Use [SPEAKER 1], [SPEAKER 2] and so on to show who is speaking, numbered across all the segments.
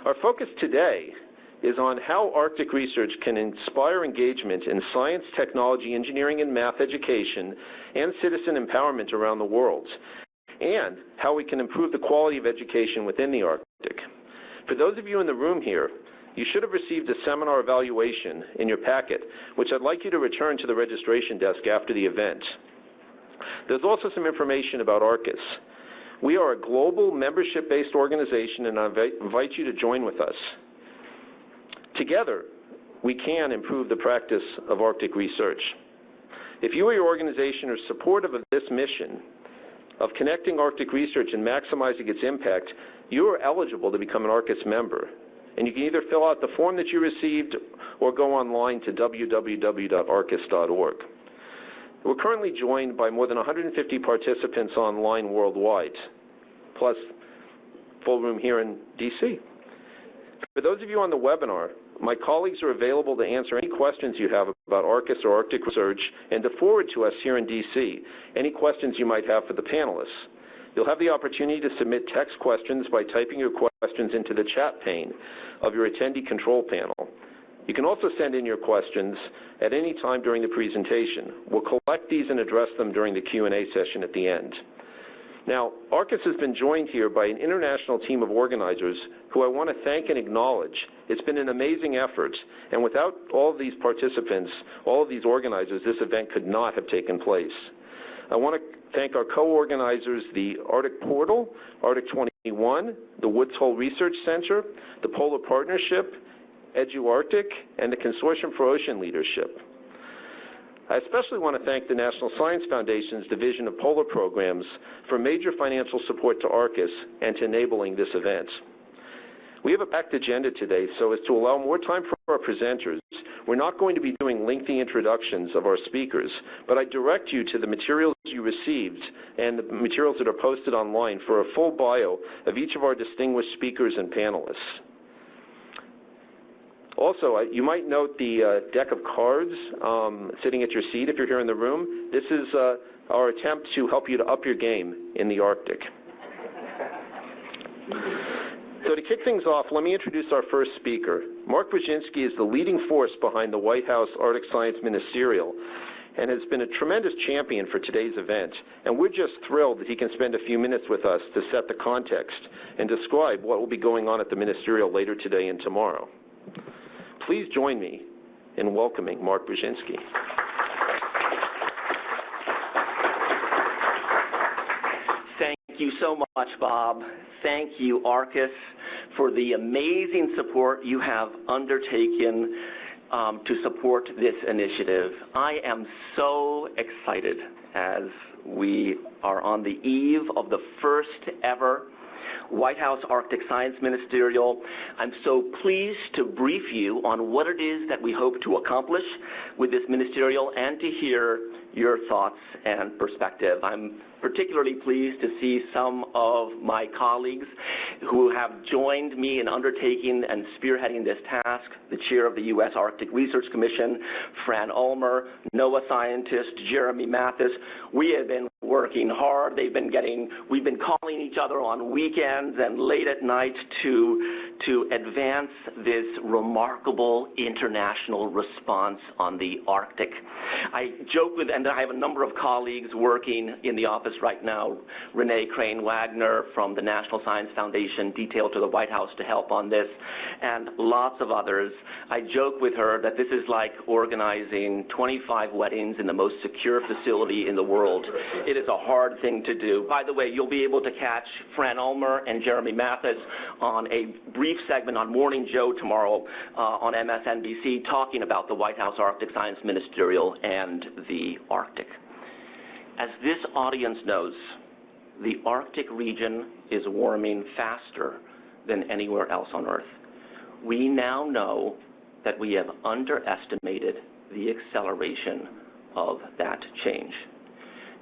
[SPEAKER 1] Our focus today is on how Arctic research can inspire engagement in science, technology, engineering, and math education and citizen empowerment around the world, and how we can improve the quality of education within the Arctic. For those of you in the room here, you should have received a seminar evaluation in your packet, which I'd like you to return to the registration desk after the event. There's also some information about ARCIS. We are a global membership-based organization, and I invite you to join with us. Together, we can improve the practice of Arctic research. If you or your organization are supportive of this mission of connecting Arctic research and maximizing its impact, you are eligible to become an ARCIS member. And you can either fill out the form that you received or go online to www.arcis.org. We're currently joined by more than 150 participants online worldwide, plus full room here in DC. For those of you on the webinar, my colleagues are available to answer any questions you have about ARCIS or Arctic research and to forward to us here in DC any questions you might have for the panelists. You'll have the opportunity to submit text questions by typing your questions into the chat pane of your attendee control panel. You can also send in your questions at any time during the presentation. We'll collect these and address them during the Q&A session at the end. Now, ARCIS has been joined here by an international team of organizers who I want to thank and acknowledge. It's been an amazing effort, and without all of these participants, all of these organizers, this event could not have taken place. I want to thank our co-organizers, the Arctic Portal, Arctic 21, the Woods Hole Research Center, the Polar Partnership, EDU-ARCTIC, and the Consortium for Ocean Leadership. I especially want to thank the National Science Foundation's Division of Polar Programs for major financial support to ARCIS and to enabling this event. We have a packed agenda today, so as to allow more time for our presenters, we're not going to be doing lengthy introductions of our speakers, but I direct you to the materials you received and the materials that are posted online for a full bio of each of our distinguished speakers and panelists. Also, you might note the deck of cards sitting at your seat if you're here in the room. This is our attempt to help you to up your game in the Arctic. So to kick things off, let me introduce our first speaker. Mark Brzezinski is the leading force behind the White House Arctic Science Ministerial and has been a tremendous champion for today's event. And we're just thrilled that he can spend a few minutes with us to set the context and describe what will be going on at the Ministerial later today and tomorrow. Please join me in welcoming Mark Brzezinski.
[SPEAKER 2] Thank you so much, Bob. Thank you, ARCIS, for the amazing support you have undertaken to support this initiative. I am so excited as we are on the eve of the first ever White House Arctic Science Ministerial. I'm so pleased to brief you on what it is that we hope to accomplish with this ministerial and to hear your thoughts and perspective. I'm particularly pleased to see some of my colleagues who have joined me in undertaking and spearheading this task, the chair of the U.S. Arctic Research Commission, Fran Ulmer, NOAA scientist Jeremy Mathis. We have been working hard. We've been calling each other on weekends and late at night to advance this remarkable international response on the Arctic. I joke with, and I have a number of colleagues working in the office right now, Renee Crane-Wagner from the National Science Foundation, detailed to the White House to help on this, and lots of others. I joke with her that this is like organizing 25 weddings in the most secure facility in the world. It is a hard thing to do. By the way, you'll be able to catch Fran Ulmer and Jeremy Mathis on a brief segment on Morning Joe tomorrow on MSNBC talking about the White House Arctic Science Ministerial and the Arctic. As this audience knows, the Arctic region is warming faster than anywhere else on Earth. We now know that we have underestimated the acceleration of that change.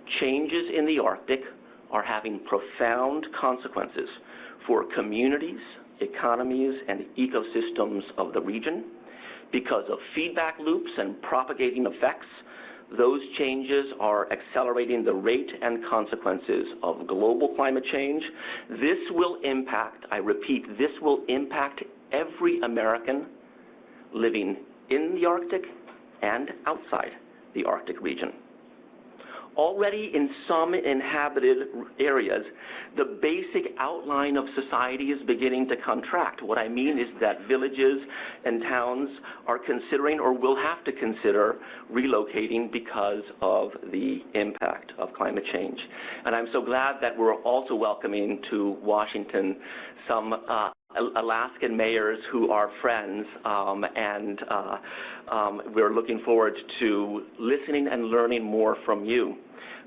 [SPEAKER 2] Changes in the Arctic are having profound consequences for communities, economies, and ecosystems of the region because of feedback loops and propagating effects Those changes are accelerating the rate and consequences of global climate change. This will impact, I repeat, this will impact every American living in the Arctic and outside the Arctic region. Already in some inhabited areas, the basic outline of society is beginning to contract. What I mean is that villages and towns are considering or will have to consider relocating because of the impact of climate change. And I'm so glad that we're also welcoming to Washington some Alaskan mayors who are friends, and we're looking forward to listening and learning more from you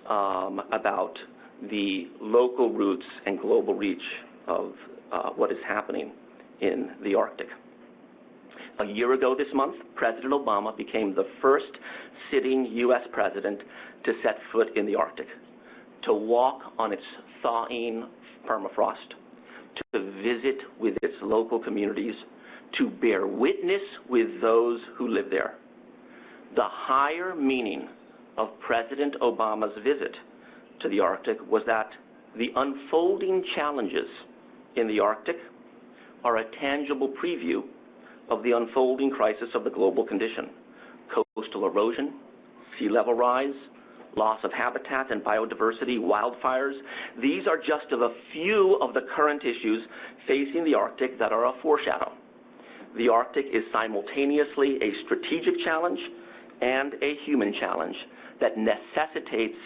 [SPEAKER 2] about the local roots and global reach of what is happening in the Arctic. A year ago this month, President Obama became the first sitting U.S. president to set foot in the Arctic, to walk on its thawing permafrost, to visit with its local communities, to bear witness with those who live there. The higher meaning of President Obama's visit to the Arctic was that the unfolding challenges in the Arctic are a tangible preview of the unfolding crisis of the global condition: coastal erosion, sea level rise, loss of habitat and biodiversity, wildfires. These are just a few of the current issues facing the Arctic that are a foreshadow. The Arctic is simultaneously a strategic challenge and a human challenge that necessitates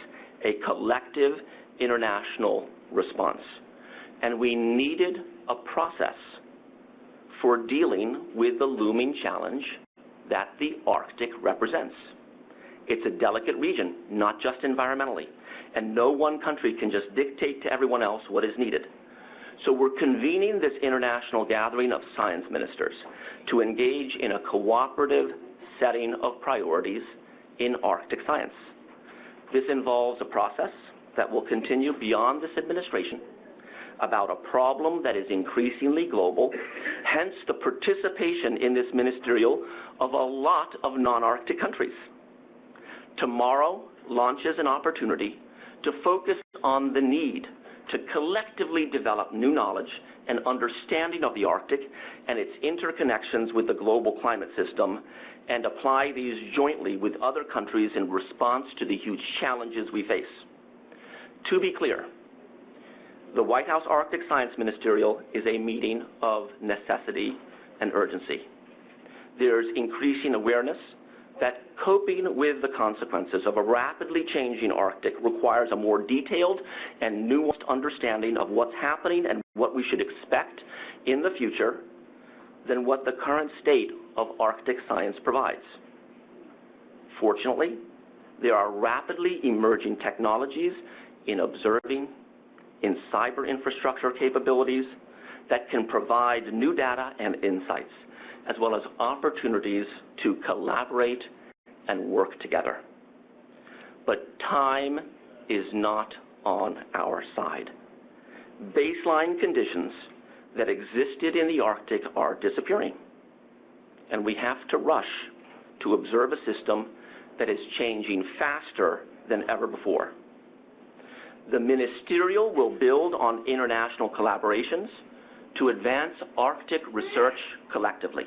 [SPEAKER 2] a collective international response. And we needed a process for dealing with the looming challenge that the Arctic represents. It's a delicate region, not just environmentally, and no one country can just dictate to everyone else what is needed. So we're convening this international gathering of science ministers to engage in a cooperative setting of priorities in Arctic science. This involves a process that will continue beyond this administration about a problem that is increasingly global, hence the participation in this ministerial of a lot of non-Arctic countries. Tomorrow launches an opportunity to focus on the need to collectively develop new knowledge and understanding of the Arctic and its interconnections with the global climate system, and apply these jointly with other countries in response to the huge challenges we face. To be clear, the White House Arctic Science Ministerial is a meeting of necessity and urgency. There's increasing awareness that coping with the consequences of a rapidly changing Arctic requires a more detailed and nuanced understanding of what's happening and what we should expect in the future than what the current state of Arctic science provides. Fortunately, there are rapidly emerging technologies in observing, in cyber infrastructure capabilities that can provide new data and insights, as well as opportunities to collaborate and work together. But time is not on our side. Baseline conditions that existed in the Arctic are disappearing, and we have to rush to observe a system that is changing faster than ever before. The ministerial will build on international collaborations to advance Arctic research collectively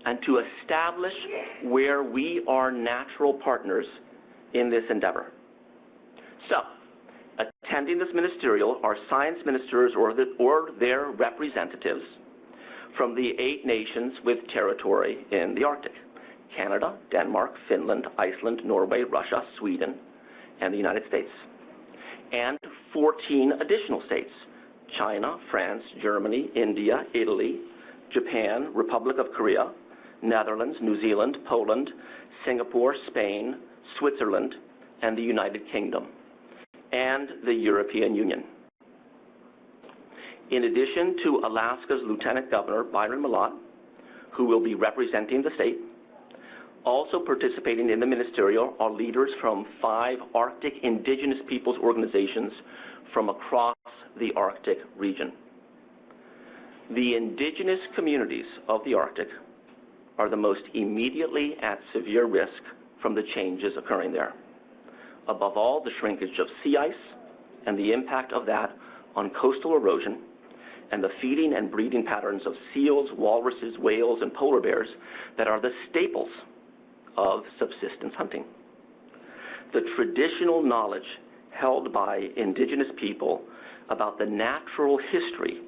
[SPEAKER 2] and to establish where we are natural partners in this endeavor. So, attending this ministerial are science ministers or their representatives from the 8 nations with territory in the Arctic: Canada, Denmark, Finland, Iceland, Norway, Russia, Sweden, and the United States. And 14 additional states: China, France, Germany, India, Italy, Japan, Republic of Korea, Netherlands, New Zealand, Poland, Singapore, Spain, Switzerland, and the United Kingdom, and the European Union. In addition to Alaska's Lieutenant Governor Byron Mallott, who will be representing the state, also participating in the ministerial are leaders from 5 Arctic indigenous peoples organizations from across the Arctic region. The indigenous communities of the Arctic are the most immediately at severe risk from the changes occurring there. Above all, the shrinkage of sea ice and the impact of that on coastal erosion, and the feeding and breeding patterns of seals, walruses, whales, and polar bears that are the staples of subsistence hunting. The traditional knowledge held by indigenous people about the natural history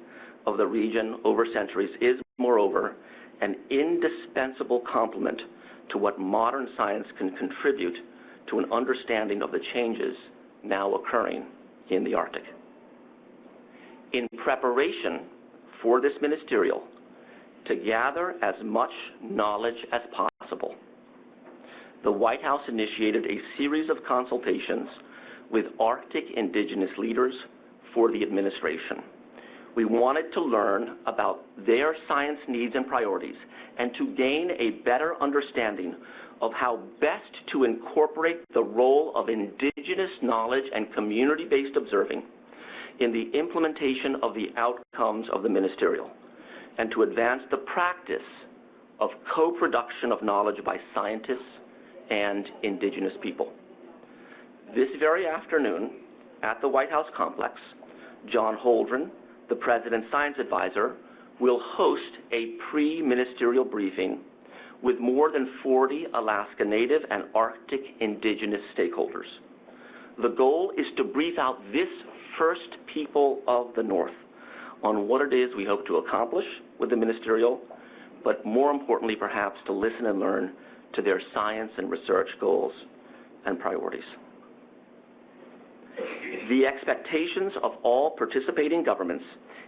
[SPEAKER 2] of the region over centuries is, moreover, an indispensable complement to what modern science can contribute to an understanding of the changes now occurring in the Arctic. In preparation for this ministerial, to gather as much knowledge as possible, the White House initiated a series of consultations with Arctic indigenous leaders for the administration. We wanted to learn about their science needs and priorities and to gain a better understanding of how best to incorporate the role of indigenous knowledge and community-based observing in the implementation of the outcomes of the ministerial, and to advance the practice of co-production of knowledge by scientists and indigenous people. This very afternoon, at the White House complex, John Holdren, the President's Science Advisor, will host a pre-ministerial briefing with more than 40 Alaska Native and Arctic indigenous stakeholders. The goal is to brief out this first people of the North on what it is we hope to accomplish with the ministerial, but more importantly perhaps to listen and learn to their science and research goals and priorities. The expectations of all participating governments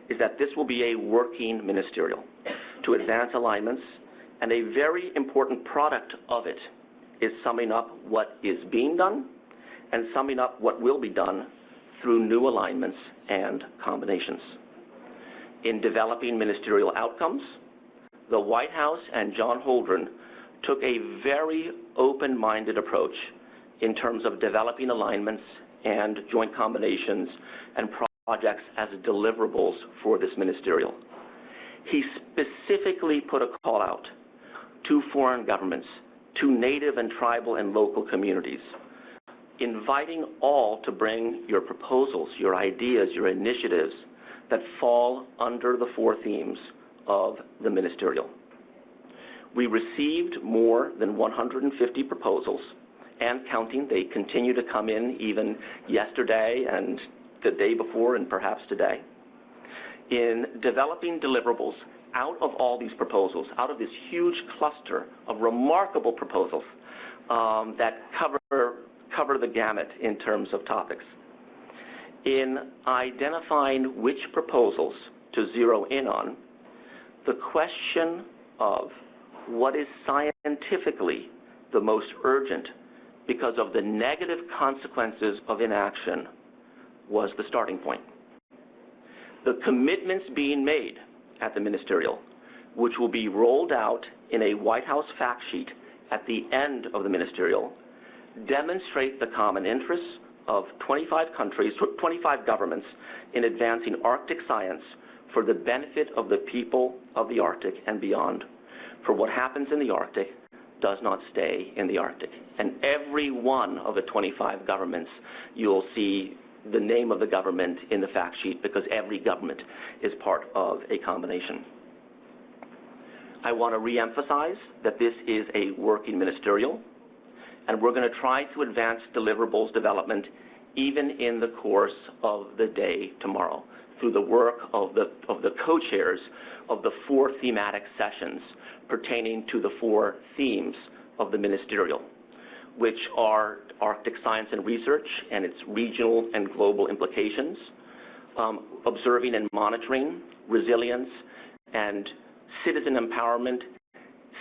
[SPEAKER 2] is that this will be a working ministerial to advance alignments, and a very important product of it is summing up what is being done and summing up what will be done through new alignments and combinations. In developing ministerial outcomes, the White House and John Holdren took a very open-minded approach in terms of developing alignments and joint combinations and projects as deliverables for this ministerial. He specifically put a call out to foreign governments, to Native and tribal and local communities, inviting all to bring your proposals, your ideas, your initiatives that fall under the four themes of the ministerial. We received more than 150 proposals and counting. They continue to come in even yesterday and the day before and perhaps today. In developing deliverables out of all these proposals, out of this huge cluster of remarkable proposals that cover the gamut in terms of topics. In identifying which proposals to zero in on, the question of what is scientifically the most urgent because of the negative consequences of inaction was the starting point. The commitments being made at the ministerial, which will be rolled out in a White House fact sheet at the end of the ministerial, demonstrate the common interests of 25 countries, 25 governments in advancing Arctic science for the benefit of the people of the Arctic and beyond. For what happens in the Arctic does not stay in the Arctic. And every one of the 25 governments, you'll see the name of the government in the fact sheet because every government is part of a combination. I want to reemphasize that this is a working ministerial, and we're going to try to advance deliverables development even in the course of the day tomorrow through the work of the co-chairs of the four thematic sessions pertaining to the four themes of the ministerial, which are Arctic science and research and its regional and global implications, observing and monitoring, resilience, and citizen empowerment,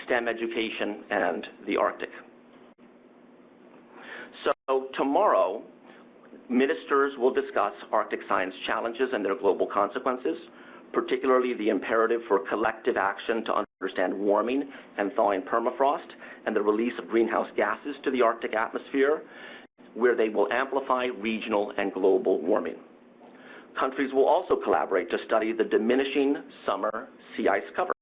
[SPEAKER 2] STEM education, and the Arctic. So tomorrow, ministers will discuss Arctic science challenges and their global consequences, particularly the imperative for collective action to understand warming and thawing permafrost and the release of greenhouse gases to the Arctic atmosphere, where they will amplify regional and global warming. Countries will also collaborate to study the diminishing summer sea ice cover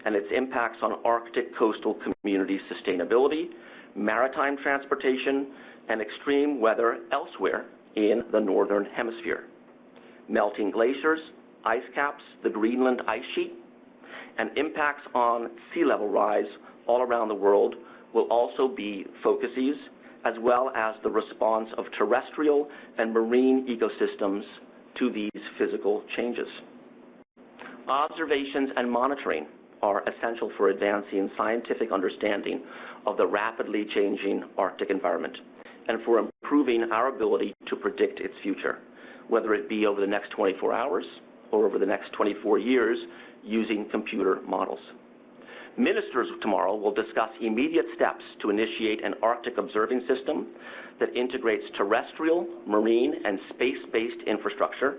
[SPEAKER 2] and its impacts on Arctic coastal community sustainability, maritime transportation, and extreme weather elsewhere in the northern hemisphere. Melting glaciers, ice caps, the Greenland ice sheet, and impacts on sea level rise all around the world will also be focuses, as well as the response of terrestrial and marine ecosystems to these physical changes. Observations and monitoring are essential for advancing scientific understanding of the rapidly changing Arctic environment and for improving our ability to predict its future, whether it be over the next 24 hours or over the next 24 years using computer models. Ministers tomorrow will discuss immediate steps to initiate an Arctic observing system that integrates terrestrial, marine, and space-based infrastructure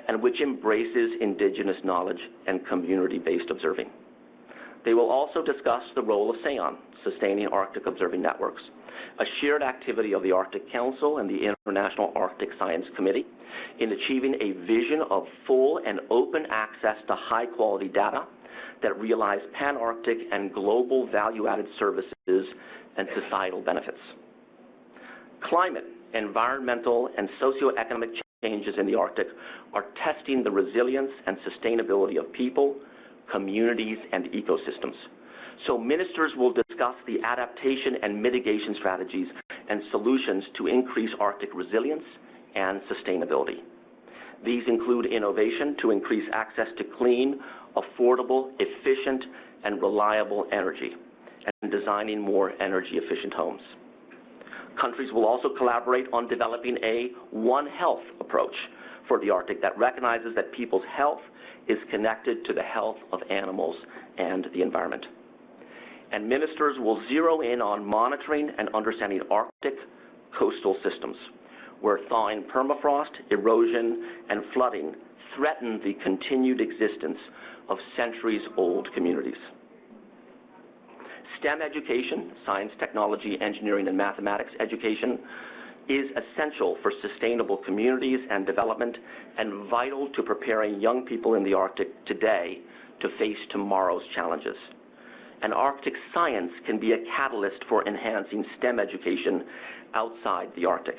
[SPEAKER 2] and which embraces indigenous knowledge and community-based observing. They will also discuss the role of SAON, Sustaining Arctic Observing Networks, a shared activity of the Arctic Council and the International Arctic Science Committee in achieving a vision of full and open access to high-quality data that realize pan-Arctic and global value-added services and societal benefits. Climate, environmental, and socioeconomic changes in the Arctic are testing the resilience and sustainability of people, communities, and ecosystems. So ministers will discuss the adaptation and mitigation strategies and solutions to increase Arctic resilience and sustainability. These include innovation to increase access to clean, affordable, efficient, and reliable energy, and designing more energy-efficient homes. Countries will also collaborate on developing a One Health approach for the Arctic that recognizes that people's health is connected to the health of animals and the environment. And ministers will zero in on monitoring and understanding Arctic coastal systems, where thawing permafrost, erosion, and flooding threaten the continued existence of centuries-old communities. STEM education, science, technology, engineering, and mathematics education, is essential for sustainable communities and development and vital to preparing young people in the Arctic today to face tomorrow's challenges. And Arctic science can be a catalyst for enhancing STEM education outside the Arctic.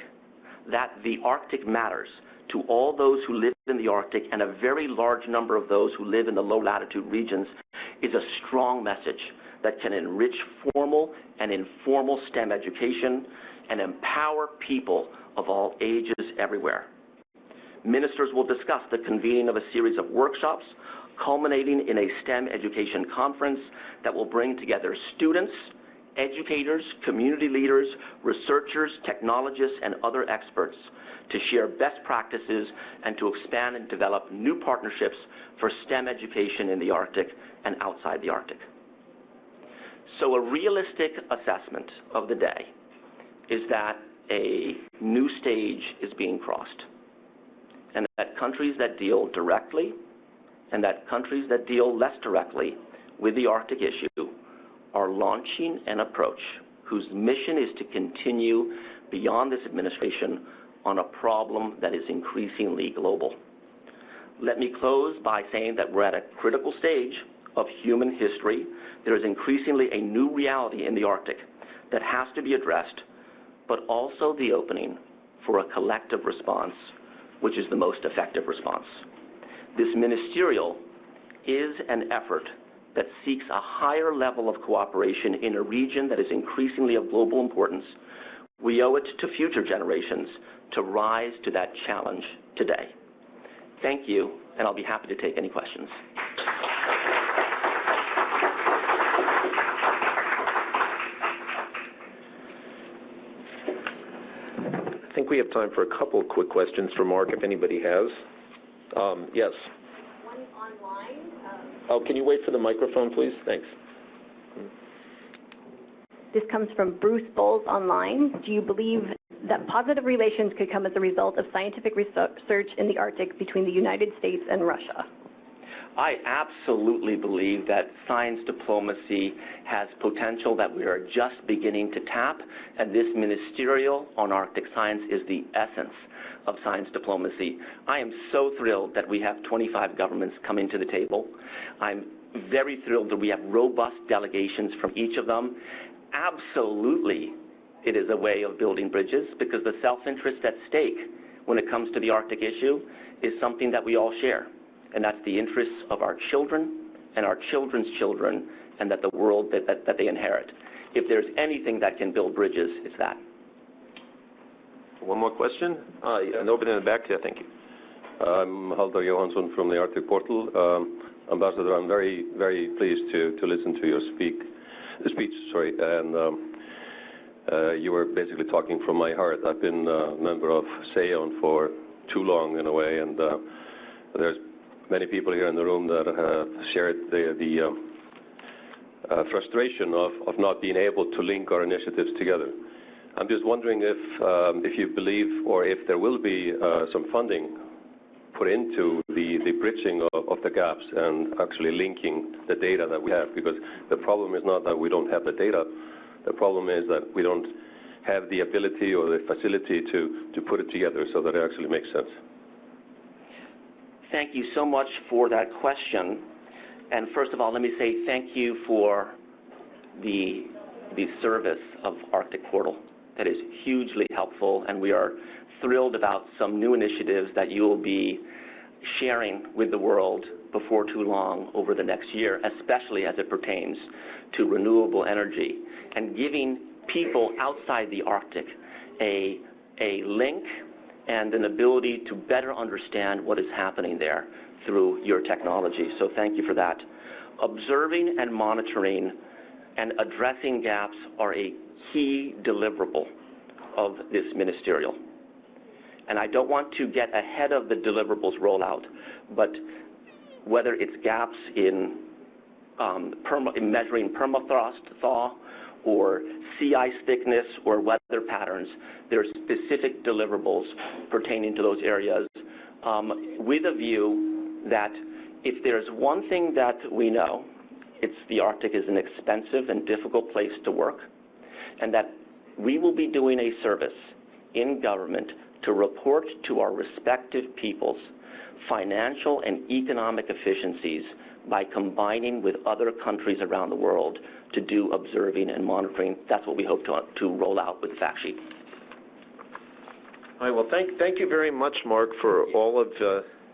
[SPEAKER 2] That the Arctic matters to all those who live in the Arctic and a very large number of those who live in the low-latitude regions is a strong message that can enrich formal and informal STEM education and empower people of all ages everywhere. Ministers will discuss the convening of a series of workshops culminating in a STEM education conference that will bring together students, educators, community leaders, researchers, technologists, and other experts to share best practices and to expand and develop new partnerships for STEM education in the Arctic and outside the Arctic. So a realistic assessment of the day is that a new stage is being crossed, and that countries that deal directly and that countries that deal less directly with the Arctic issue are launching an approach whose mission is to continue beyond this administration on a problem that is increasingly global. Let me close by saying that we're at a critical stage of human history. There is increasingly a new reality in the Arctic that has to be addressed, but also the opening for a collective response, which is the most effective response. This ministerial is an effort that seeks a higher level of cooperation in a region that is increasingly of global importance. We owe it to future generations to rise to that challenge today. Thank you, and I'll be happy to take any questions.
[SPEAKER 1] I think we have time for a couple of quick questions for Mark, if anybody has. Yes.
[SPEAKER 3] One online.
[SPEAKER 1] Oh, can you wait for the microphone, please? Thanks.
[SPEAKER 3] This comes from Bruce Bowles online. Do you believe that positive relations could come as a result of scientific research in the Arctic between the United States and Russia?
[SPEAKER 2] I absolutely believe that science diplomacy has potential that we are just beginning to tap, and this ministerial on Arctic science is the essence of science diplomacy. I am so thrilled that we have 25 governments coming to the table. I'm very thrilled that we have robust delegations from each of them. Absolutely, it is a way of building bridges, because the self-interest at stake when it comes to the Arctic issue is something that we all share, and that's the interests of our children and our children's children, and that the world that they inherit. If there's anything that can build bridges, it's that.
[SPEAKER 1] One more question? And over in the back there, thank you.
[SPEAKER 4] I'm Halldor Johansson from the Arctic Portal. Ambassador, I'm very, very pleased to listen to your speech, and you were basically talking from my heart. I've been a member of SEON for too long in a way, and there's many people here in the room that have shared the frustration of not being able to link our initiatives together. I'm just wondering if you believe, or if there will be some funding put into the bridging of the gaps and actually linking the data that we have, because the problem is not that we don't have the data. The problem is that we don't have the ability or the facility to put it together so that it actually makes sense.
[SPEAKER 2] Thank you so much for that question. And first of all, let me say thank you for the service of Arctic Portal. That is hugely helpful, and we are thrilled about some new initiatives that you will be sharing with the world before too long over the next year, especially as it pertains to renewable energy and giving people outside the Arctic a link and an ability to better understand what is happening there through your technology. So thank you for that. Observing and monitoring and addressing gaps are a key deliverable of this ministerial. And I don't want to get ahead of the deliverables rollout, but whether it's gaps in measuring permafrost thaw or sea ice thickness or weather patterns, there are specific deliverables pertaining to those areas with a view that if there's one thing that we know, it's the Arctic is an expensive and difficult place to work, and that we will be doing a service in government to report to our respective peoples financial and economic efficiencies by combining with other countries around the world to do observing and monitoring. That's what we hope to roll out with the fact sheet.
[SPEAKER 1] All right, well, thank you very much, Mark, for all of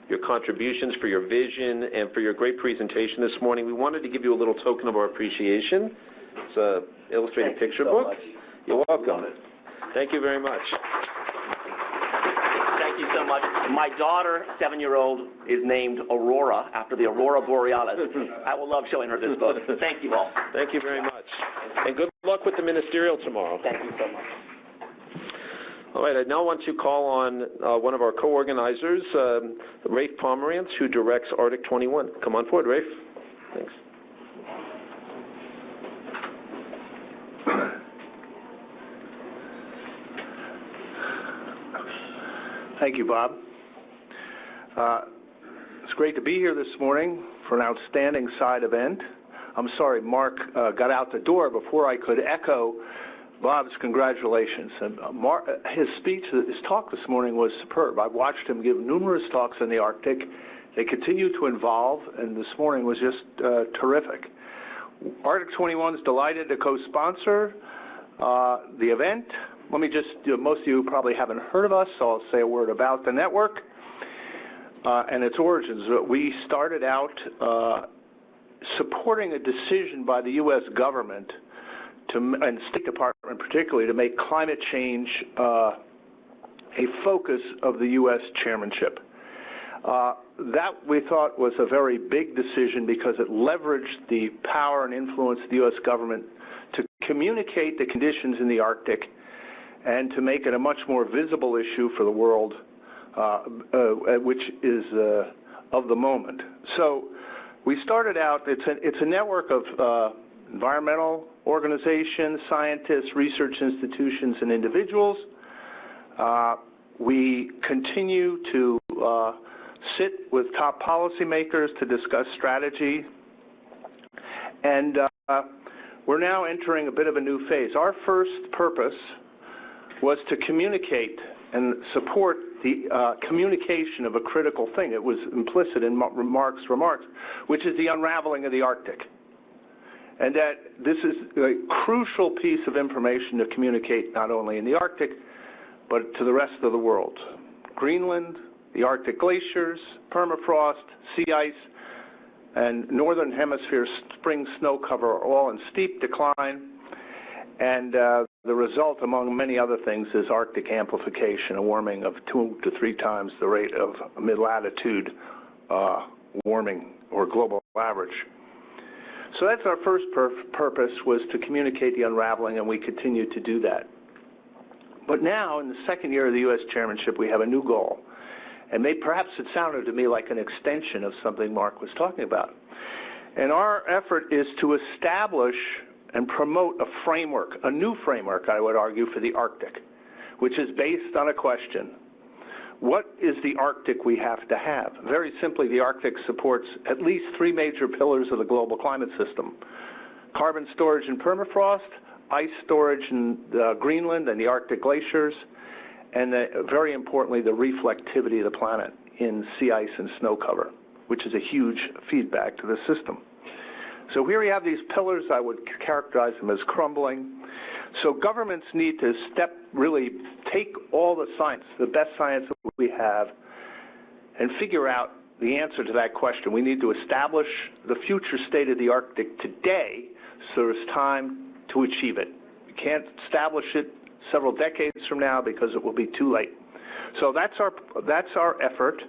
[SPEAKER 1] your contributions, for your vision, and for your great presentation this morning. We wanted to give you a little token of our appreciation. It's an illustrated picture book.
[SPEAKER 2] Much.
[SPEAKER 1] You're welcome. Thank you very much.
[SPEAKER 2] Thank you so much. My daughter, 7-year-old, is named Aurora after the Aurora Borealis. I will love showing her this book. Thank you all.
[SPEAKER 1] Thank you very much. And good luck with the ministerial tomorrow.
[SPEAKER 2] Thank you so much.
[SPEAKER 1] All right, I now want to call on one of our co-organizers, Rafe Pomerantz, who directs Arctic 21. Come on forward, Rafe. Thanks.
[SPEAKER 5] Thank you, Bob. It's great to be here this morning for an outstanding side event. I'm sorry Mark got out the door before I could echo Bob's congratulations. And his talk this morning was superb. I've watched him give numerous talks in the Arctic. They continue to evolve, and this morning was just terrific. Arctic 21 is delighted to co-sponsor the event. Let me just, most of you probably haven't heard of us, so I'll say a word about the network and its origins. We started out supporting a decision by the U.S. government and State Department particularly to make climate change a focus of the U.S. chairmanship. That we thought was a very big decision because it leveraged the power and influence of the U.S. government to communicate the conditions in the Arctic and to make it a much more visible issue for the world, which is of the moment. So we started out, it's a network of environmental organizations, scientists, research institutions, and individuals. We continue to sit with top policymakers to discuss strategy, and we're now entering a bit of a new phase. Our first purpose was to communicate and support the communication of a critical thing. It was implicit in Mark's remarks, which is the unraveling of the Arctic. and that this is a crucial piece of information to communicate not only in the Arctic, but to the rest of the world. Greenland, the Arctic glaciers, permafrost, sea ice, and northern hemisphere spring snow cover are all in steep decline, and the result, among many other things, is Arctic amplification, a warming of 2 to 3 times the rate of mid-latitude warming or global average. So that's our first purpose, was to communicate the unraveling, and we continue to do that. But now, in the second year of the U.S. chairmanship, we have a new goal. And perhaps it sounded to me like an extension of something Mark was talking about. And our effort is to establish and promote a framework, a new framework, I would argue, for the Arctic, which is based on a question. What is the Arctic we have to have? Very simply, the Arctic supports at least 3 major pillars of the global climate system: carbon storage in permafrost, ice storage in Greenland and the Arctic glaciers, and very importantly, the reflectivity of the planet in sea ice and snow cover, which is a huge feedback to the system. So here we have these pillars. I would characterize them as crumbling. So governments need to really take all the science, the best science that we have, and figure out the answer to that question. We need to establish the future state of the Arctic today, so there's time to achieve it. We can't establish it several decades from now because it will be too late. So that's our effort.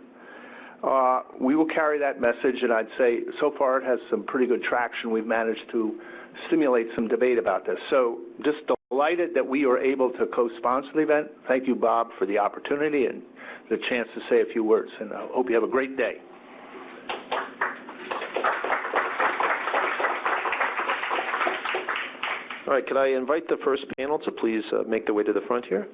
[SPEAKER 5] We will carry that message, and I'd say so far it has some pretty good traction. We've managed to stimulate some debate about this. So just delighted that we were able to co-sponsor the event. Thank you, Bob, for the opportunity and the chance to say a few words, and I hope you have a great day.
[SPEAKER 1] All right, could I invite the first panel to please make their way to the front here?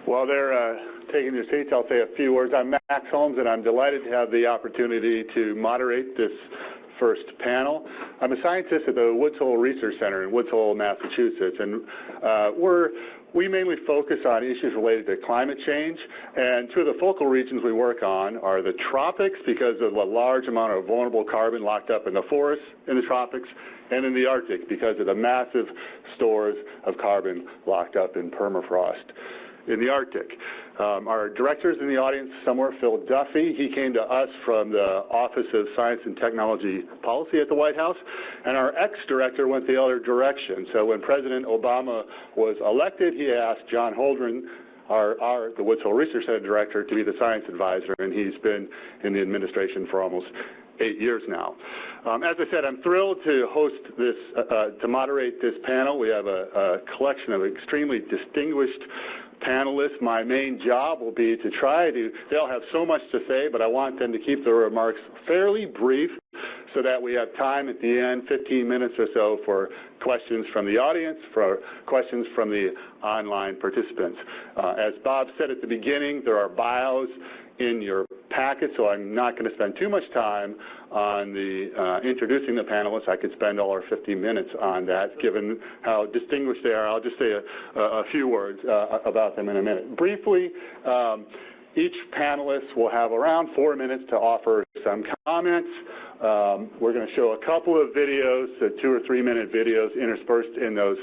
[SPEAKER 6] While they're taking their seats, I'll say a few words. I'm Max Holmes, and I'm delighted to have the opportunity to moderate this first panel. I'm a scientist at the Woods Hole Research Center in Woods Hole, Massachusetts, and we mainly focus on issues related to climate change, and 2 of the focal regions we work on are the tropics, because of the large amount of vulnerable carbon locked up in the forests in the tropics, and in the Arctic because of the massive stores of carbon locked up in permafrost in the Arctic. Our director's in the audience somewhere, Phil Duffy. He came to us from the Office of Science and Technology Policy at the White House, and our ex-director went the other direction. So when President Obama was elected, he asked John Holdren, the Woods Hole Research Center director, to be the science advisor, and he's been in the administration for almost 8 years now. As I said, I'm thrilled to host this, to moderate this panel. We have a collection of extremely distinguished panelists. My main job will be to they'll have so much to say, but I want them to keep their remarks fairly brief so that we have time at the end, 15 minutes or so, for questions from the audience, for questions from the online participants. As Bob said at the beginning, there are bios in your packet, so I'm not going to spend too much time on introducing the panelists. I could spend all our 15 minutes on that, given how distinguished they are. I'll just say a few words about them in a minute. Briefly, each panelist will have around 4 minutes to offer some comments. We're going to show a couple of videos, 2 or 3 minute videos interspersed in those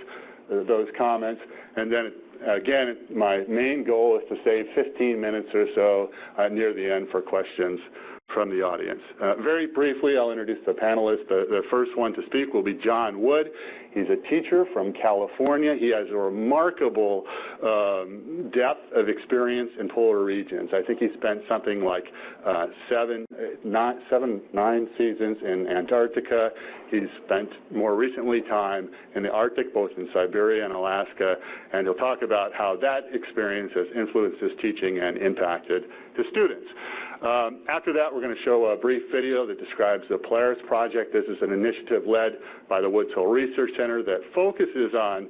[SPEAKER 6] comments, and then again, my main goal is to save 15 minutes or so near the end for questions from the audience. Very briefly, I'll introduce the panelists. The first one to speak will be John Wood. He's a teacher from California. He has a remarkable depth of experience in polar regions. I think he spent something like 9 seasons in Antarctica. He's spent more recently time in the Arctic, both in Siberia and Alaska, and he'll talk about how that experience has influenced his teaching and impacted his students. After that, we're going to show a brief video that describes the Polaris Project. This is an initiative led by the Woods Hole Research Center that focuses on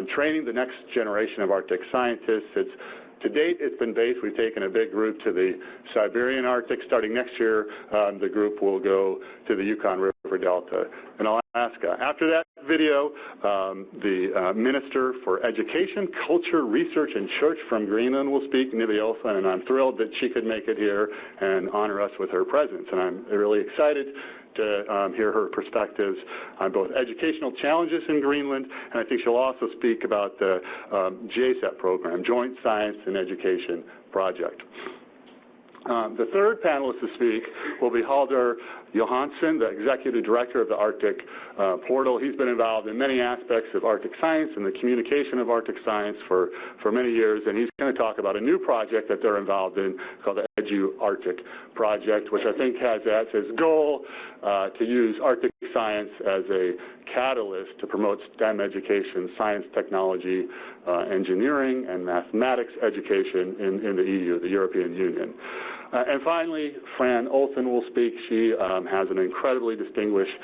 [SPEAKER 6] training the next generation of Arctic scientists. To date, it's been based. We've taken a big group to the Siberian Arctic. Starting next year, the group will go to the Yukon River Kuiper Delta in Alaska. After that video, the Minister for Education, Culture, Research, and Church from Greenland will speak, Nivi Olsen, and I'm thrilled that she could make it here and honor us with her presence. And I'm really excited to hear her perspectives on both educational challenges in Greenland, and I think she'll also speak about the JSEP program, Joint Science and Education Project. The third panelist to speak will be Halder Johansson, the Executive Director of the Arctic Portal. He's been involved in many aspects of Arctic science and the communication of Arctic science for many years, and he's going to talk about a new project that they're involved in called the EDU-ARCTIC project, which I think has as its goal to use Arctic science as a catalyst to promote STEM education, science, technology, engineering, and mathematics education in the EU, the European Union. And finally, Fran Olsen will speak. She has an incredibly distinguished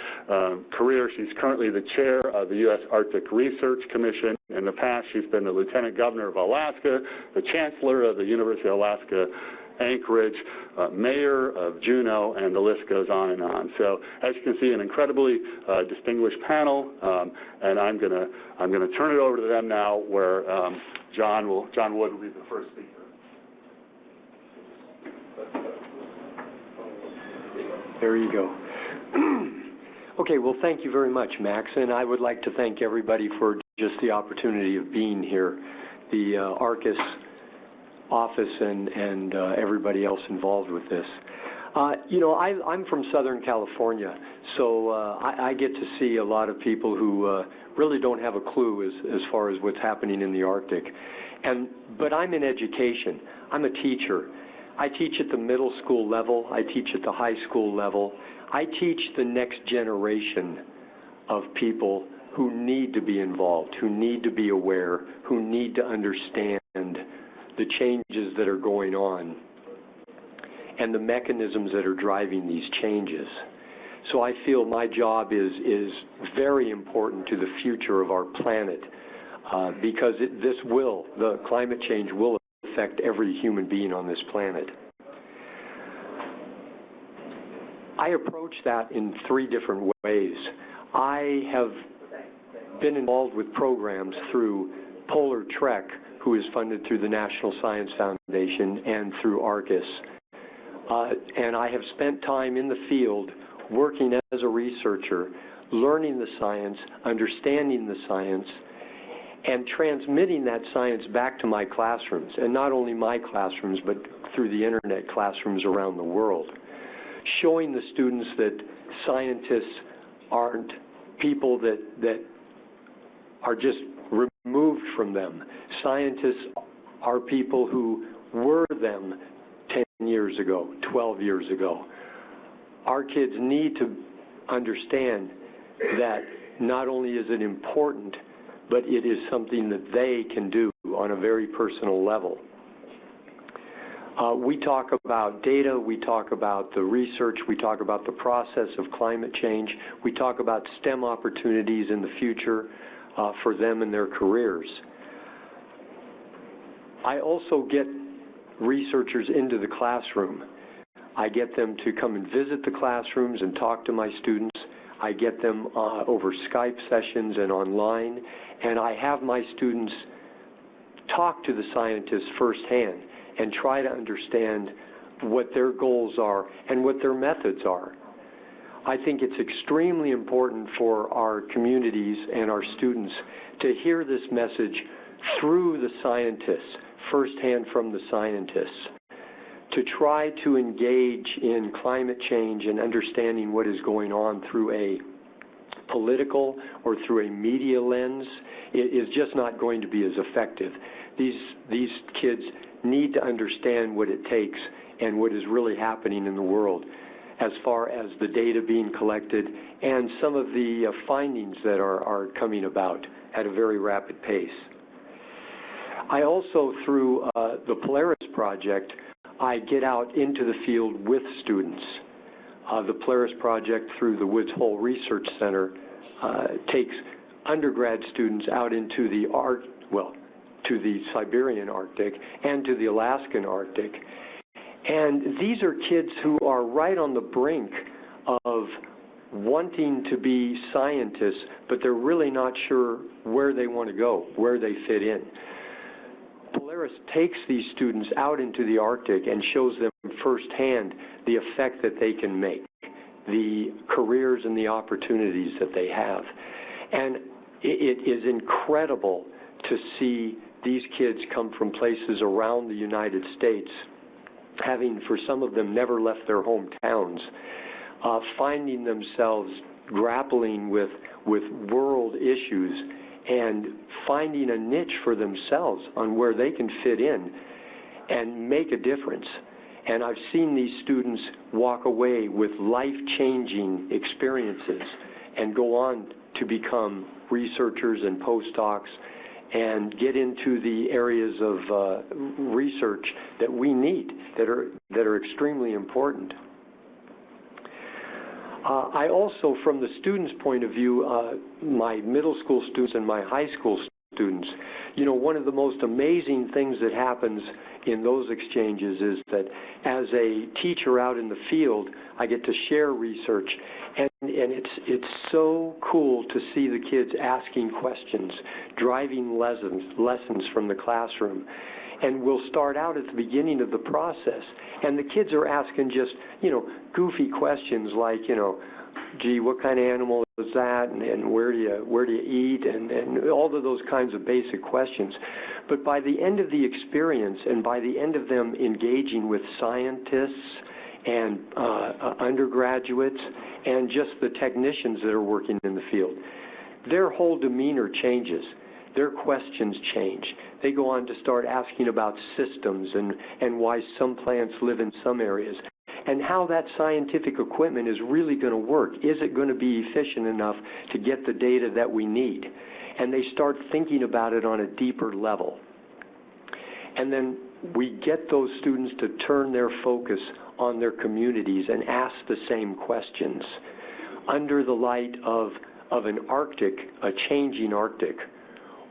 [SPEAKER 6] career. She's currently the chair of the U.S. Arctic Research Commission. In the past, she's been the Lieutenant Governor of Alaska, the Chancellor of the University of Alaska Anchorage, mayor of Juneau, and the list goes on and on. So as you can see, an incredibly distinguished panel, and I'm going to turn it over to them now, where John Wood will be the first speaker.
[SPEAKER 7] There you go. Okay, well, thank you very much, Max, and I would like to thank everybody for just the opportunity of being here. The ARCIS office and everybody else involved with this. You know, I'm from Southern California, so I get to see a lot of people who really don't have a clue as far as what's happening in the Arctic. But I'm in education. I'm a teacher. I teach at the middle school level. I teach at the high school level. I teach the next generation of people who need to be involved, who need to be aware, who need to understand the changes that are going on and the mechanisms that are driving these changes. So I feel my job is very important to the future of our planet because the climate change will affect every human being on this planet. I approach that in 3 different ways. I have been involved with programs through Polar Trek, who is funded through the National Science Foundation and through ARCIS. And I have spent time in the field working as a researcher, learning the science, understanding the science, and transmitting that science back to my classrooms, and not only my classrooms, but through the internet classrooms around the world, showing the students that scientists aren't people that are just removed from them. Scientists are people who were them 10 years ago, 12 years ago. Our kids need to understand that not only is it important, but it is something that they can do on a very personal level. We talk about data, we talk about the research, we talk about the process of climate change, we talk about STEM opportunities in the future for them and their careers. I also get researchers into the classroom. I get them to come and visit the classrooms and talk to my students. I get them over Skype sessions and online, and I have my students talk to the scientists firsthand and try to understand what their goals are and what their methods are. I think it's extremely important for our communities and our students to hear this message through the scientists, firsthand from the scientists, to try to engage in climate change and understanding what is going on through a political or through a media lens is just not going to be as effective. These kids need to understand what it takes and what is really happening in the world as far as the data being collected and some of the findings that are coming about at a very rapid pace. I also, through the Polaris Project, I get out into the field with students. The Polaris Project, through the Woods Hole Research Center, takes undergrad students out into the to the Siberian Arctic and to the Alaskan Arctic. And these are kids who are right on the brink of wanting to be scientists, but they're really not sure where they want to go, where they fit in. Polaris takes these students out into the Arctic and shows them firsthand the effect that they can make, the careers and the opportunities that they have. And it is incredible to see these kids come from places around the United States, having, for some of them, never left their hometowns, finding themselves grappling with world issues and finding a niche for themselves on where they can fit in and make a difference. And I've seen these students walk away with life-changing experiences and go on to become researchers and postdocs and get into the areas of research that we need, that are extremely important. I also, from the students' point of view, my middle school students and my high school students, one of the most amazing things that happens in those exchanges is that as a teacher out in the field, I get to share research, and it's so cool to see the kids asking questions, driving lessons from the classroom. And we'll start out at the beginning of the process, and the kids are asking just, goofy questions like, gee, what kind of animal is that, and where do you eat, and all of those kinds of basic questions. But by the end of the experience, and by the end of them engaging with scientists and undergraduates and just the technicians that are working in the field, their whole demeanor changes. Their questions change. They go on to start asking about systems and why some plants live in some areas and how that scientific equipment is really going to work. Is it going to be efficient enough to get the data that we need? And they start thinking about it on a deeper level. And then we get those students to turn their focus on their communities and ask the same questions under the light of an Arctic, a changing Arctic,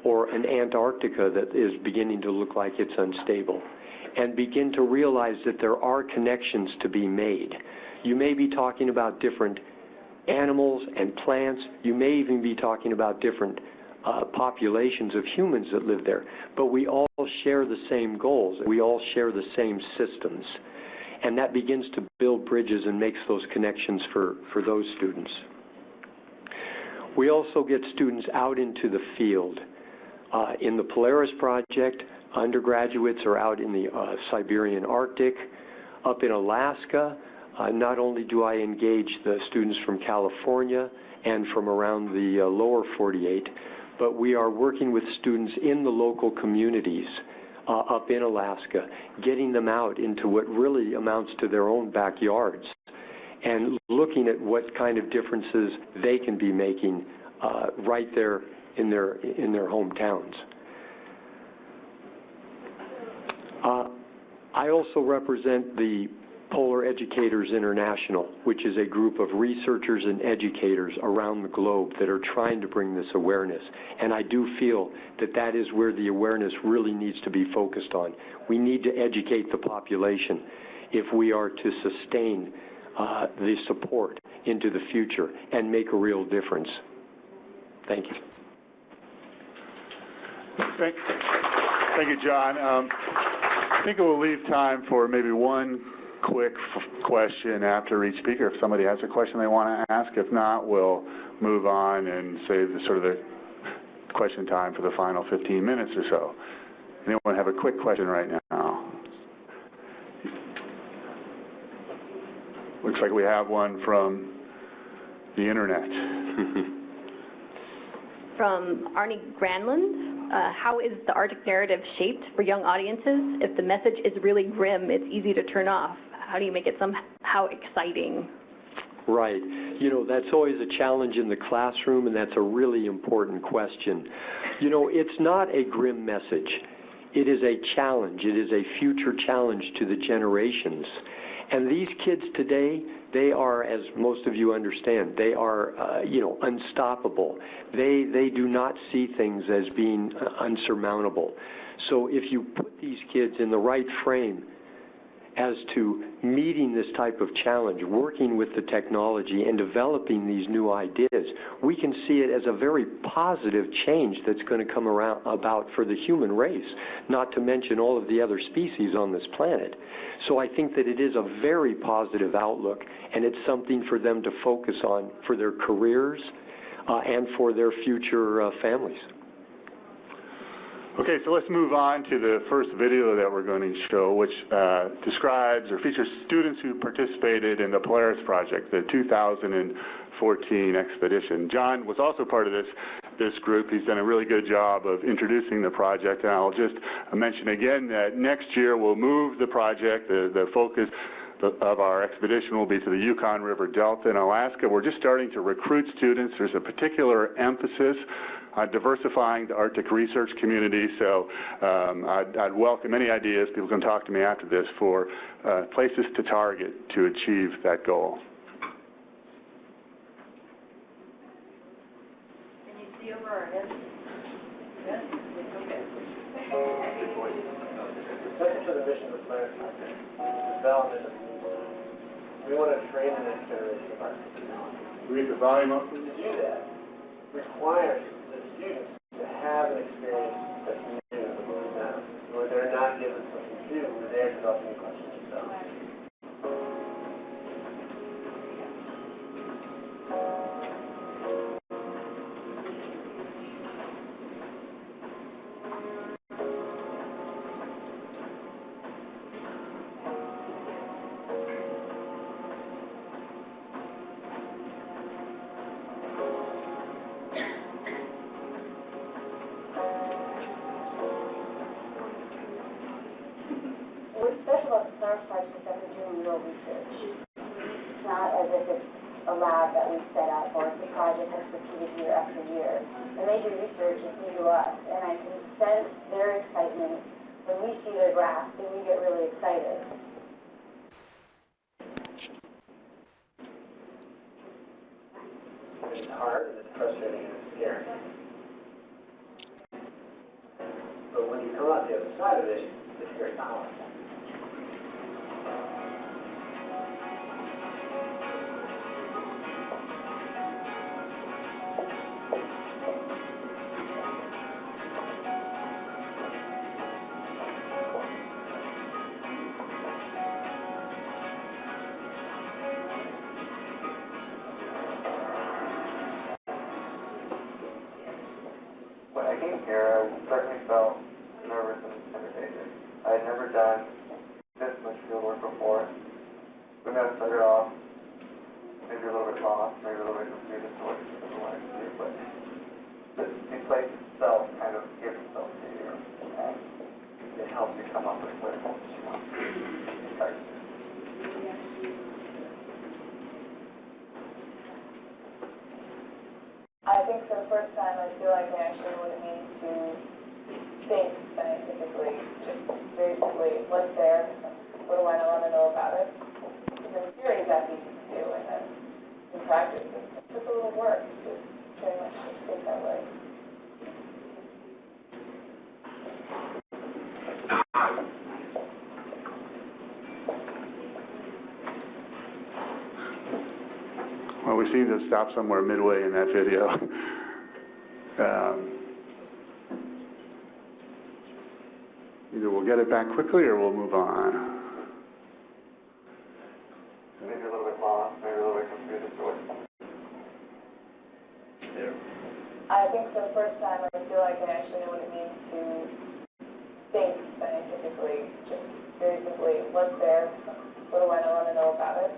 [SPEAKER 7] or an Antarctica that is beginning to look like it's unstable, and begin to realize that there are connections to be made. You may be talking about different animals and plants. You may even be talking about different populations of humans that live there, but we all share the same goals. We all share the same systems, and that begins to build bridges and makes those connections for those students. We also get students out into the field. In the Polaris project, undergraduates are out in the Siberian Arctic. Up in Alaska, not only do I engage the students from California and from around the lower 48, but we are working with students in the local communities up in Alaska, getting them out into what really amounts to their own backyards and looking at what kind of differences they can be making right there in their hometowns. I also represent the Polar Educators International, which is a group of researchers and educators around the globe that are trying to bring this awareness. And I do feel that that is where the awareness really needs to be focused on. We need to educate the population if we are to sustain the support into the future and make a real difference. Thank you.
[SPEAKER 6] Thank you, John. I think we'll leave time for maybe one quick question after each speaker if somebody has a question they want to ask. If not, we'll move on and save the question time for the final 15 minutes or so. Anyone have a quick question right now? Looks like we have one from the internet.
[SPEAKER 3] From Arnie Granlund. How is the Arctic narrative shaped for young audiences? If the message is really grim, it's easy to turn off. How do you make it somehow exciting?
[SPEAKER 7] Right. That's always a challenge in the classroom, and that's a really important question. It's not a grim message. It is a challenge. It is a future challenge to the generations. And these kids today, they are, as most of you understand, they are, unstoppable. They do not see things as being unsurmountable. So if you put these kids in the right frame as to meeting this type of challenge, working with the technology and developing these new ideas, we can see it as a very positive change that's going to come about for the human race, not to mention all of the other species on this planet. So I think that it is a very positive outlook, and it's something for them to focus on for their careers and for their future families.
[SPEAKER 6] Okay, so let's move on to the first video that we're going to show, which describes or features students who participated in the Polaris project, the 2014 expedition. John was also part of this group. He's done a really good job of introducing the project, and I'll just mention again that next year we'll move the project. The focus of our expedition will be to the Yukon River Delta in Alaska. We're just starting to recruit students. There's a particular emphasis on diversifying the Arctic research community, so I'd welcome any ideas. People can talk to me after this for places to target to achieve that goal.
[SPEAKER 3] Can you see over our heads? Yes? Okay.
[SPEAKER 5] Second to the mission of the Polaris project, development of we want to train the next generation of Arctic technology.
[SPEAKER 6] Read the volume up.
[SPEAKER 5] To do that requires the students to have an experience that's new to them, where they're not given something to do, where they're developing a question themselves.
[SPEAKER 8] What's special about the Polaris project is that we're doing real research. It's not as if it's a lab that we set up or it's a project that's repeated year after year. When they do research, it's new to us, and I can sense their excitement when we see their graphs, and we get really excited.
[SPEAKER 5] It's hard, and it's frustrating, and it's scary. But when you come out the other side of it, it's very powerful. When I came here, I certainly felt nervous and intimidated. I had never done this much field work before. We got to start it off, maybe a little bit lost, maybe a little bit confused as to what I should do, but the place itself kind of gives itself to you, and it helps you come up with what you want to start.
[SPEAKER 8] I think for the first time I feel like I actually know what it means to think scientifically, just very simply, what's there, what do I want to know about it? Because in theory that's easy to do, and then in practice it's just a little work to very much just think that way.
[SPEAKER 6] Well, we seem to stop somewhere midway in that video. Either we'll get it back quickly or we'll move on.
[SPEAKER 5] Maybe a little bit lost, maybe a little bit confused as to what
[SPEAKER 8] I think for the first time I feel like I actually know what it means to think scientifically, just very simply, what's there, what do I want to know about it?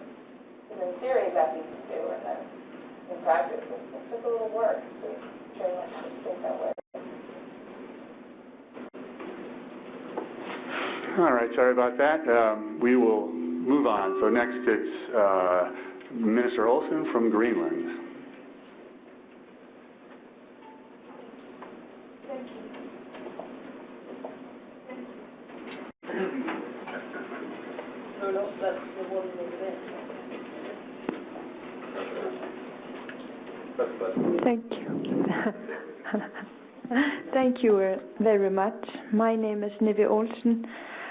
[SPEAKER 8] Because in theory that's easy to do, and then in practice it's just a little work to very much just think that way.
[SPEAKER 6] All right, sorry about that. We will move on. So next it's Minister Olsen from Greenland.
[SPEAKER 8] Thank you. No, that's the one thing.
[SPEAKER 9] Thank you. Thank you very much. My name is Nivi Olsen.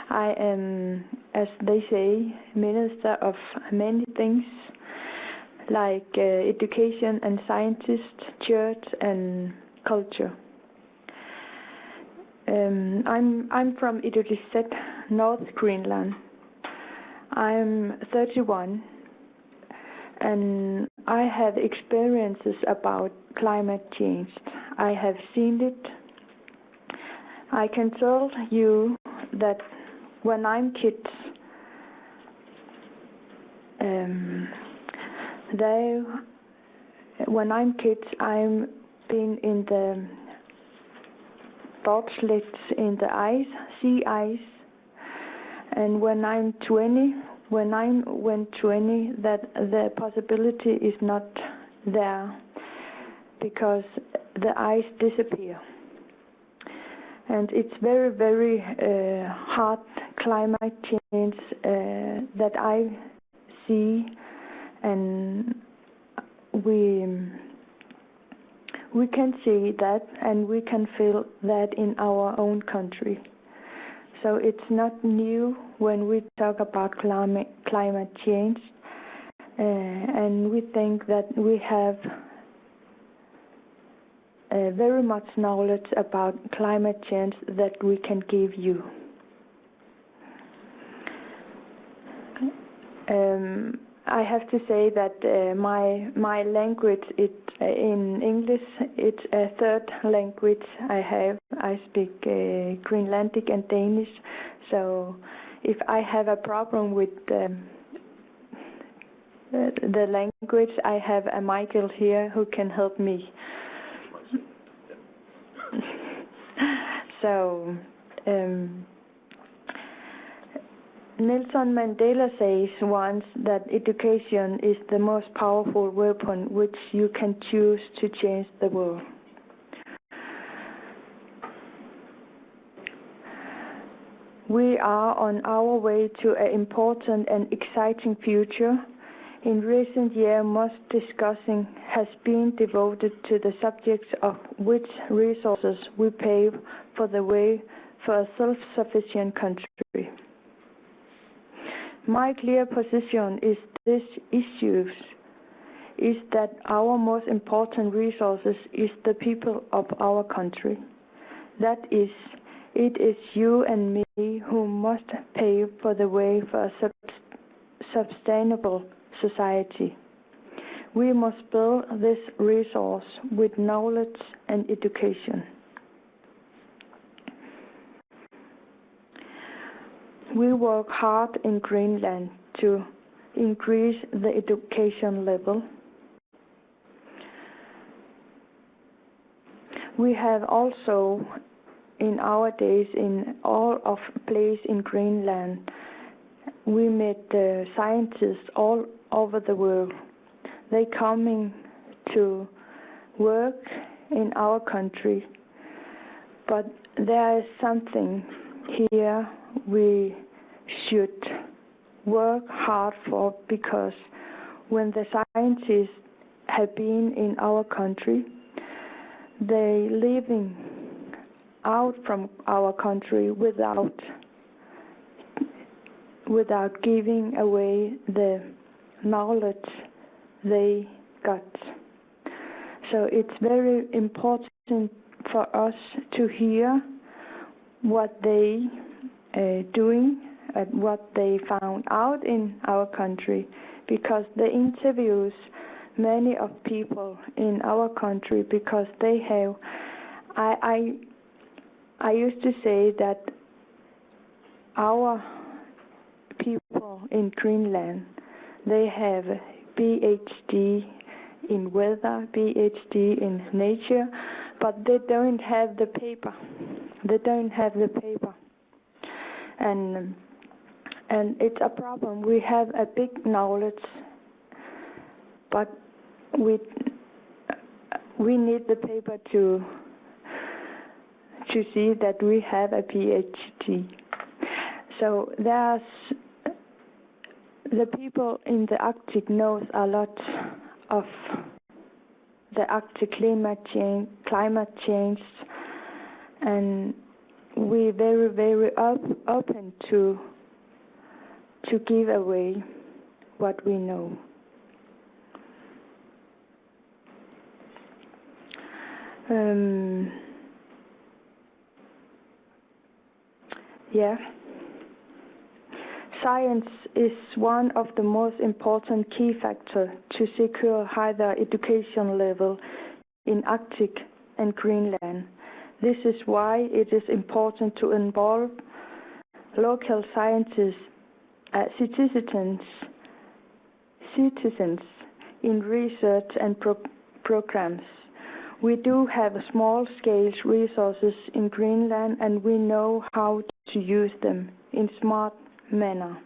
[SPEAKER 9] I am as they say, minister of many things, like education and scientists, church and culture. I'm from EDU-ARCTIC, North Greenland. I'm 31, and I have experiences about climate change. I have seen it. I can tell you that when I'm kids, I'm been in the bobsleds in the ice, sea ice, and when I'm 20, that the possibility is not there because the ice disappears. And it's very, very hard climate change that I see, and we can see that and we can feel that in our own country. So it's not new when we talk about climate change, and we think that we have very much knowledge about climate change that we can give you. I have to say that my language in English, it's a third language I have. I speak Greenlandic and Danish, so if I have a problem with the language, I have a Michael here who can help me. So Nelson Mandela says once that education is the most powerful weapon which you can choose to change the world. We are on our way to an important and exciting future. In recent years, much discussing has been devoted to the subject of which resources we pave for the way for a self-sufficient country. My clear position is this issue is that our most important resources is the people of our country. That is, it is you and me who must pave for the way for a sustainable society. We must build this resource with knowledge and education. We work hard in Greenland to increase the education level. We have also, in our days, in all of places in Greenland, we met scientists all over the world. They coming to work in our country, but there is something here we should work hard for, because when the scientists have been in our country, they leaving out from our country without giving away the knowledge they got. So it's very important for us to hear what they doing and what they found out in our country, because they interviews many of people in our country, because they have, I used to say that our people in Greenland, they have PhD in weather, PhD in nature, but they don't have the paper. They don't have the paper. And it's a problem. We have a big knowledge, but we need the paper to see that we have a PhD. So there's the people in the Arctic knows a lot of the Arctic climate change, and we're very, very open to to give away what we know. Science is one of the most important key factors to secure higher education level in Arctic and Greenland. This is why it is important to involve local scientists, citizens in research and programs. We do have small-scale resources in Greenland, and we know how to use them in smart manner.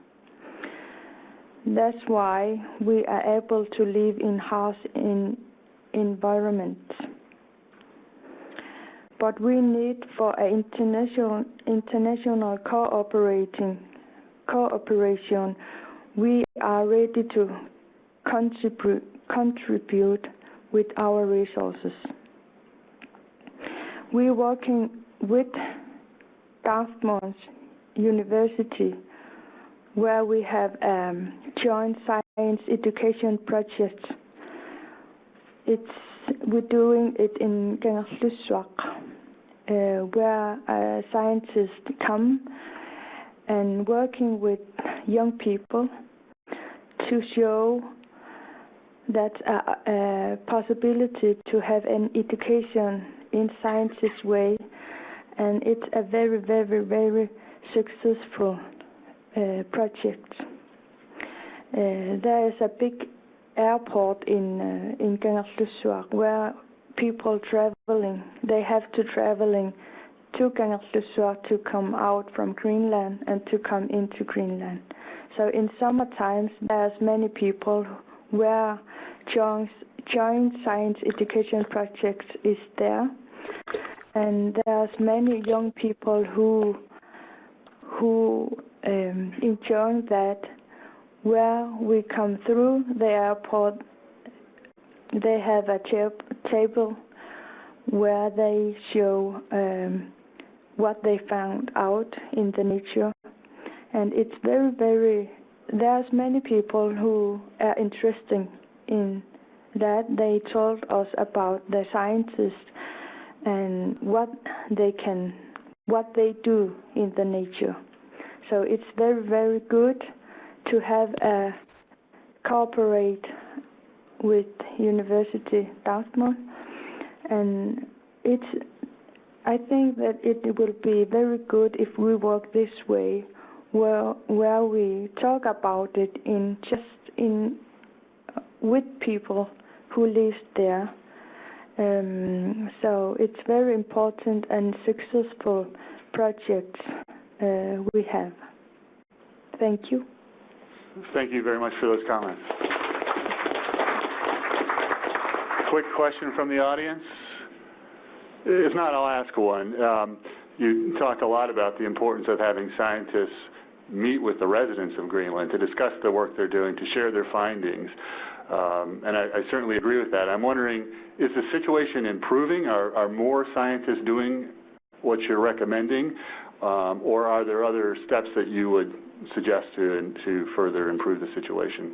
[SPEAKER 9] That's why we are able to live in harsh environments. But we need for an international cooperation. We are ready to contribute with our resources. We're working with Dartmouth University, where we have joint science education projects. We're doing it in Kangerlussuaq, where scientists come and working with young people to show that a possibility to have an education in science's way, and it's a very, very, very successful project. There is a big airport in Kangerlussuaq where people traveling, they have to traveling to Kangerlussuaq to come out from Greenland and to come into Greenland. So in summer times there's many people where joint science education projects is there, and there's many young people who enjoy that. Where we come through the airport, they have a table where they show what they found out in the nature, and it's very, very, there's many people who are interested in that. They told us about the scientists and what they do in the nature. So it's very, very good to have a cooperate with University Dartmouth, and I think that it will be very good if we work this way, where we talk about it with people who live there. So it's very important and successful projects we have. Thank you.
[SPEAKER 6] Thank you very much for those comments. Quick question from the audience? If not, I'll ask one. You talked a lot about the importance of having scientists meet with the residents of Greenland to discuss the work they're doing, to share their findings. And I certainly agree with that. I'm wondering, is the situation improving? Are more scientists doing what you're recommending? Or are there other steps that you would suggest to further improve the situation?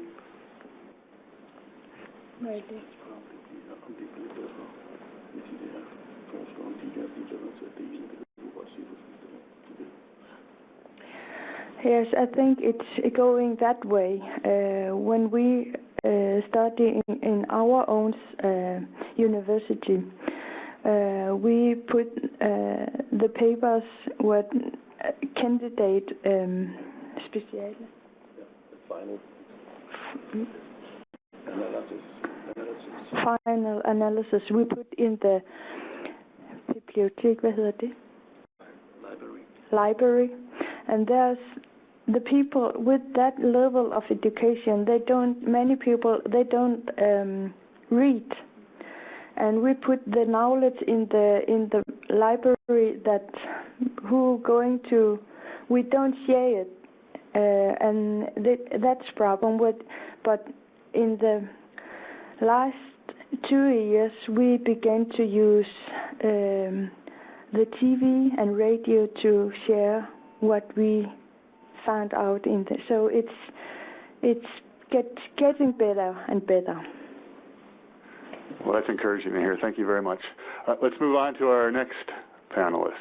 [SPEAKER 9] Yes, I think it's going that way. When we study in our own university, we put the papers what candidate speciale. Final analysis. We put in the bibliotek, hvad hedder det? Library. And there's the people with that level of education, many people don't read. And we put the knowledge in the library that we don't share it. And that's problem with, but in the last 2 years we began to use the TV and radio to share what we found out so it's getting better and better.
[SPEAKER 6] Well, that's encouraging to hear. Thank you very much. Let's move on to our next panelist.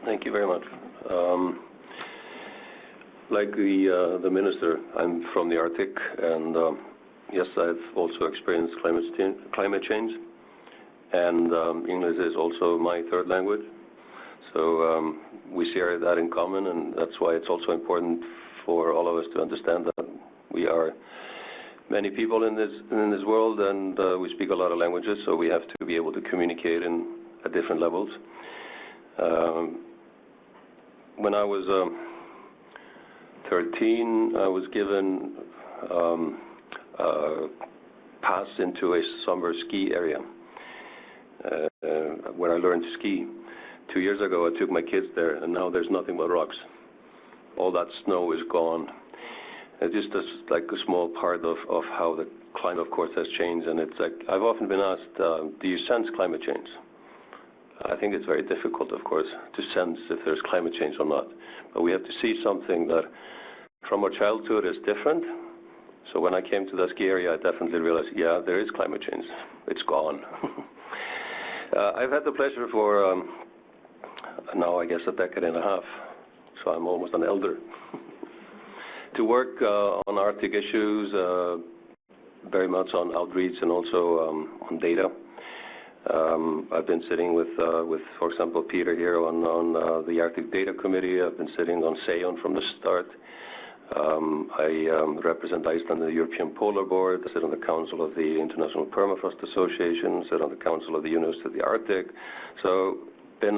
[SPEAKER 4] Thank you very much. Like the minister, I'm from the Arctic, and yes, I've also experienced climate change, and English is also my third language. So we share that in common, and that's why it's also important for all of us to understand that we are many people in this world, and we speak a lot of languages, so we have to be able to communicate at different levels. When I was 13, I was given a pass into a summer ski area where I learned to ski. 2 years ago, I took my kids there, and now there's nothing but rocks. All that snow is gone. It's just like a small part of how the climate, of course, has changed. And it's like, I've often been asked, do you sense climate change? I think it's very difficult, of course, to sense if there's climate change or not. But we have to see something that from our childhood is different. So when I came to the ski area, I definitely realized, yeah, there is climate change. It's gone. I've had the pleasure for now, I guess, a decade and a half. So I'm almost an elder. To work on Arctic issues, very much on outreach and also on data. I've been sitting with, for example, Peter here on the Arctic Data Committee. I've been sitting on SEON from the start. I represent Iceland in the European Polar Board. I sit on the Council of the International Permafrost Association. I sit on the Council of the University of the Arctic. So been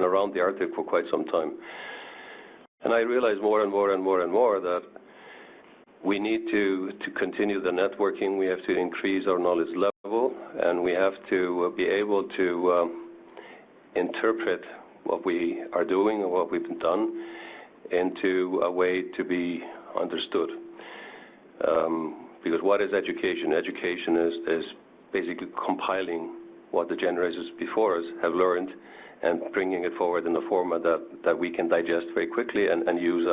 [SPEAKER 4] around the Arctic for quite some time. And I realize more and more and more and more that we need to continue the networking. We have to increase our knowledge level, and we have to be able to interpret what we are doing and what we've done into a way to be understood. Because what is education? Education is basically compiling what the generations before us have learned and bringing it forward in a format that we can digest very quickly and use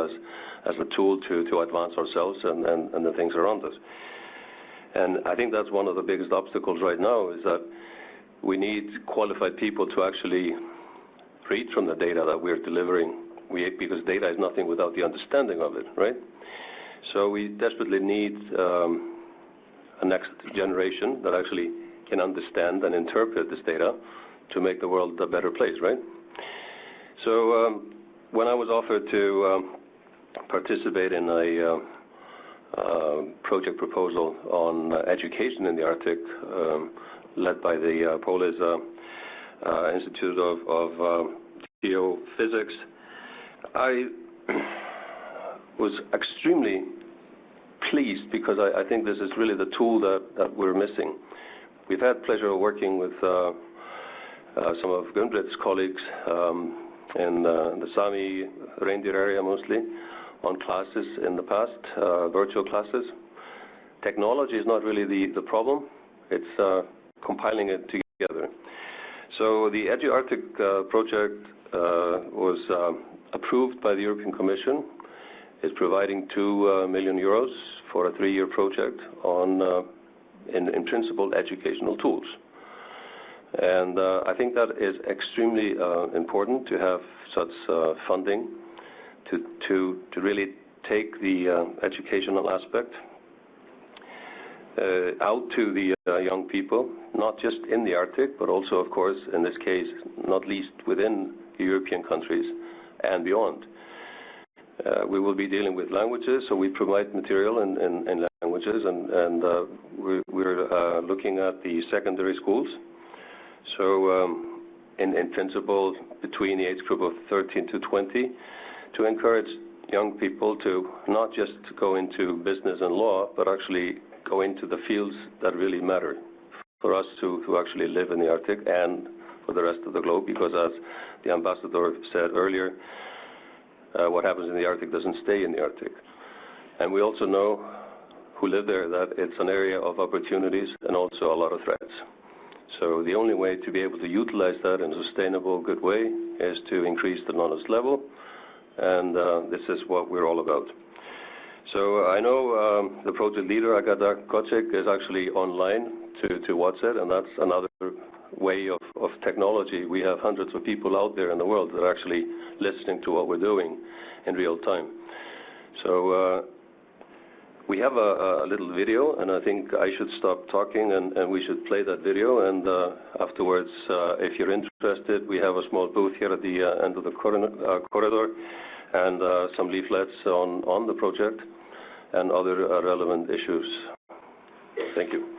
[SPEAKER 4] as a tool to advance ourselves and the things around us. And I think that's one of the biggest obstacles right now, is that we need qualified people to actually read from the data that we're delivering, because data is nothing without the understanding of it, right? So we desperately need a next generation that actually can understand and interpret this data to make the world a better place, right? So when I was offered to participate in a project proposal on education in the Arctic, led by the Polish Institute of Geophysics, I was extremely pleased, because I think this is really the tool that we're missing. We've had pleasure of working with some of Gunbrit's colleagues in the Sami reindeer area mostly, on classes in the past, virtual classes. Technology is not really the problem, it's compiling it together. So the EDU-ARCTIC project was approved by the European Commission. It's providing 2 million euros for a 3-year project on, in principle, educational tools. And I think that is extremely important to have such funding to really take the educational aspect out to the young people, not just in the Arctic, but also, of course, in this case, not least within European countries and beyond. We will be dealing with languages, so we provide material in languages, and we're looking at the secondary schools. So in principle, between the age group of 13 to 20, to encourage young people to not just go into business and law, but actually go into the fields that really matter for us to actually live in the Arctic and for the rest of the globe, because as the ambassador said earlier, what happens in the Arctic doesn't stay in the Arctic. And we also know, who live there, that it's an area of opportunities and also a lot of threats. So the only way to be able to utilize that in a sustainable, good way is to increase the knowledge level, and this is what we're all about. So I know the project leader, Agata Kocik, is actually online to watch it, and that's another way of technology. We have hundreds of people out there in the world that are actually listening to what we're doing in real time. So we have a little video, and I think I should stop talking and we should play that video, and afterwards, if you're interested, we have a small booth here at the end of the corridor, and some leaflets on the project and other relevant issues. Thank you.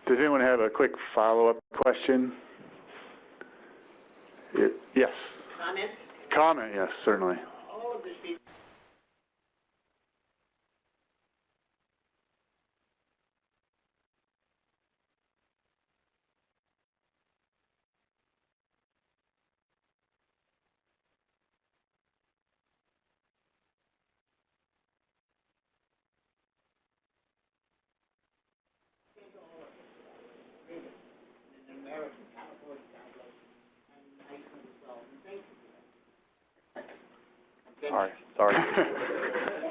[SPEAKER 6] Does anyone have a quick follow-up question? Yes.
[SPEAKER 10] Comment?
[SPEAKER 6] Comment, yes, certainly.
[SPEAKER 10] All of this people.
[SPEAKER 6] All right, sorry.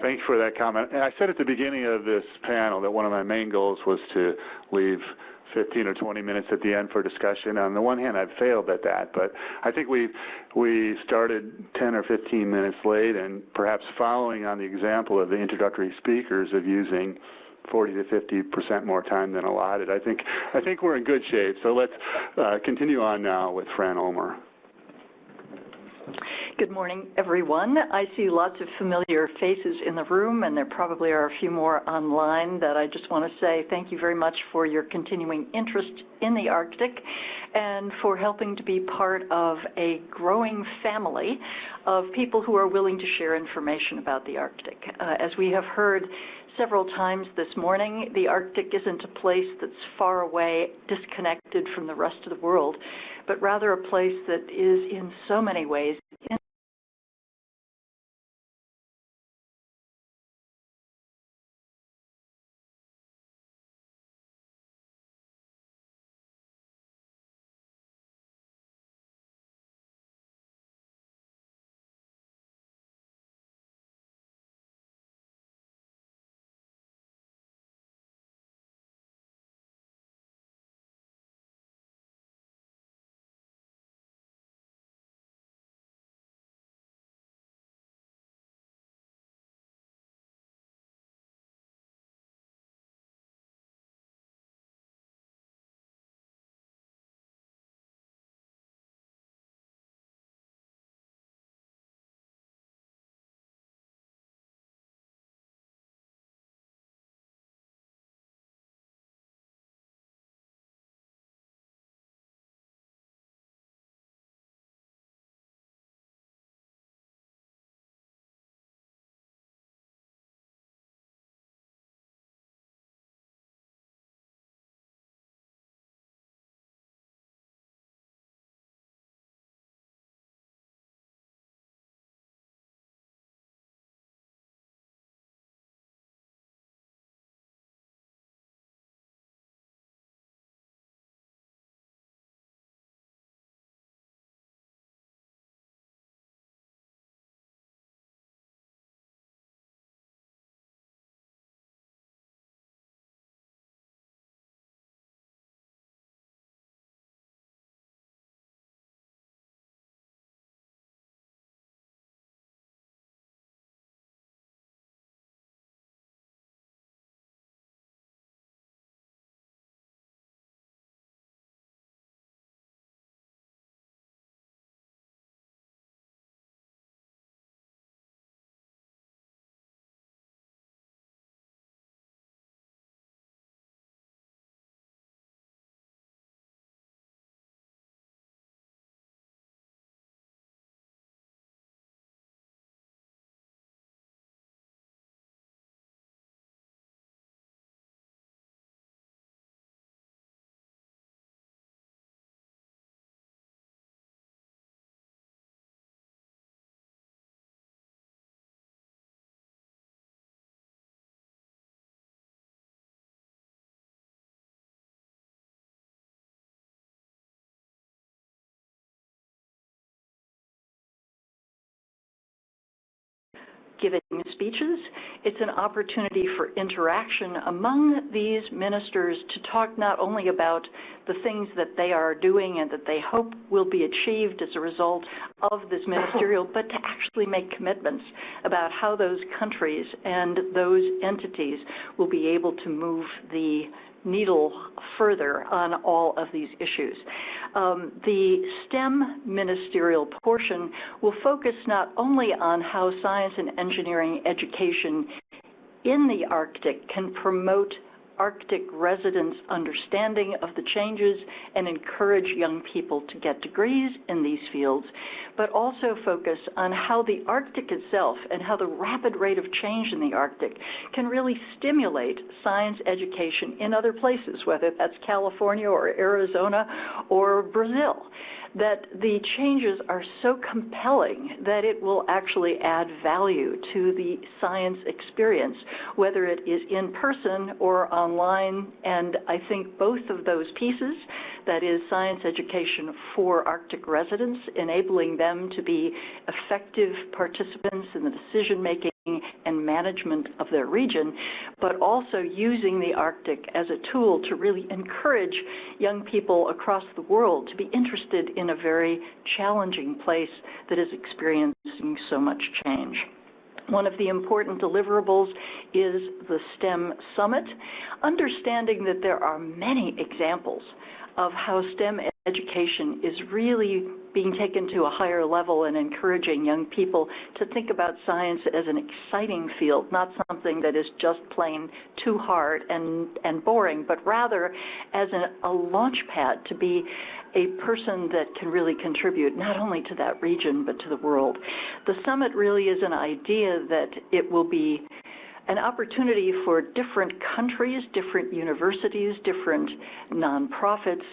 [SPEAKER 6] Thanks for that comment. And I said at the beginning of this panel that one of my main goals was to leave 15 or 20 minutes at the end for discussion. On the one hand, I've failed at that, but I think we started 10 or 15 minutes late, and perhaps following on the example of the introductory speakers of using 40 to 50% more time than allotted. I think we're in good shape. So let's continue on now with Fran Ulmer.
[SPEAKER 11] Good morning, everyone. I see lots of familiar faces in the room, and there probably are a few more online that I just want to say thank you very much for your continuing interest in the Arctic and for helping to be part of a growing family of people who are willing to share information about the Arctic. As we have heard several times this morning, the Arctic isn't a place that's far away, disconnected from the rest of the world, but rather a place that is in so many ways giving speeches. It's an opportunity for interaction among these ministers to talk not only about the things that they are doing and that they hope will be achieved as a result of this ministerial, but to actually make commitments about how those countries and those entities will be able to move the needle further on all of these issues. The STEM ministerial portion will focus not only on how science and engineering education in the Arctic can promote Arctic residents' understanding of the changes and encourage young people to get degrees in these fields, but also focus on how the Arctic itself and how the rapid rate of change in the Arctic can really stimulate science education in other places, whether that's California or Arizona or Brazil. That the changes are so compelling that it will actually add value to the science experience, whether it is in person or online. And I think both of those pieces, that is science education for Arctic residents, enabling them to be effective participants in the decision-making and management of their region, but also using the Arctic as a tool to really encourage young people across the world to be interested in a very challenging place that is experiencing so much change. One of the important deliverables is the STEM Summit, understanding that there are many examples of how STEM education is really being taken to a higher level and encouraging young people to think about science as an exciting field, not something that is just plain too hard and boring, but rather as a launch pad to be a person that can really contribute not only to that region but to the world. The summit really is an idea that it will be an opportunity for different countries, different universities, different nonprofits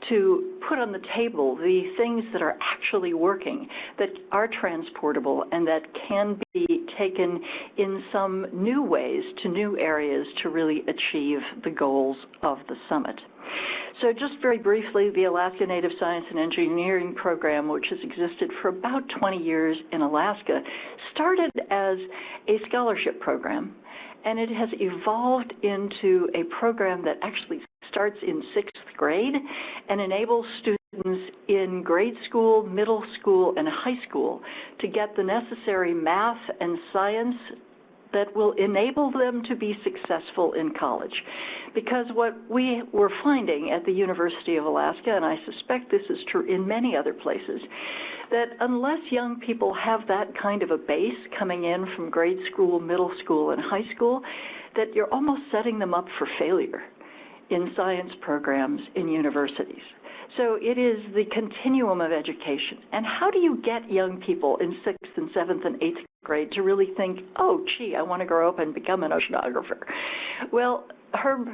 [SPEAKER 11] to put on the table the things that are actually working, that are transportable, and that can be taken in some new ways to new areas to really achieve the goals of the summit. So just very briefly, the Alaska Native Science and Engineering Program, which has existed for about 20 years in Alaska, started as a scholarship program, and it has evolved into a program that actually starts in 6th grade and enables students in grade school, middle school, and high school to get the necessary math and science that will enable them to be successful in college. Because what we were finding at the University of Alaska, and I suspect this is true in many other places, that unless young people have that kind of a base coming in from grade school, middle school, and high school, that you're almost setting them up for failure in science programs in universities. So it is the continuum of education. And how do you get young people in 6th and 7th and 8th grade to really think, oh, gee, I want to grow up and become an oceanographer? Well, Herb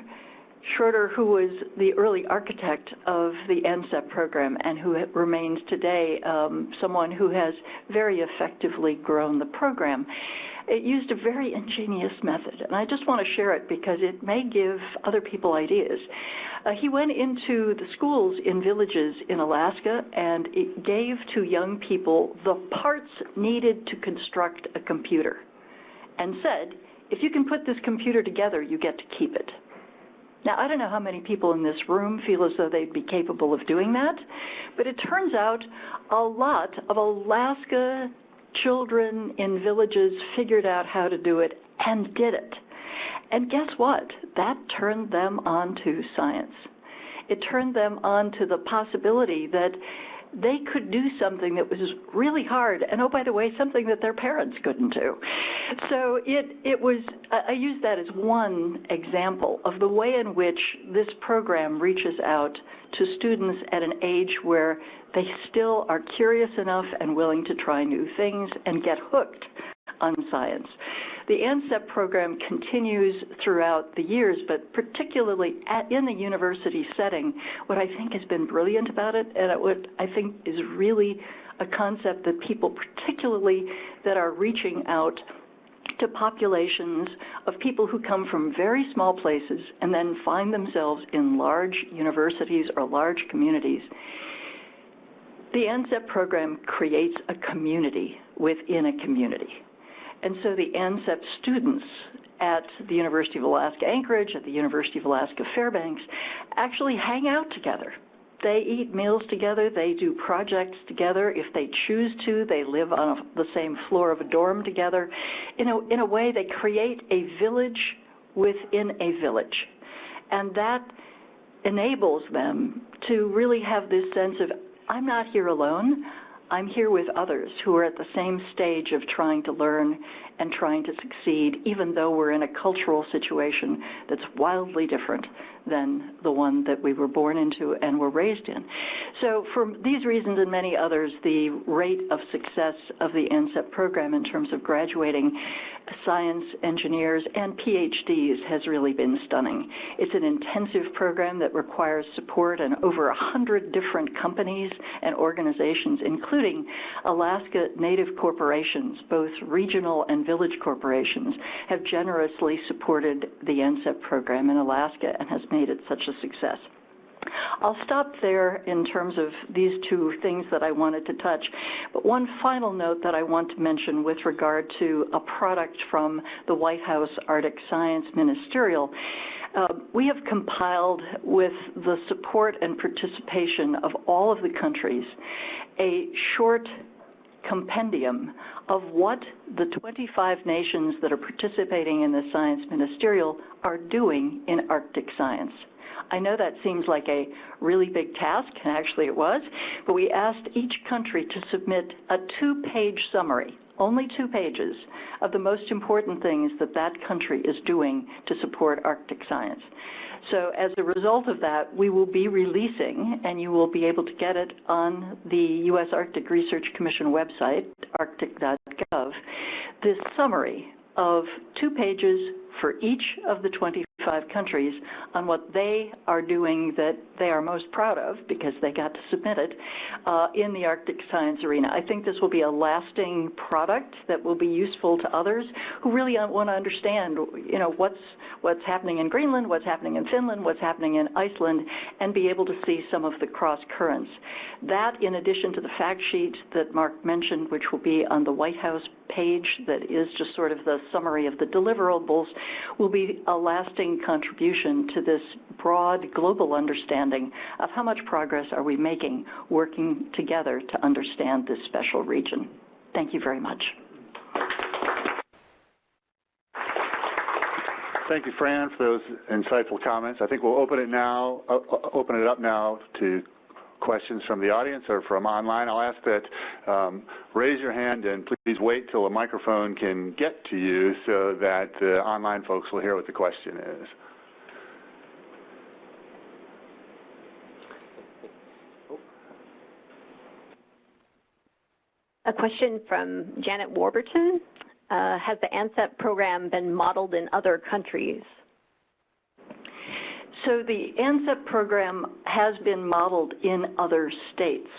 [SPEAKER 11] Schroeder, who was the early architect of the NCEP program and who remains today someone who has very effectively grown the program, it used a very ingenious method, and I just want to share it because it may give other people ideas. He went into the schools in villages in Alaska and it gave to young people the parts needed to construct a computer and said, if you can put this computer together, you get to keep it. Now, I don't know how many people in this room feel as though they'd be capable of doing that, but it turns out a lot of Alaska children in villages figured out how to do it and did it. And guess what? That turned them on to science. It turned them on to the possibility that they could do something that was really hard, and oh, by the way, something that their parents couldn't do. So it was, I use that as one example of the way in which this program reaches out to students at an age where they still are curious enough and willing to try new things and get hooked on science. The NCEP program continues throughout the years, but particularly in the university setting, what I think has been brilliant about it, and what I think is really a concept that people, particularly that are reaching out to populations of people who come from very small places and then find themselves in large universities or large communities. The NCEP program creates a community within a community. And so the NCEP students at the University of Alaska Anchorage, at the University of Alaska Fairbanks, actually hang out together. They eat meals together, they do projects together. If they choose to, they live on the same floor of a dorm together. In a way, they create a village within a village. And that enables them to really have this sense of, I'm not here alone. I'm here with others who are at the same stage of trying to learn and trying to succeed, even though we're in a cultural situation that's wildly different than the one that we were born into and were raised in. So for these reasons and many others, the rate of success of the NCEP program in terms of graduating science engineers and PhDs has really been stunning. It's an intensive program that requires support, and over 100 different companies and organizations, including Alaska Native corporations, both regional and village corporations, have generously supported the NCEP program in Alaska and has made it such a success. I'll stop there in terms of these two things that I wanted to touch, but one final note that I want to mention with regard to a product from the White House Arctic Science Ministerial. We have compiled, with the support and participation of all of the countries, a short compendium of what the 25 nations that are participating in the Science Ministerial are doing in Arctic science. I know that seems like a really big task, and actually it was, but we asked each country to submit a 2-page summary, only 2 pages, of the most important things that that country is doing to support Arctic science. So as a result of that, we will be releasing, and you will be able to get it on the U.S. Arctic Research Commission website, arctic.gov, this summary of 2 pages for each of the 25 countries on what they are doing that they are most proud of, because they got to submit it, in the Arctic science arena. I think this will be a lasting product that will be useful to others who really want to understand, you know, what's happening in Greenland, what's happening in Finland, what's happening in Iceland, and be able to see some of the cross currents. That, in addition to the fact sheet that Mark mentioned, which will be on the White House page, that is just sort of the summary of the deliverables, will be a lasting contribution to this broad global understanding of how much progress are we making working together to understand this special region. Thank you very much.
[SPEAKER 6] Thank you, Fran, for those insightful comments. I think we'll open it up now to questions from the audience or from online. I'll ask that raise your hand and please wait till a microphone can get to you so that the online folks will hear what the question is.
[SPEAKER 3] A question from Janet Warburton. Has the ANSEP program been modeled in other countries?
[SPEAKER 11] So the ANSEP program has been modeled in other states.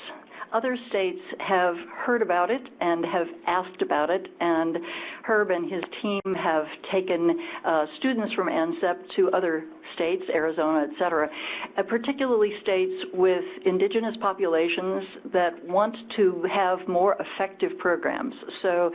[SPEAKER 11] Other states have heard about it and have asked about it, and Herb and his team have taken students from ANSEP to other states, Arizona, et cetera, particularly states with indigenous populations that want to have more effective programs. So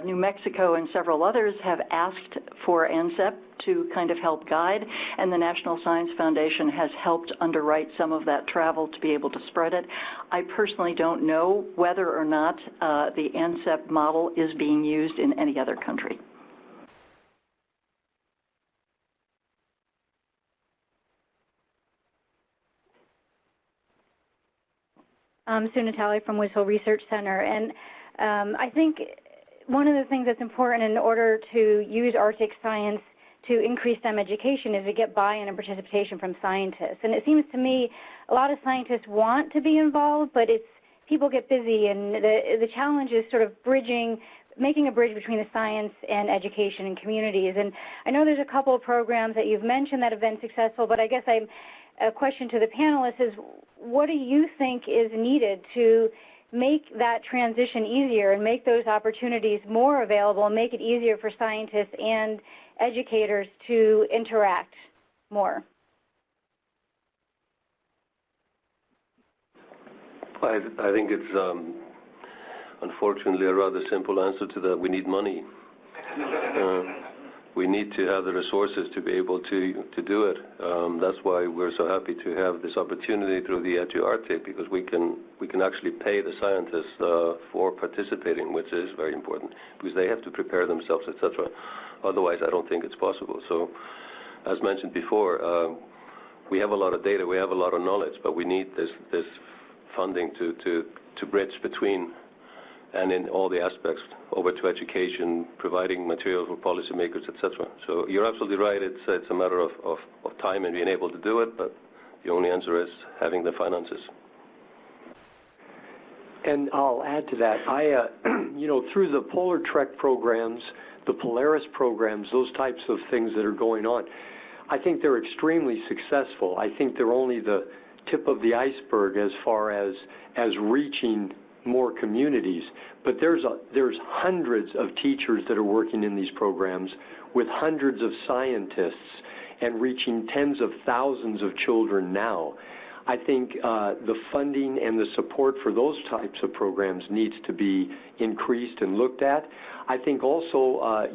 [SPEAKER 11] New Mexico and several others have asked for ANSEP to kind of help guide, and the National Science Foundation has helped underwrite some of that travel to be able to spread it. I personally don't know whether or not the ANSEP model is being used in any other country.
[SPEAKER 3] Sue Natale from Woods Hole Research Center, and I think one of the things that's important in order to use Arctic science to increase STEM education is to get buy-in and participation from scientists. And it seems to me a lot of scientists want to be involved, but people get busy, and the challenge is sort of making a bridge between the science and education and communities. And I know there's a couple of programs that you've mentioned that have been successful, but I guess a question to the panelists is, what do you think is needed to make that transition easier and make those opportunities more available and make it easier for scientists and educators to interact more?
[SPEAKER 4] I think it's unfortunately a rather simple answer to that. We need money. We need to have the resources to be able to do it. That's why we're so happy to have this opportunity through the EDU-ARCTIC, because we can actually pay the scientists for participating, which is very important, because they have to prepare themselves, etc. Otherwise, I don't think it's possible. So, as mentioned before, we have a lot of data, we have a lot of knowledge, but we need this funding to bridge between and in all the aspects over to education, providing materials for policymakers, etc. So you're absolutely right. It's a matter of time and being able to do it, but the only answer is having the finances.
[SPEAKER 7] And I'll add to that. Through the Polar Trek programs, the Polaris programs, those types of things that are going on, I think they're extremely successful. I think they're only the tip of the iceberg as far as reaching more communities, but there's hundreds of teachers that are working in these programs with hundreds of scientists and reaching tens of thousands of children now. I think the funding and the support for those types of programs needs to be increased and looked at. I think also,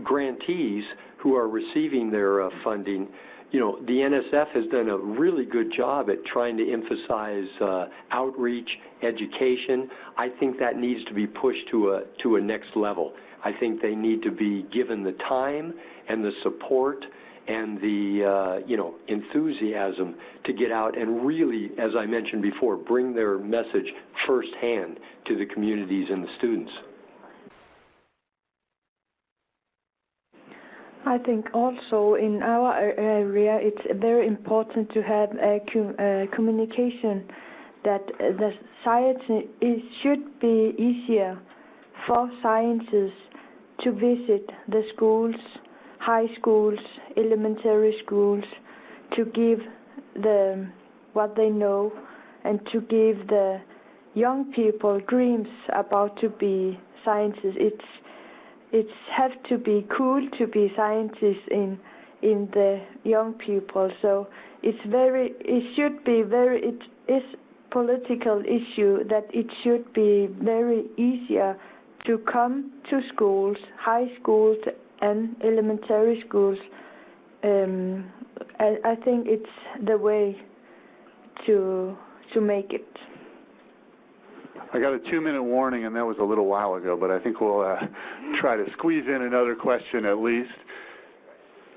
[SPEAKER 7] grantees who are receiving their funding, the NSF has done a really good job at trying to emphasize outreach, education. I think that needs to be pushed to a next level. I think they need to be given the time and the support and the enthusiasm to get out and really, as I mentioned before, bring their message firsthand to the communities and the students.
[SPEAKER 9] I think also in our area it's very important to have a communication that the science should be easier for scientists to visit the schools, high schools, elementary schools, to give what they know and to give the young people dreams about to be scientists. It's have to be cool to be scientists in the young people. So it is political issue that it should be very easier to come to schools, high schools and elementary schools. I think it's the way to make it.
[SPEAKER 6] I got a 2-minute warning, and that was a little while ago, but I think we'll try to squeeze in another question at least.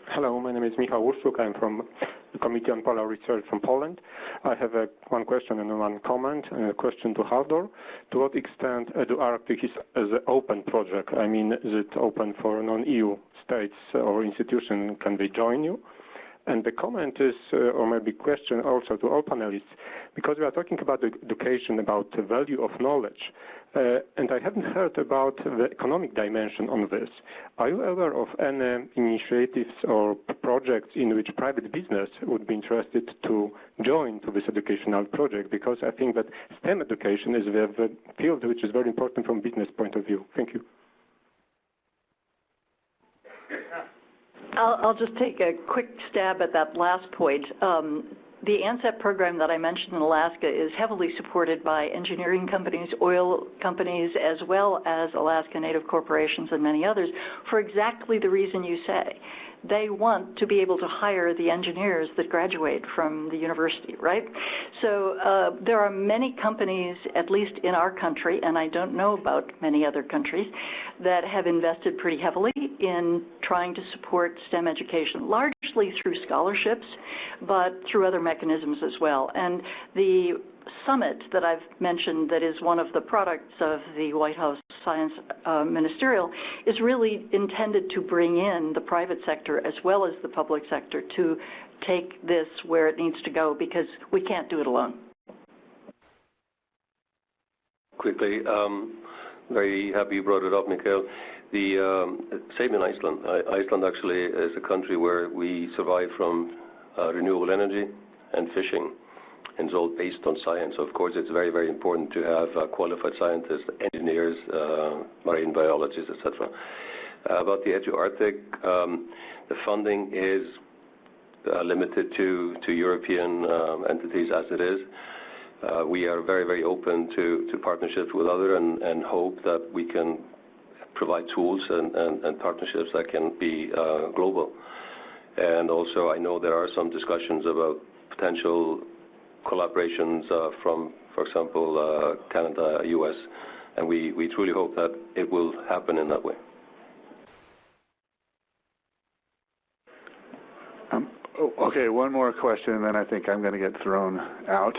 [SPEAKER 10] Hello, my name is Michał Urszuk. I'm from the Committee on Polar Research from Poland. I have one question and one comment. A question to Haldor. To what extent EDU-ARCTIC is an open project? I mean, is it open for non-EU states or institutions? Can they join you? And the comment is, or maybe question also to all panelists, because we are talking about education, about the value of knowledge, and I haven't heard about the economic dimension on this. Are you aware of any initiatives or projects in which private business would be interested to join to this educational project? Because I think that STEM education is the field which is very important from business point of view. Thank you.
[SPEAKER 11] I'll just take a quick stab at that last point. The ANSEP program that I mentioned in Alaska is heavily supported by engineering companies, oil companies, as well as Alaska Native corporations and many others, for exactly the reason you say. They want to be able to hire the engineers that graduate from the university, right? So there are many companies, at least in our country, and I don't know about many other countries, that have invested pretty heavily in trying to support STEM education, largely through scholarships, but through other mechanisms as well. And the summit that I've mentioned, that is one of the products of the White House Science Ministerial, is really intended to bring in the private sector as well as the public sector to take this where it needs to go, because we can't do it alone.
[SPEAKER 4] Quickly, very happy you brought it up, Mikhail. Same in Iceland. Iceland actually is a country where we survive from renewable energy and fishing. And it's all based on science. Of course, it's very, very important to have qualified scientists, engineers, marine biologists, etc. About the EDU-ARCTIC, the funding is limited to European entities as it is. We are very, very open to partnerships with others and hope that we can provide tools and partnerships that can be global. And also, I know there are some discussions about potential collaborations from, for example, Canada, US, and we truly hope that it will happen in that way.
[SPEAKER 6] Okay, one more question, and then I think I'm going to get thrown out.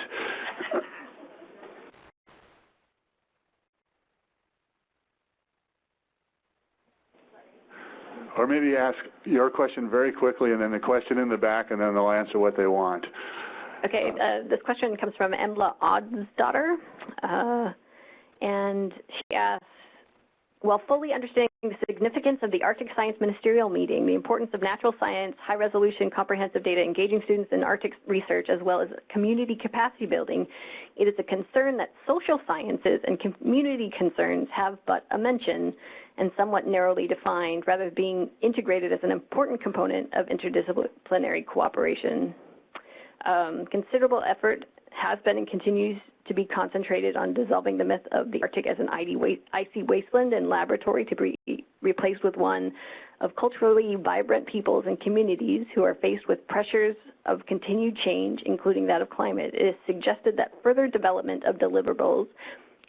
[SPEAKER 6] Or maybe ask your question very quickly, and then the question in the back, and then they'll answer what they want.
[SPEAKER 12] Okay, this question comes from Embla Oddsdottir, and she asks, while fully understanding the significance of the Arctic Science Ministerial Meeting, the importance of natural science, high-resolution, comprehensive data, engaging students in Arctic research, as well as community capacity building, it is a concern that social sciences and community concerns have but a mention and somewhat narrowly defined, rather than being integrated as an important component of interdisciplinary cooperation. Considerable effort has been and continues to be concentrated on dissolving the myth of the Arctic as an icy wasteland and laboratory to be replaced with one of culturally vibrant peoples and communities who are faced with pressures of continued change, including that of climate. It is suggested that further development of deliverables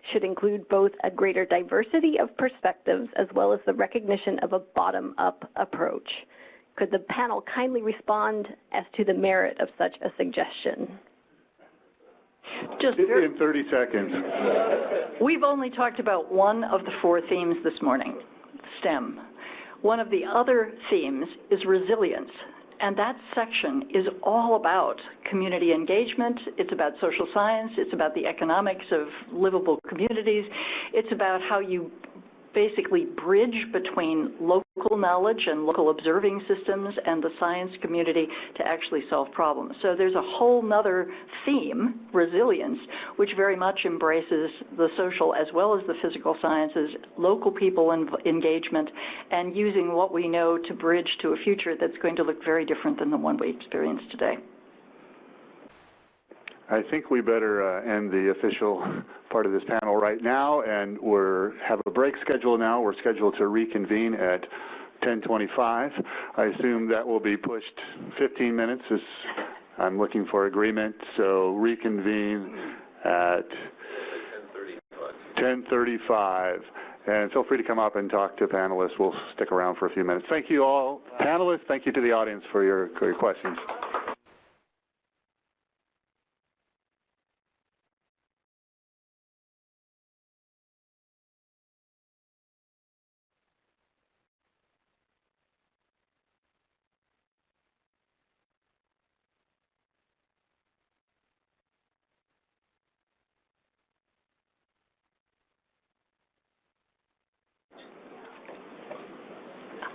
[SPEAKER 12] should include both a greater diversity of perspectives as well as the recognition of a bottom-up approach. Could the panel kindly respond as to the merit of such a suggestion?
[SPEAKER 11] Just
[SPEAKER 6] in 30 seconds.
[SPEAKER 11] We've only talked about one of the 4 themes this morning, STEM. One of the other themes is resilience, and that section is all about community engagement. It's about social science. It's about the economics of livable communities. It's about how you basically bridge between local knowledge and local observing systems and the science community to actually solve problems. So there's a whole nother theme, resilience, which very much embraces the social as well as the physical sciences, local people engagement, and using what we know to bridge to a future that's going to look very different than the one we experience today.
[SPEAKER 6] I think we better end the official part of this panel right now, and have a break scheduled now. We're scheduled to reconvene at 10:25. I assume that will be pushed 15 minutes as I'm looking for agreement, so reconvene at 10:35. And feel free to come up and talk to panelists. We'll stick around for a few minutes. Thank you all, panelists. Thank you to the audience for your questions.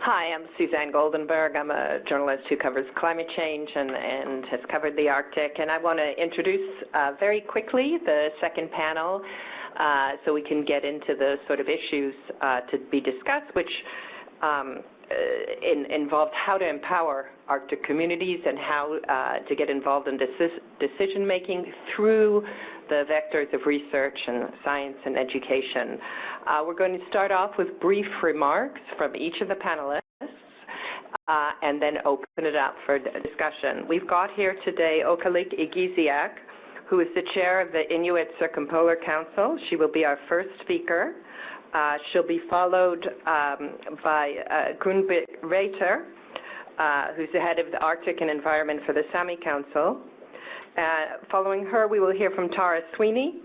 [SPEAKER 13] Hi, I'm Suzanne Goldenberg. I'm a journalist who covers climate change and has covered the Arctic. And I want to introduce very quickly the second panel so we can get into the sort of issues to be discussed, which involved how to empower Arctic communities and how to get involved in decision-making through the vectors of research and science and education. We're going to start off with brief remarks from each of the panelists and then open it up for discussion. We've got here today Okalik Igiziak, who is the chair of the Inuit Circumpolar Council. She will be our first speaker. She'll be followed by Grunbit Reiter, who's the head of the Arctic and Environment for the Sami Council. Following her, we will hear from Tara Sweeney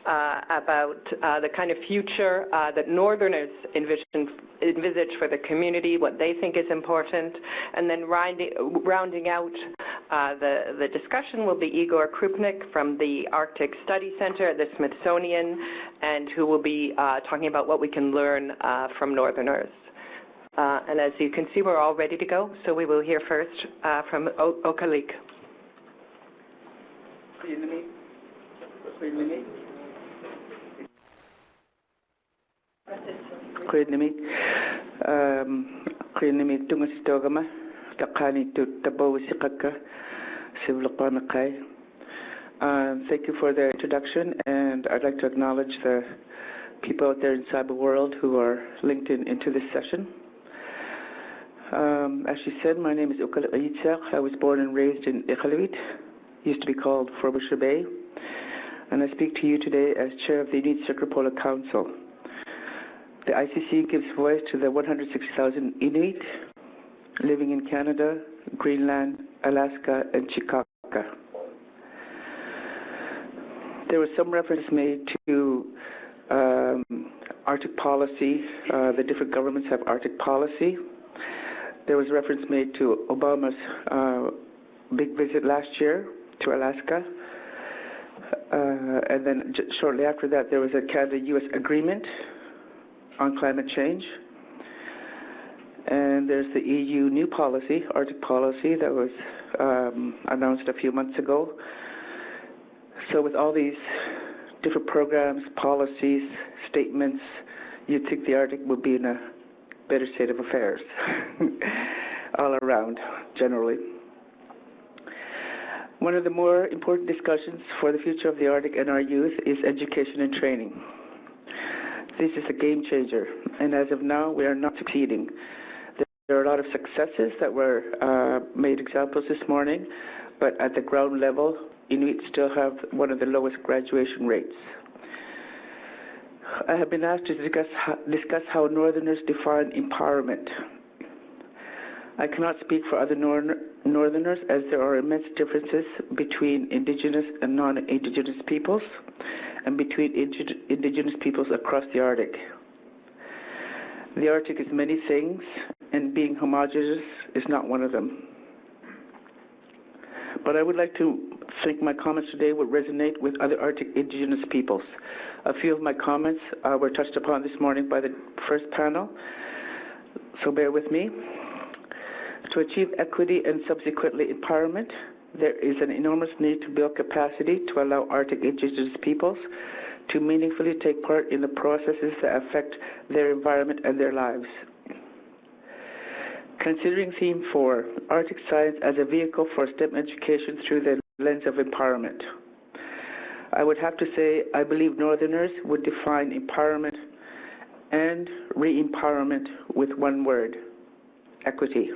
[SPEAKER 13] about the kind of future that Northerners envisage for the community, what they think is important. And then rounding out the discussion will be Igor Krupnik from the Arctic Study Center at the Smithsonian, and who will be talking about what we can learn from Northerners. And as you can see, we're all ready to go, so we will hear first from Okalik.
[SPEAKER 14] Thank you for the introduction, and I'd like to acknowledge the people out there in cyber world who are linked into this session. As she said, my name is Okalik Igiziak. I was born and raised in Iqaluit, used to be called Frobisher Bay, and I speak to you today as chair of the Inuit Circumpolar Council. The ICC gives voice to the 160,000 Inuit living in Canada, Greenland, Alaska, and Chikaka. There was some reference made to Arctic policy. The different governments have Arctic policy. There was reference made to Obama's big visit last year to Alaska. And then shortly after that, there was a Canada-U.S. agreement on climate change. And there's the EU new policy, Arctic policy, that was announced a few months ago. So with all these different programs, policies, statements, you'd think the Arctic would be in a better state of affairs all around, generally. One of the more important discussions for the future of the Arctic and our youth is education and training. This is a game changer, and as of now, we are not succeeding. There are a lot of successes that were made examples this morning, but at the ground level, Inuit still have one of the lowest graduation rates. I have been asked to discuss how Northerners define empowerment. I cannot speak for other Northerners, as there are immense differences between Indigenous and non-Indigenous peoples and between Indigenous peoples across the Arctic. The Arctic is many things, and being homogeneous is not one of them. But I would like to think my comments today would resonate with other Arctic indigenous peoples. A few of my comments were touched upon this morning by the first panel, so bear with me. To achieve equity and subsequently empowerment, there is an enormous need to build capacity to allow Arctic indigenous peoples to meaningfully take part in the processes that affect their environment and their lives. Considering Theme 4, Arctic Science as a vehicle for STEM education through the lens of empowerment, I would have to say I believe Northerners would define empowerment and re-empowerment with one word: equity.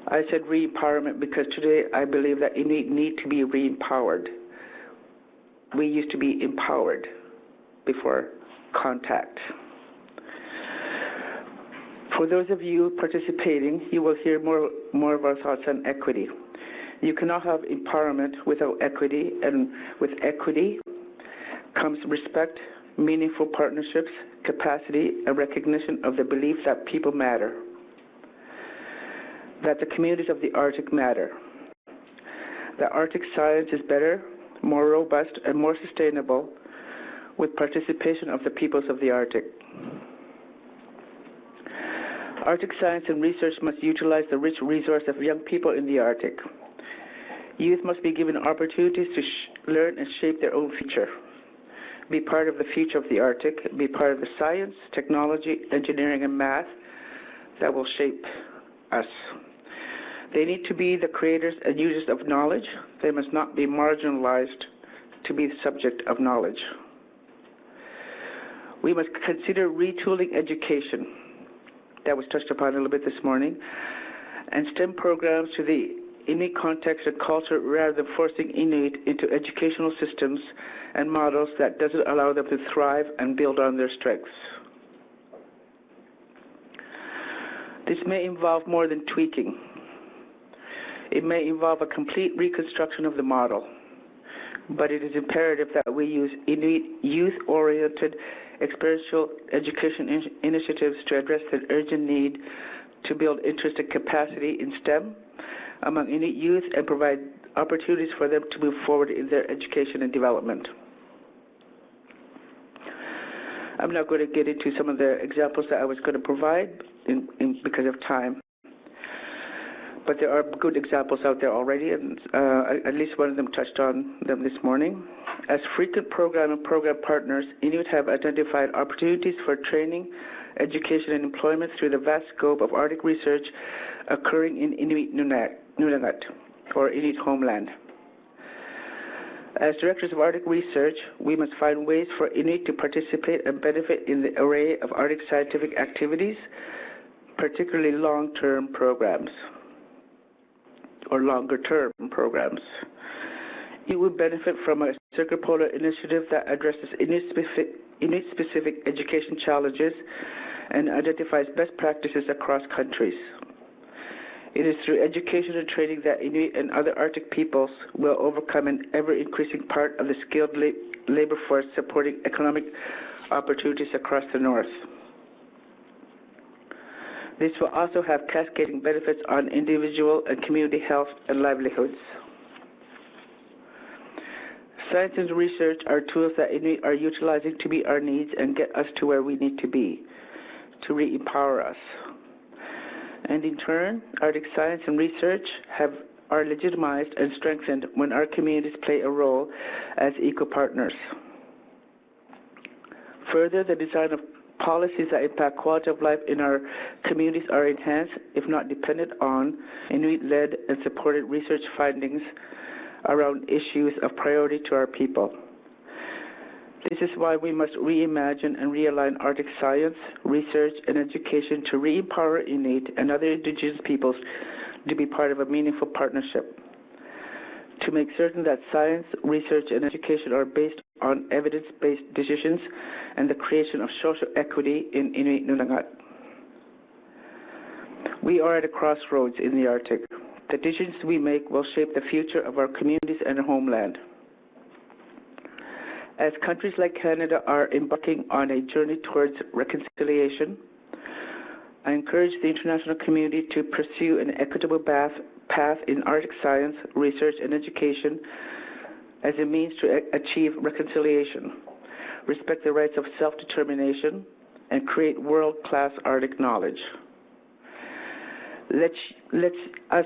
[SPEAKER 14] I said re-empowerment because today I believe that Inuit need to be re-empowered. We used to be empowered before contact. For those of you participating, you will hear more of our thoughts on equity. You cannot have empowerment without equity, and with equity comes respect, meaningful partnerships, capacity, and recognition of the belief that people matter, that the communities of the Arctic matter, that Arctic science is better, more robust, and more sustainable with participation of the peoples of the Arctic. Arctic science and research must utilize the rich resource of young people in the Arctic. Youth must be given opportunities to learn and shape their own future, be part of the future of the Arctic, be part of the science, technology, engineering, and math that will shape us. They need to be the creators and users of knowledge. They must not be marginalized to be the subject of knowledge. We must consider retooling education. That was touched upon a little bit this morning, and STEM programs to the Inuit context and culture rather than forcing Inuit into educational systems and models that doesn't allow them to thrive and build on their strengths. This may involve more than tweaking. It may involve a complete reconstruction of the model, but it is imperative that we use Inuit youth-oriented experiential education initiatives to address the urgent need to build interest and capacity in STEM among Inuit youth and provide opportunities for them to move forward in their education and development. I'm not going to get into some of the examples that I was going to provide because of time, but there are good examples out there already, and at least one of them touched on them this morning. As frequent program and program partners, Inuit have identified opportunities for training, education, and employment through the vast scope of Arctic research occurring in Inuit Nunavut, or Inuit homeland. As directors of Arctic research, we must find ways for Inuit to participate and benefit in the array of Arctic scientific activities, particularly long-term programs, or longer-term programs. It would benefit from a circumpolar initiative that addresses Inuit-specific education challenges and identifies best practices across countries. It is through education and training that Inuit and other Arctic peoples will overcome an ever-increasing part of the skilled labor force supporting economic opportunities across the North. This will also have cascading benefits on individual and community health and livelihoods. Science and research are tools that Inuit are utilizing to meet our needs and get us to where we need to be, to re-empower us. And in turn, Arctic science and research are legitimized and strengthened when our communities play a role as equal partners. Further, the design of policies that impact quality of life in our communities are enhanced, if not dependent on, Inuit-led and supported research findings around issues of priority to our people. This is why we must reimagine and realign Arctic science, research, and education to re-empower Inuit and other indigenous peoples to be part of a meaningful partnership, to make certain that science, research, and education are based on evidence-based decisions and the creation of social equity in Inuit Nunavut. We are at a crossroads in the Arctic. The decisions we make will shape the future of our communities and our homeland. As countries like Canada are embarking on a journey towards reconciliation, I encourage the international community to pursue an equitable path path in Arctic science, research, and education as a means to achieve reconciliation, respect the rights of self-determination, and create world-class Arctic knowledge. Let's us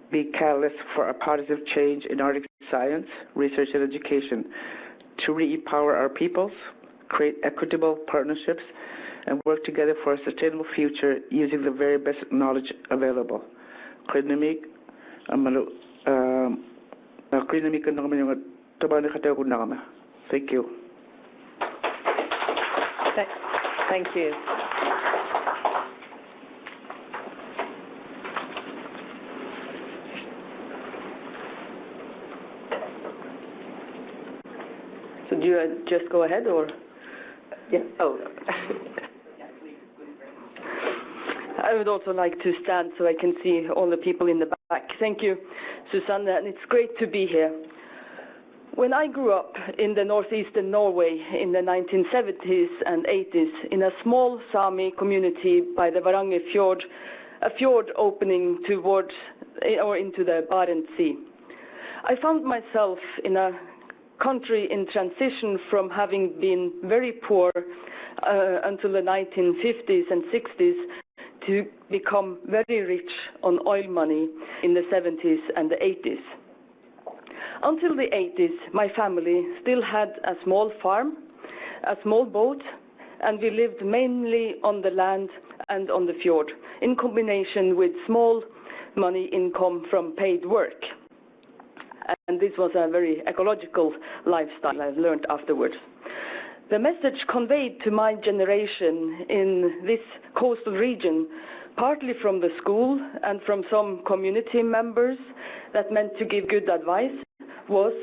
[SPEAKER 14] be catalysts for a positive change in Arctic science, research, and education to re-empower our peoples, create equitable partnerships, and work together for a sustainable future using the very best knowledge available. Thank you.
[SPEAKER 13] Thank you. So do you just go ahead, or? Yeah. Oh.
[SPEAKER 15] I would also like to stand so I can see all the people in the back. Thank you, Susanna, and it's great to be here. When I grew up in the northeastern Norway in the 1970s and 80s in a small Sami community by the Varanger Fjord, a fjord opening towards or into the Barents Sea, I found myself in a country in transition from having been very poor until the 1950s and 60s to become very rich on oil money in the 70s and the 80s. Until the 80s, my family still had a small farm, a small boat, and we lived mainly on the land and on the fjord, in combination with small money income from paid work. And this was a very ecological lifestyle I learned afterwards. The message conveyed to my generation in this coastal region, partly from the school and from some community members that meant to give good advice, was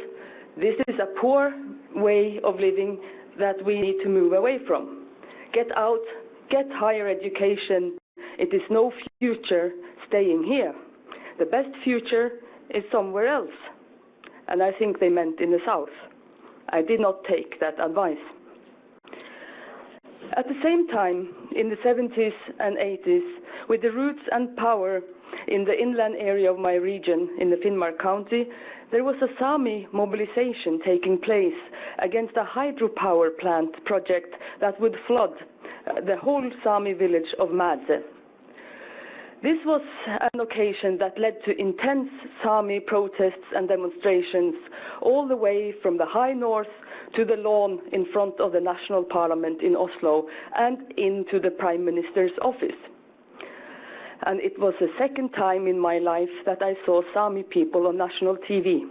[SPEAKER 15] this is a poor way of living that we need to move away from. Get out, get higher education. It is no future staying here. The best future is somewhere else. And I think they meant in the south. I did not take that advice. At the same time, in the 70s and 80s, with the roots and power in the inland area of my region in the Finnmark County, there was a Sami mobilization taking place against a hydropower plant project that would flood the whole Sami village of Madse. This was an occasion that led to intense Sami protests and demonstrations all the way from the high north to the lawn in front of the National Parliament in Oslo and into the Prime Minister's office. And it was the second time in my life that I saw Sami people on national TV.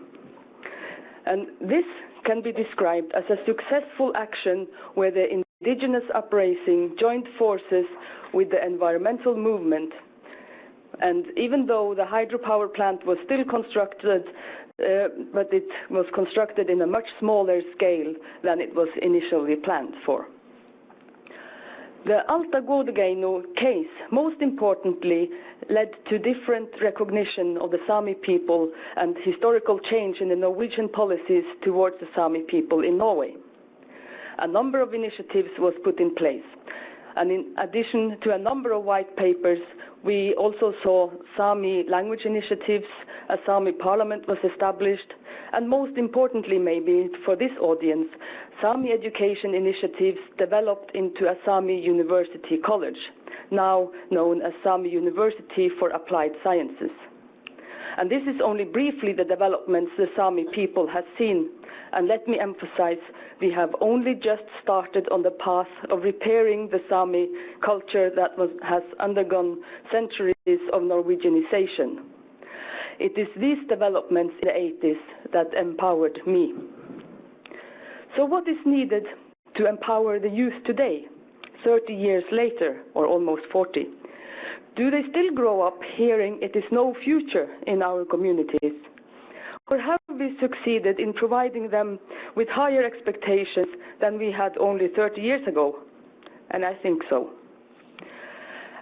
[SPEAKER 15] And this can be described as a successful action where the indigenous uprising joined forces with the environmental movement. And even though the hydropower plant was still constructed, but it was constructed in a much smaller scale than it was initially planned for. The Alta-Gårdgeino case, most importantly, led to different recognition of the Sami people and historical change in the Norwegian policies towards the Sami people in Norway. A number of initiatives was put in place. And in addition to a number of white papers, we also saw Sami language initiatives, a Sami parliament was established, and most importantly maybe for this audience, Sami education initiatives developed into a Sami University College, now known as Sami University for Applied Sciences. And this is only briefly the developments the Sami people has seen. And let me emphasize, we have only just started on the path of repairing the Sami culture that has undergone centuries of Norwegianization. It is these developments in the 80s that empowered me. So what is needed to empower the youth today, 30 years later, or almost 40? Do they still grow up hearing it is no future in our communities? Or have we succeeded in providing them with higher expectations than we had only 30 years ago? And I think so.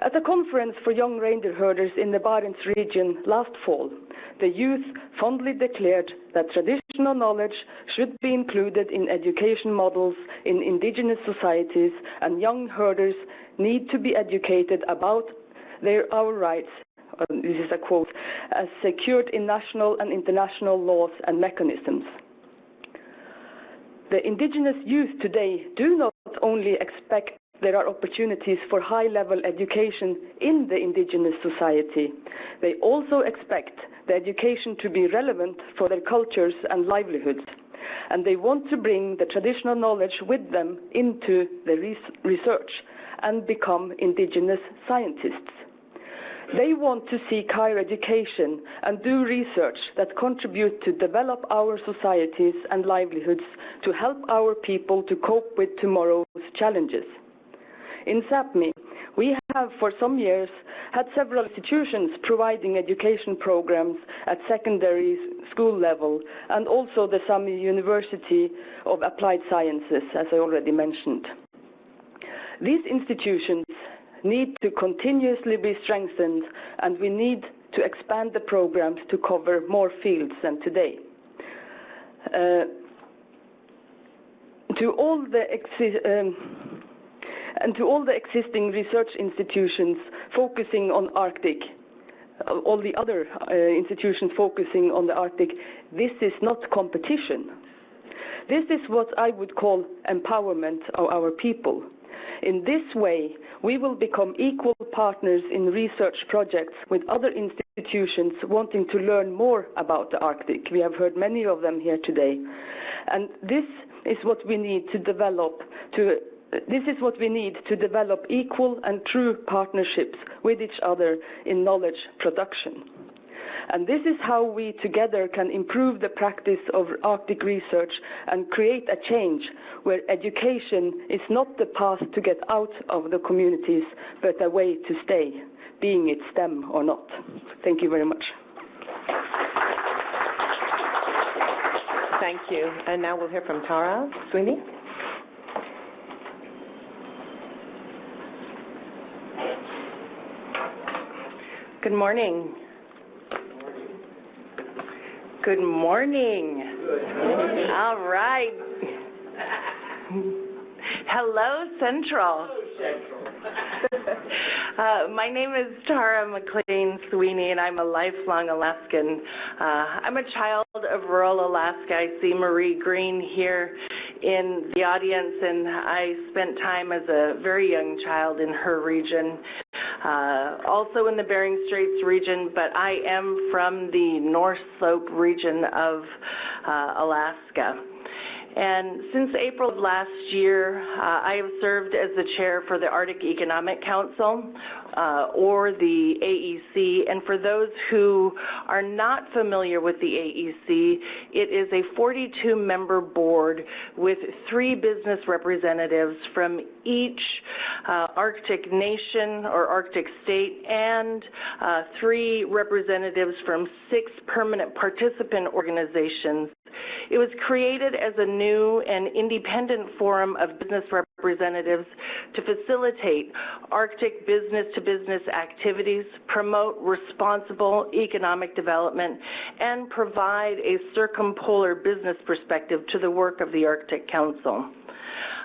[SPEAKER 15] At a conference for young reindeer herders in the Barents region last fall, the youth fondly declared that traditional knowledge should be included in education models in indigenous societies, and young herders need to be educated about our rights this is a quote, as secured in national and international laws and mechanisms. The indigenous youth today do not only expect there are opportunities for high-level education in the indigenous society, they also expect the education to be relevant for their cultures and livelihoods, and they want to bring the traditional knowledge with them into the research and become indigenous scientists. They want to seek higher education and do research that contribute to develop our societies and livelihoods to help our people to cope with tomorrow's challenges. In Sápmi, we have for some years had several institutions providing education programs at secondary school level, and also the Sámi University of Applied Sciences, as I already mentioned. These institutions need to continuously be strengthened, and we need to expand the programs to cover more fields than today. To all the existing research institutions focusing on Arctic, all the other institutions focusing on the Arctic, this is not competition. This is what I would call empowerment of our people. In this way, we will become equal partners in research projects with other institutions wanting to learn more about the Arctic. We have heard many of them here today. And this is what we need to develop equal and true partnerships with each other in knowledge production. And this is how we together can improve the practice of Arctic research and create a change where education is not the path to get out of the communities, but a way to stay, being it STEM or not. Thank you very much.
[SPEAKER 13] Thank you. And now we'll hear from Tara Sweeney. Good morning. Good morning. Good morning. All right. Hello, Central. My name is Tara McLean Sweeney, and I'm a lifelong Alaskan. I'm a child of rural Alaska. I see Marie Green here in the audience, and I spent time as a very young child in her region. Also in the Bering Straits region, but I am from the North Slope region of Alaska. And since April of last year, I have served as the chair for the Arctic Economic Council, or the AEC. And for those who are not familiar with the AEC, it is a 42-member board with 3 business representatives from each Arctic nation or Arctic state, and 3 representatives from 6 permanent participant organizations. It was created as a new and independent forum of business representatives to facilitate Arctic business-to-business activities, promote responsible economic development, and provide a circumpolar business perspective to the work of the Arctic Council.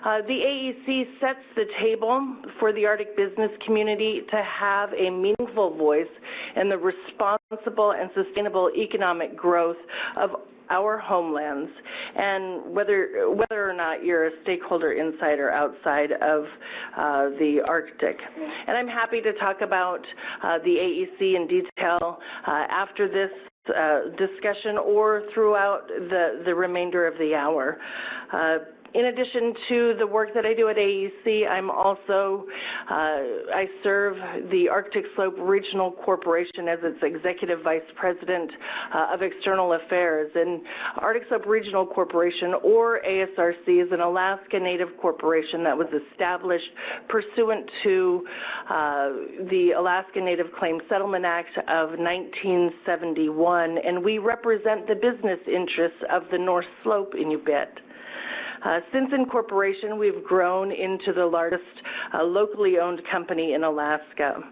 [SPEAKER 13] The AEC sets the table for the Arctic business community to have a meaningful voice in the responsible and sustainable economic growth of our homelands, and whether or not you're a stakeholder inside or outside of the Arctic. And I'm happy to talk about the AEC in detail after this discussion or throughout the remainder of the hour. In addition to the work that I do at AEC, I'm also, I serve the Arctic Slope Regional Corporation as its Executive Vice President of External Affairs. And Arctic Slope Regional Corporation, or ASRC, is an Alaska Native corporation that was established pursuant to the Alaska Native Claims Settlement Act of 1971, and we represent the business interests of the North Slope Inupiat. Since incorporation, we've grown into the largest locally owned company in Alaska.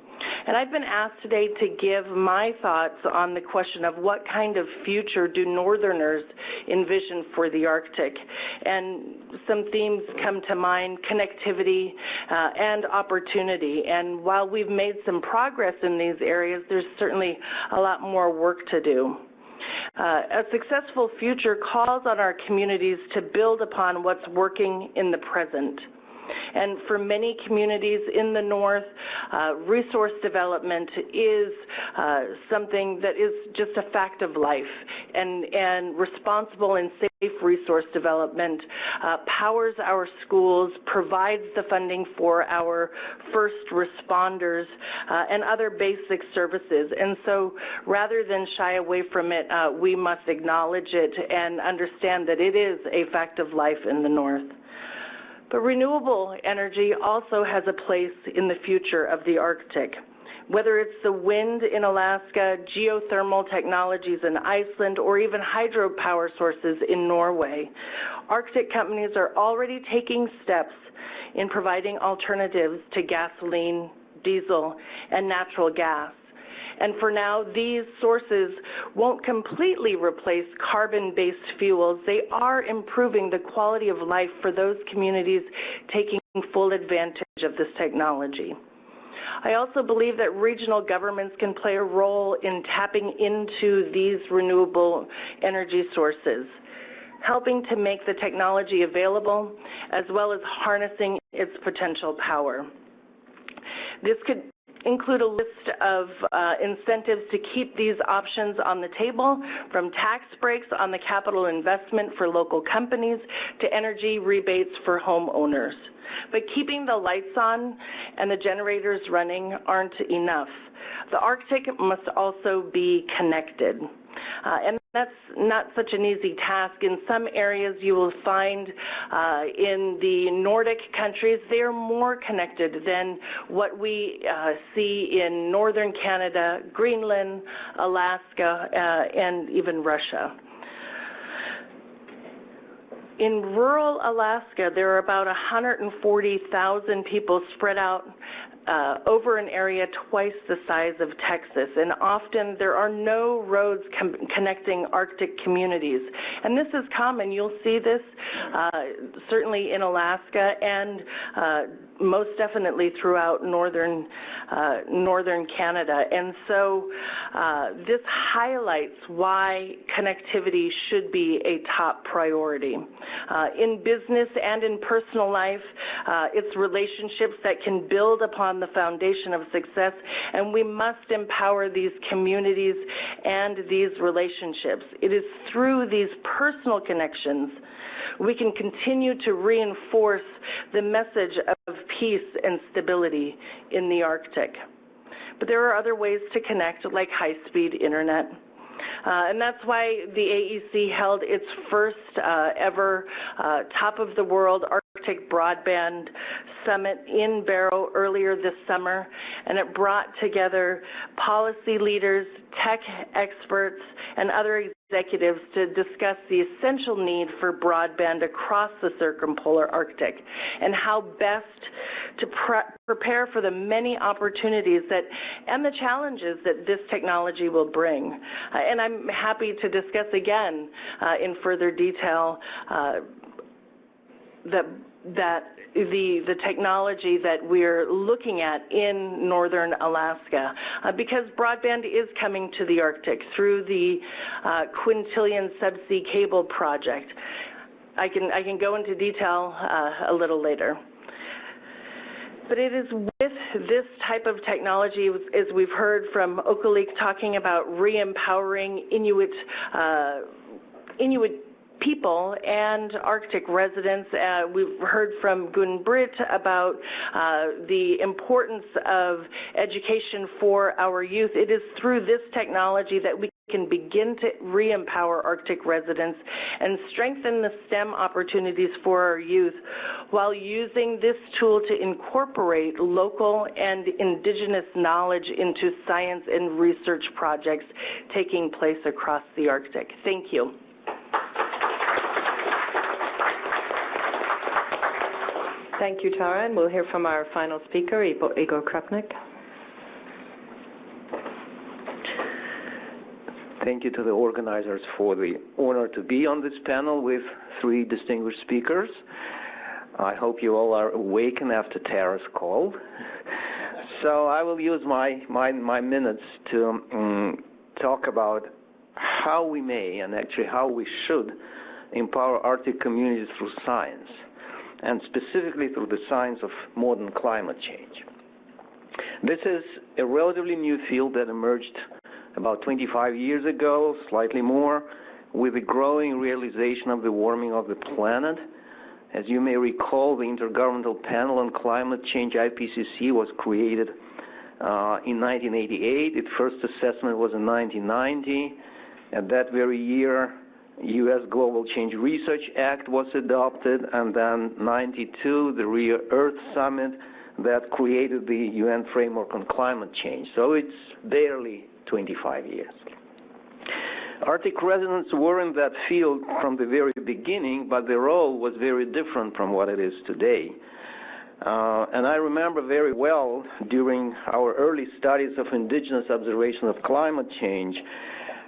[SPEAKER 16] And I've been asked today to give my thoughts on the question of what kind of future do Northerners envision for the Arctic. And some themes come to mind: connectivity and opportunity. And while we've made some progress in these areas, there's certainly a lot more work to do. A successful future calls on our communities to build upon what's working in the present. And for many communities in the North, resource development is something that is just a fact of life, and responsible and safe resource development powers our schools, provides the funding for our first responders and other basic services. And so rather than shy away from it, we must acknowledge it and understand that it is a fact of life in the North. But renewable energy also has a place in the future of the Arctic. Whether it's the wind in Alaska, geothermal technologies in Iceland, or even hydropower sources in Norway, Arctic companies are already taking steps in providing alternatives to gasoline, diesel, and natural gas. And for now, these sources won't completely replace carbon-based fuels. They are improving the quality of life for those communities taking full advantage of this technology. I also believe that regional governments can play a role in tapping into these renewable energy sources, helping to make the technology available, as well as harnessing its potential power. This could include a list of incentives to keep these options on the table, from tax breaks on the capital investment for local companies to energy rebates for homeowners. But keeping the lights on and the generators running aren't enough. The Arctic must also be connected. And that's not such an easy task. In some areas you will find in the Nordic countries, they're more connected than what we see in northern Canada, Greenland, Alaska, and even Russia. In rural Alaska, there are about 140,000 people spread out over an area twice the size of Texas, and often there are no roads connecting Arctic communities. And this is common. You'll see this certainly in Alaska and most definitely throughout northern Canada. And so this highlights why connectivity should be a top priority. In business and in personal life, it's relationships that can build upon the foundation of success, and we must empower these communities and these relationships. It is through these personal connections we can continue to reinforce the message of peace and stability in the Arctic. But there are other ways to connect, like high-speed internet. And that's why the AEC held its first ever top-of-the-world Arctic Broadband Summit in Barrow earlier this summer, and it brought together policy leaders, tech experts, and other executives to discuss the essential need for broadband across the circumpolar Arctic and how best to prepare for the many opportunities and the challenges that this technology will bring. And I'm happy to discuss again in further detail the technology that we're looking at in northern Alaska, because broadband is coming to the Arctic through the Quintillion subsea cable project. I can go into detail a little later. But it is with this type of technology, as we've heard from Okalik talking about re-empowering Inuit people and Arctic residents. We've heard from Gun-Britt about the importance of education for our youth. It is through this technology that we can begin to re-empower Arctic residents and strengthen the STEM opportunities for our youth while using this tool to incorporate local and indigenous knowledge into science and research projects taking place across the Arctic. Thank you.
[SPEAKER 13] Thank you, Tara, and we'll hear from our final speaker, Igor Krupnik.
[SPEAKER 17] thank you to the organizers for the honor to be on this panel with three distinguished speakers. I hope you all are awakened after Tara's call. So I will use my minutes to talk about how we may, and actually how we should, empower Arctic communities through science, and specifically through the science of modern climate change. This is a relatively new field that emerged about 25 years ago, slightly more, with the growing realization of the warming of the planet. As you may recall, the Intergovernmental Panel on Climate Change, IPCC, was created in 1988. Its first assessment was in 1990. At that very year, U.S. Global Change Research Act was adopted, and then 92, the Rio Earth Summit that created the UN Framework on Climate Change. So it's barely 25 years. Arctic residents were in that field from the very beginning, but their role was very different from what it is today. And I remember very well during our early studies of indigenous observation of climate change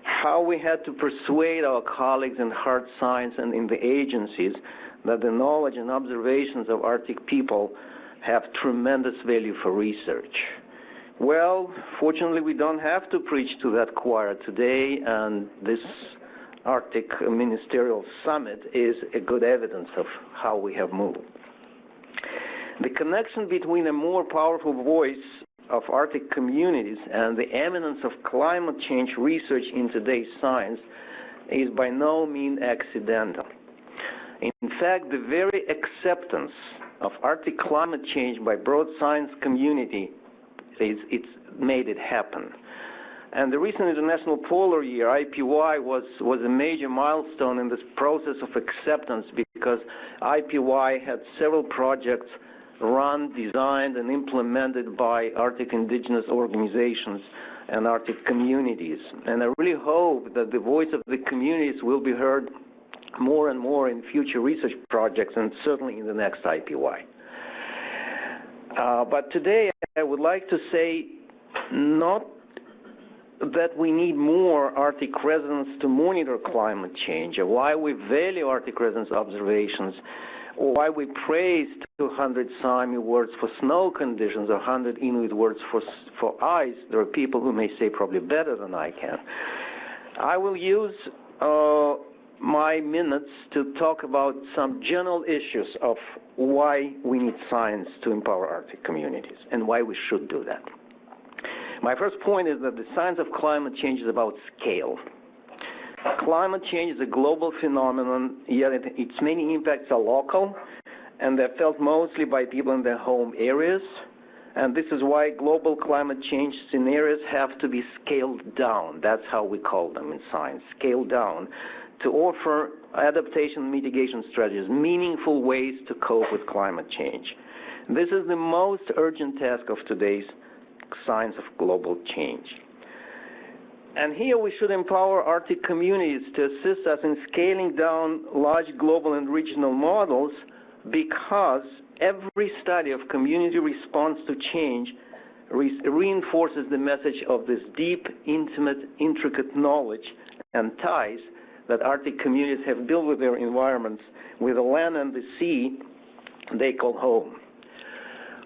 [SPEAKER 17] how we had to persuade our colleagues in hard science and in the agencies that the knowledge and observations of Arctic people have tremendous value for research. Well, fortunately, we don't have to preach to that choir today, and this Arctic Ministerial Summit is a good evidence of how we have moved. The connection between a more powerful voice of Arctic communities and the eminence of climate change research in today's science is by no means accidental. In fact, the very acceptance of Arctic climate change by broad science community it's made it happen. And the recent International Polar Year, IPY, was a major milestone in this process of acceptance because IPY had several projects run, designed, and implemented by Arctic indigenous organizations and Arctic communities. And I really hope that the voice of the communities will be heard more and more in future research projects, and certainly in the next IPY. But today I would like to say not that we need more Arctic residents to monitor climate change, or why we value Arctic residents' observations, or why we praise 200 Sami words for snow conditions or 100 Inuit words for ice. There are people who may say probably better than I can. I will use my minutes to talk about some general issues of why we need science to empower Arctic communities and why we should do that. My first point is that the science of climate change is about scale. Climate change is a global phenomenon, yet its many impacts are local, and they're felt mostly by people in their home areas. And this is why global climate change scenarios have to be scaled down. That's how we call them in science, scaled down, to offer adaptation mitigation strategies, meaningful ways to cope with climate change. This is the most urgent task of today's science of global change. And here we should empower Arctic communities to assist us in scaling down large global and regional models, because every study of community response to change reinforces the message of this deep, intimate, intricate knowledge and ties that Arctic communities have built with their environments, with the land and the sea they call home.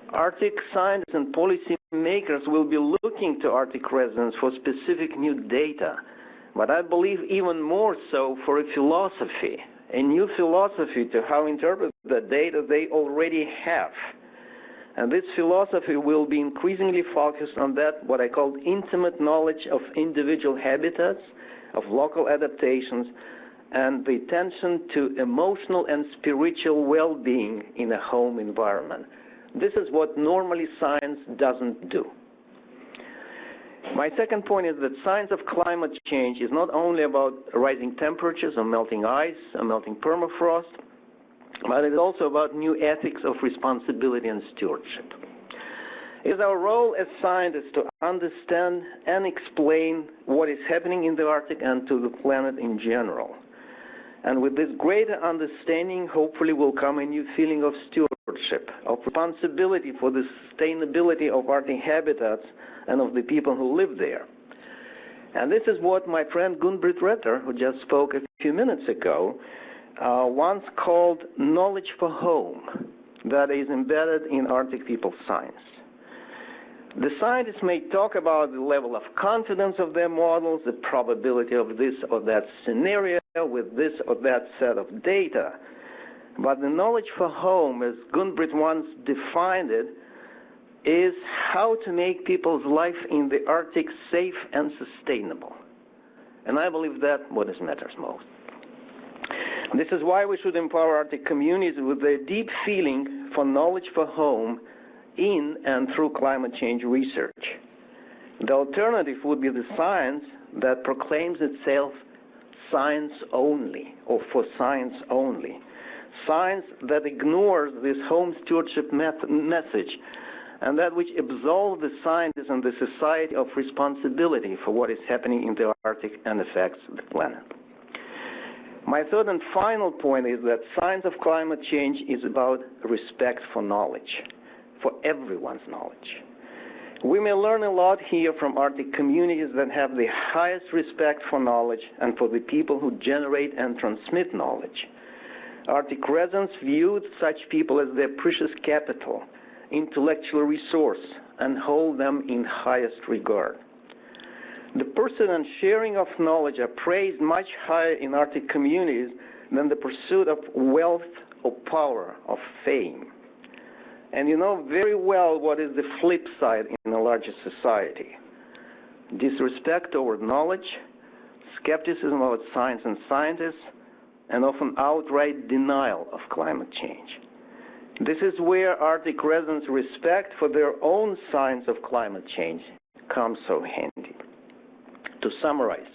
[SPEAKER 17] Arctic scientists and policy makers will be looking to Arctic residents for specific new data, but I believe even more so for a philosophy, a new philosophy to how to interpret the data they already have. And this philosophy will be increasingly focused on that, what I call intimate knowledge of individual habitats, of local adaptations, and the attention to emotional and spiritual well-being in a home environment. This is what normally science doesn't do. My second point is that science of climate change is not only about rising temperatures or melting ice or melting permafrost, but it is also about new ethics of responsibility and stewardship. It is our role as scientists to understand and explain what is happening in the Arctic and to the planet in general. And with this greater understanding, hopefully will come a new feeling of stewardship, of responsibility for the sustainability of Arctic habitats and of the people who live there. And this is what my friend Gun-Britt Retter, who just spoke a few minutes ago, once called knowledge for home that is embedded in Arctic people's science. The scientists may talk about the level of confidence of their models, the probability of this or that scenario with this or that set of data, but the knowledge for home, as Gun-Britt once defined it, is how to make people's life in the Arctic safe and sustainable. And I believe that what matters most. This is why we should empower Arctic communities with their deep feeling for knowledge for home in and through climate change research. The alternative would be the science that proclaims itself science only, or for science only. Science that ignores this home stewardship message, and that which absolves the scientists and the society of responsibility for what is happening in the Arctic and affects the planet. My third and final point is that science of climate change is about respect for knowledge, for everyone's knowledge. We may learn a lot here from Arctic communities that have the highest respect for knowledge and for the people who generate and transmit knowledge. Arctic residents viewed such people as their precious capital, intellectual resource, and hold them in highest regard. The pursuit and sharing of knowledge are praised much higher in Arctic communities than the pursuit of wealth or power, of fame. And you know very well what is the flip side in a larger society. Disrespect toward knowledge, skepticism about science and scientists, and often outright denial of climate change. This is where Arctic residents' respect for their own science of climate change comes so handy. To summarize,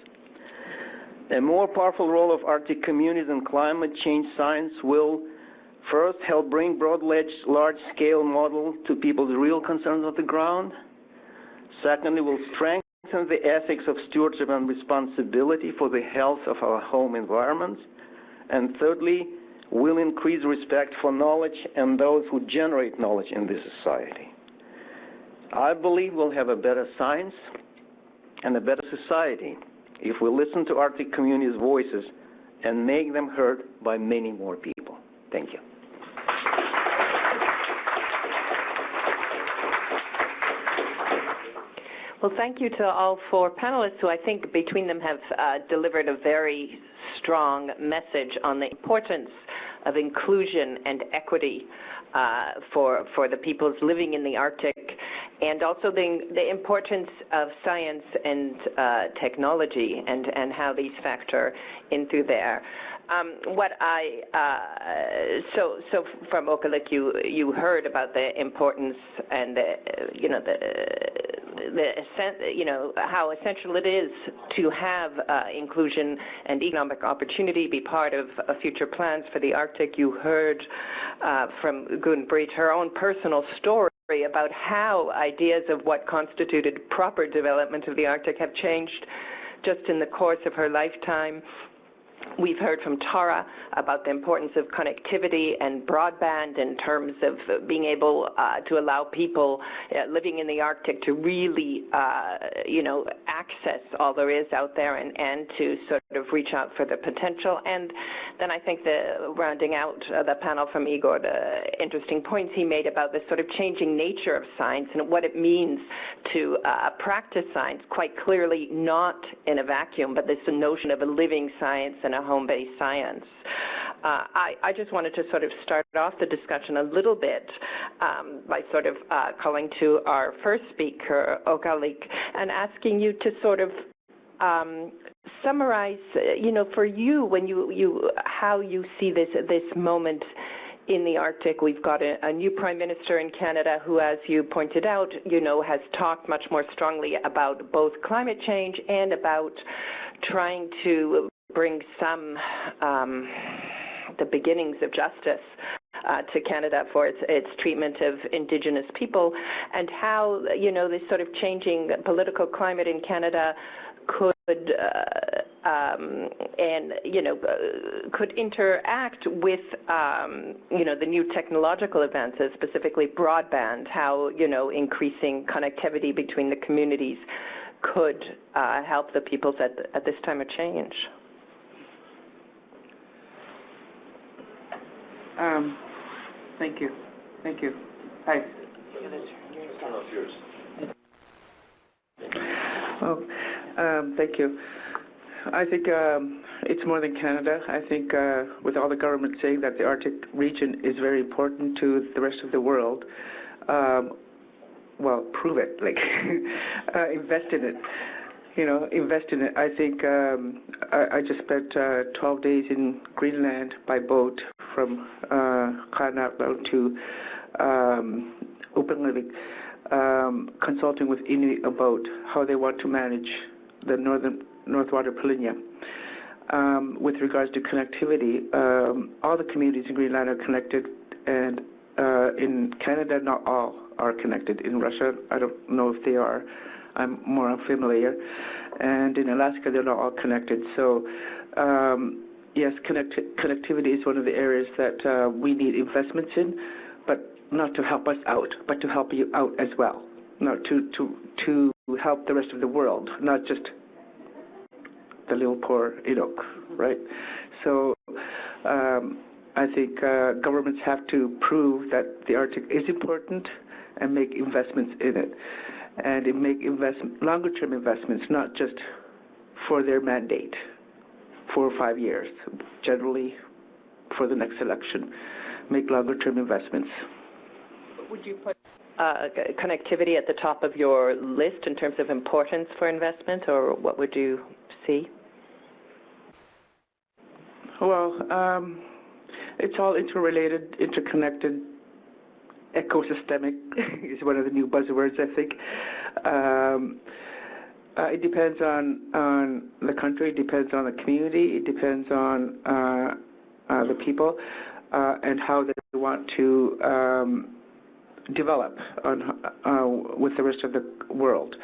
[SPEAKER 17] a more powerful role of Arctic communities in climate change science will first help bring broad large-scale model to people's real concerns on the ground. Secondly, will strengthen the ethics of stewardship and responsibility for the health of our home environments. And thirdly, will increase respect for knowledge and those who generate knowledge in this society. I believe we'll have a better science and a better society if we listen to Arctic communities' voices and make them heard by many more people. Thank you.
[SPEAKER 13] Well, thank you to all four panelists who I think between them have delivered a very strong message on the importance of inclusion and equity for the peoples living in the Arctic, and also the importance of science and technology and how these factor into there. So from Okelik, you heard about the importance and how essential it is to have inclusion and economic opportunity be part of future plans for the Arctic. You heard from Gun-Britt her own personal story about how ideas of what constituted proper development of the Arctic have changed just in the course of her lifetime. We've heard from Tara about the importance of connectivity and broadband in terms of being able to allow people living in the Arctic to really, access all there is out there and to sort of reach out for the potential. And then I think rounding out the panel from Igor, the interesting points he made about the sort of changing nature of science and what it means to practice science, quite clearly not in a vacuum, but this notion of a living science and a home-based science. I just wanted to sort of start off the discussion a little bit by sort of calling to our first speaker, Okelik, and asking you to sort of summarize, for you, when how you see this moment in the Arctic. We've got a new Prime Minister in Canada who, as you pointed out, has talked much more strongly about both climate change and about trying to bring some the beginnings of justice to Canada for its treatment of Indigenous people, and how this sort of changing political climate in Canada could could interact with the new technological advances, specifically broadband, how increasing connectivity between the communities could help the peoples at this time of change?
[SPEAKER 14] Thank you. Thank you. Hi. Thank you. I think it's more than Canada. I think with all the governments saying that the Arctic region is very important to the rest of the world, well, prove it, like, invest in it. You know, invest in it. I think I just spent 12 days in Greenland by boat from Kanat down to Upernavik, consulting with Inuit about how they want to manage the North Water Polinia. With regards to connectivity, all the communities in Greenland are connected, and in Canada, not all are connected. In Russia, I don't know if they are. I'm more unfamiliar. And in Alaska, they're not all connected. So, yes, connectivity is one of the areas that we need investments in, but not to help us out, but to help you out as well. Not to help the rest of the world, not just the little poor Inuk, right? So I think governments have to prove that the Arctic is important and make investments in it. And make longer-term investments, not just for their mandate, 4 or 5 years, generally for the next election. Make longer-term investments.
[SPEAKER 13] Would you put connectivity at the top of your list in terms of importance for investment, or what would you see?
[SPEAKER 14] Well, it's all interrelated, interconnected. Ecosystemic is one of the new buzzwords, I think. It depends on the country, it depends on the community, it depends on the people and how they want to develop with the rest of the world.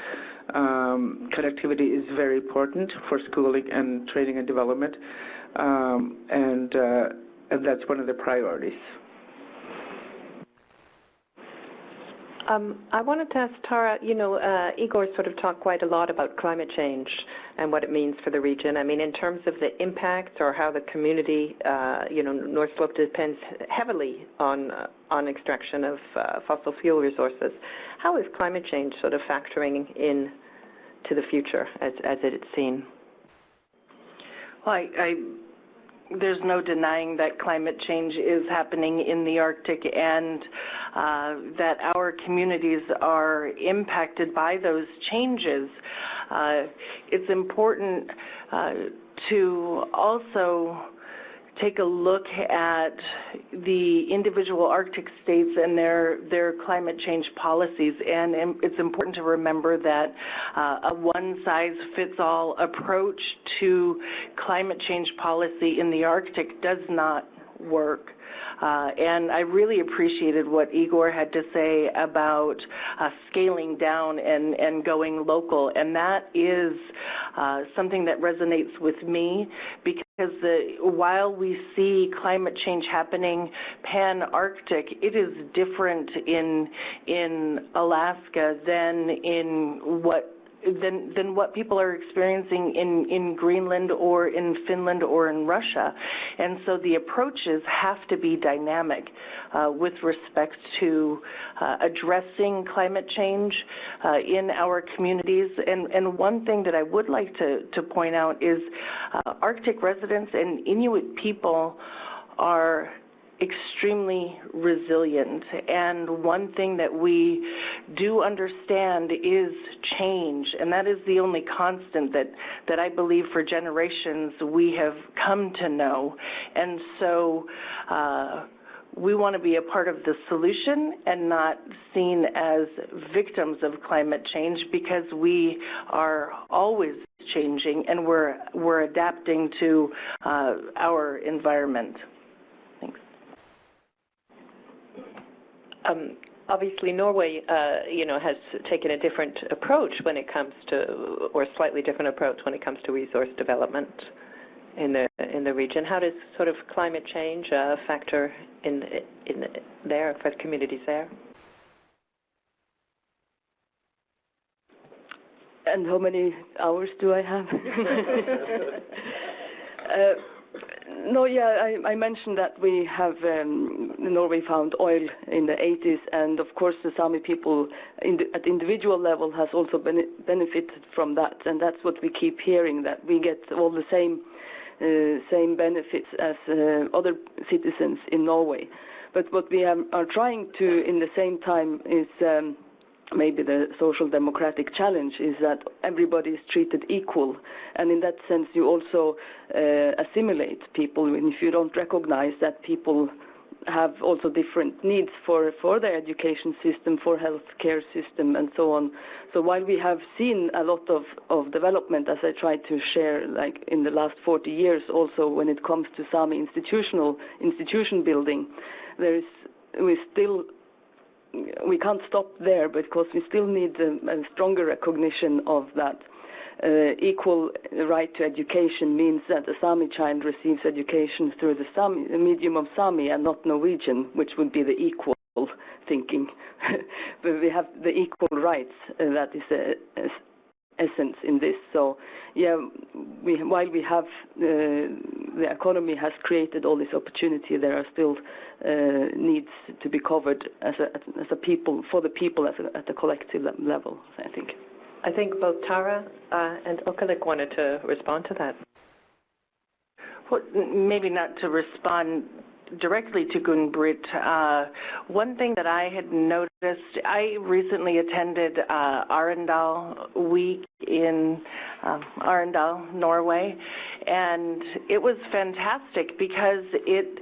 [SPEAKER 14] Connectivity is very important for schooling and training and development, and that's one of the priorities.
[SPEAKER 13] I wanted to ask Tara, you know, Igor sort of talked quite a lot about climate change and what it means for the region. I mean, in terms of the impact or how the community, you know, North Slope depends heavily on extraction of fossil fuel resources. How is climate change sort of factoring in to the future as it's seen?
[SPEAKER 16] Well, there's no denying that climate change is happening in the Arctic, and that our communities are impacted by those changes. It's important to also take a look at the individual Arctic states and their climate change policies, and it's important to remember that a one-size-fits-all approach to climate change policy in the Arctic does not work. And I really appreciated what Igor had to say about scaling down and going local, and that is something that resonates with me, because while we see climate change happening pan-Arctic, it is different in Alaska than what people are experiencing in Greenland or in Finland or in Russia. And so the approaches have to be dynamic with respect to addressing climate change in our communities. And one thing that I would like to point out is Arctic residents and Inuit people are extremely resilient, and one thing that we do understand is change, and that is the only constant that I believe for generations we have come to know. And so we want to be a part of the solution and not seen as victims of climate change, because we are always changing and we're adapting to our environment.
[SPEAKER 13] Obviously, Norway, you know, has taken a different approach when it comes to, or a slightly different approach when it comes to resource development in the region. How does sort of climate change factor in there for the communities there?
[SPEAKER 15] And how many hours do I have? No, yeah, I mentioned that we have, Norway found oil in the 80s, and of course the Sami people at individual level has also benefited from that, and that's what we keep hearing, that we get all the same benefits as other citizens in Norway. But what we are trying to, in the same time, is maybe the social democratic challenge is that everybody is treated equal, and in that sense you also assimilate people if you don't recognize that people have also different needs for their education system, for healthcare system, and so on. So while we have seen a lot of development, as I tried to share, like in the last 40 years also when it comes to Sami institution building, we can't stop there because we still need a stronger recognition of that. Equal right to education means that a Sami child receives education through the medium of Sami and not Norwegian, which would be the equal thinking. But we have the equal rights, that is the essence in this. So yeah, while we have the economy has created all this opportunity, there are still needs to be covered as a people, for the people at a collective level, I think.
[SPEAKER 13] I think both Tara and Okalik wanted to respond to that.
[SPEAKER 16] Well, maybe not to respond directly to Gun-Britt. One thing that I had noticed, I recently attended Arendal Week in Arendal, Norway, and it was fantastic because it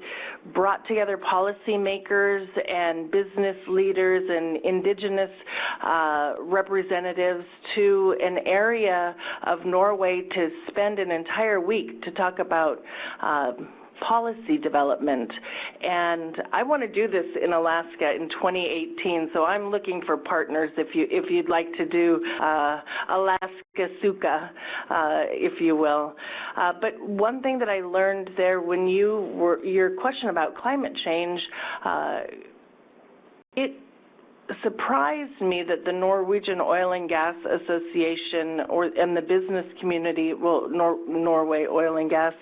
[SPEAKER 16] brought together policymakers and business leaders and indigenous representatives to an area of Norway to spend an entire week to talk about policy development, and I want to do this in Alaska in 2018. So I'm looking for partners if you'd like to do Alaska Suka, if you will. But one thing that I learned there when your question about climate change, it surprised me that the Norwegian Oil and Gas Association and the business community, well, Norway Oil and Gas,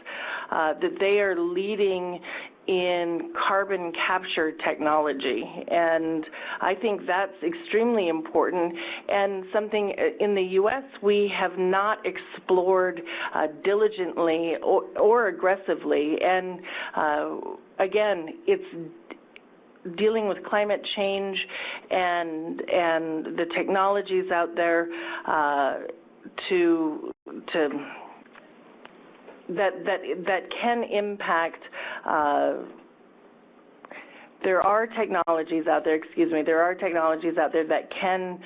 [SPEAKER 16] that they are leading in carbon capture technology, and I think that's extremely important and something in the U.S. we have not explored diligently or aggressively, and again, it's dealing with climate change and the technologies out there that can impact. There are technologies out there, that can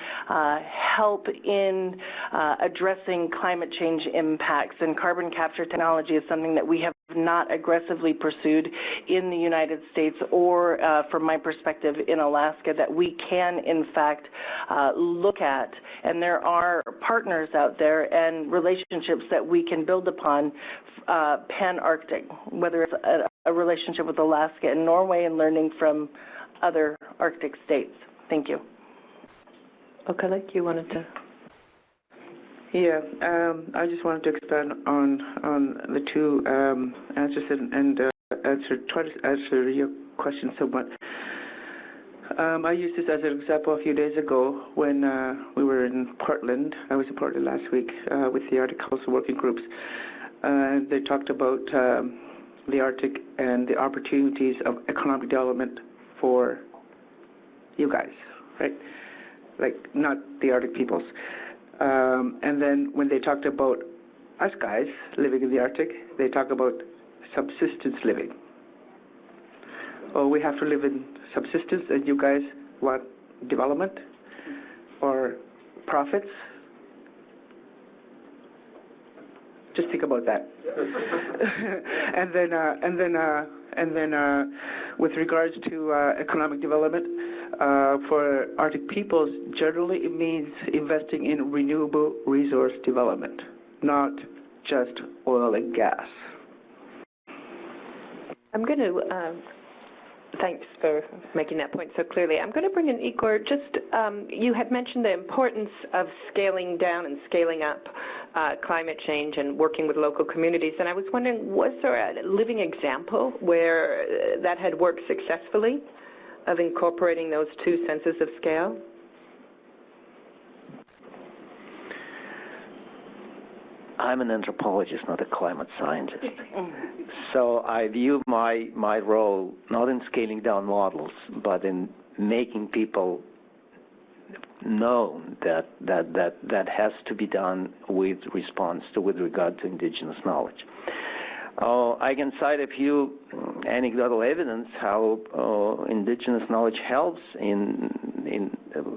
[SPEAKER 16] help in addressing climate change impacts, and carbon capture technology is something that we have not aggressively pursued in the United States or, from my perspective, in Alaska, that we can, in fact, look at. And there are partners out there and relationships that we can build upon pan-Arctic, whether it's a relationship with Alaska and Norway and learning from other Arctic states. Thank you.
[SPEAKER 13] Okalik, you wanted to?
[SPEAKER 14] Yeah, I just wanted to expand on the two answers and try to answer your question somewhat. I used this as an example a few days ago when we were in Portland. I was in Portland last week with the Arctic Council working groups. They talked about the Arctic and the opportunities of economic development for you guys, right? Like, not the Arctic peoples. And then when they talked about us guys living in the Arctic, they talk about subsistence living. Oh, we have to live in subsistence, and you guys want development or profits? Just think about that. and then, with regards to economic development, for Arctic peoples, generally it means investing in renewable resource development, not just oil and gas.
[SPEAKER 13] I'm going to Thanks for making that point so clearly. I'm going to bring in Igor. Just, you had mentioned the importance of scaling down and scaling up climate change and working with local communities, and I was wondering, was there a living example where that had worked successfully of incorporating those two senses of scale?
[SPEAKER 17] I'm an anthropologist, not a climate scientist. So I view my role not in scaling down models, but in making people know that has to be done with regard to indigenous knowledge. I can cite a few anecdotal evidence how indigenous knowledge helps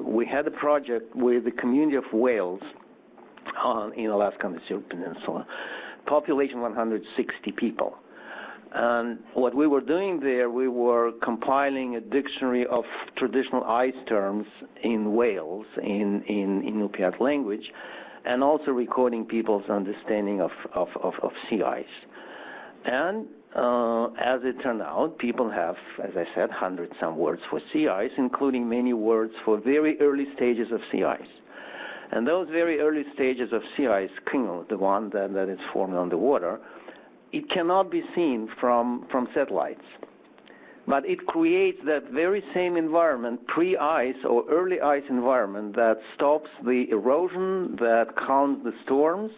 [SPEAKER 17] we had a project with the community of Wales in Alaska and the Seward Peninsula, population 160 people. And what we were doing there, we were compiling a dictionary of traditional ice terms in Wales, in Inupiat language, and also recording people's understanding of sea ice. And as it turned out, people have, as I said, 100-some words for sea ice, including many words for very early stages of sea ice. And those very early stages of sea ice, the one that is formed on the water, it cannot be seen from satellites. But it creates that very same environment, pre-ice or early ice environment, that stops the erosion, that calms the storms,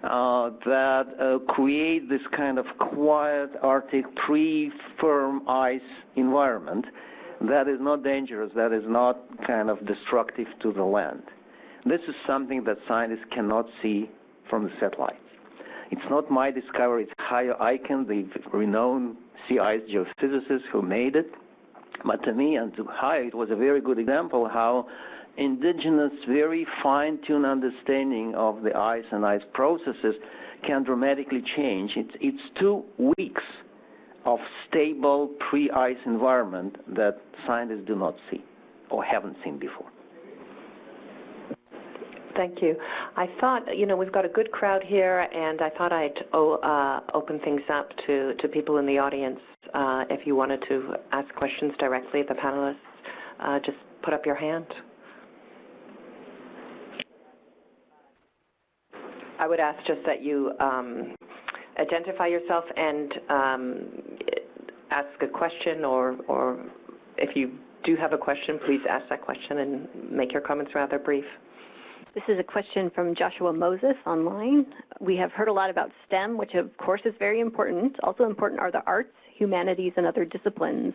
[SPEAKER 17] that create this kind of quiet Arctic pre-firm ice environment that is not dangerous, that is not kind of destructive to the land. This is something that scientists cannot see from the satellites. It's not my discovery, it's Hayo Aiken, the renowned sea ice geophysicist who made it. But to me and to Hayo, it was a very good example how indigenous, very fine-tuned understanding of the ice and ice processes can dramatically change. It's 2 weeks of stable pre-ice environment that scientists do not see or haven't seen before.
[SPEAKER 13] Thank you. I thought, we've got a good crowd here, and I thought I'd open things up to people in the audience. If you wanted to ask questions directly of the panelists, just put up your hand. I would ask just that you identify yourself and ask a question, or if you do have a question, please ask that question and make your comments rather brief.
[SPEAKER 12] This is a question from Joshua Moses online. We have heard a lot about STEM, which of course is very important. Also important are the arts, humanities, and other disciplines.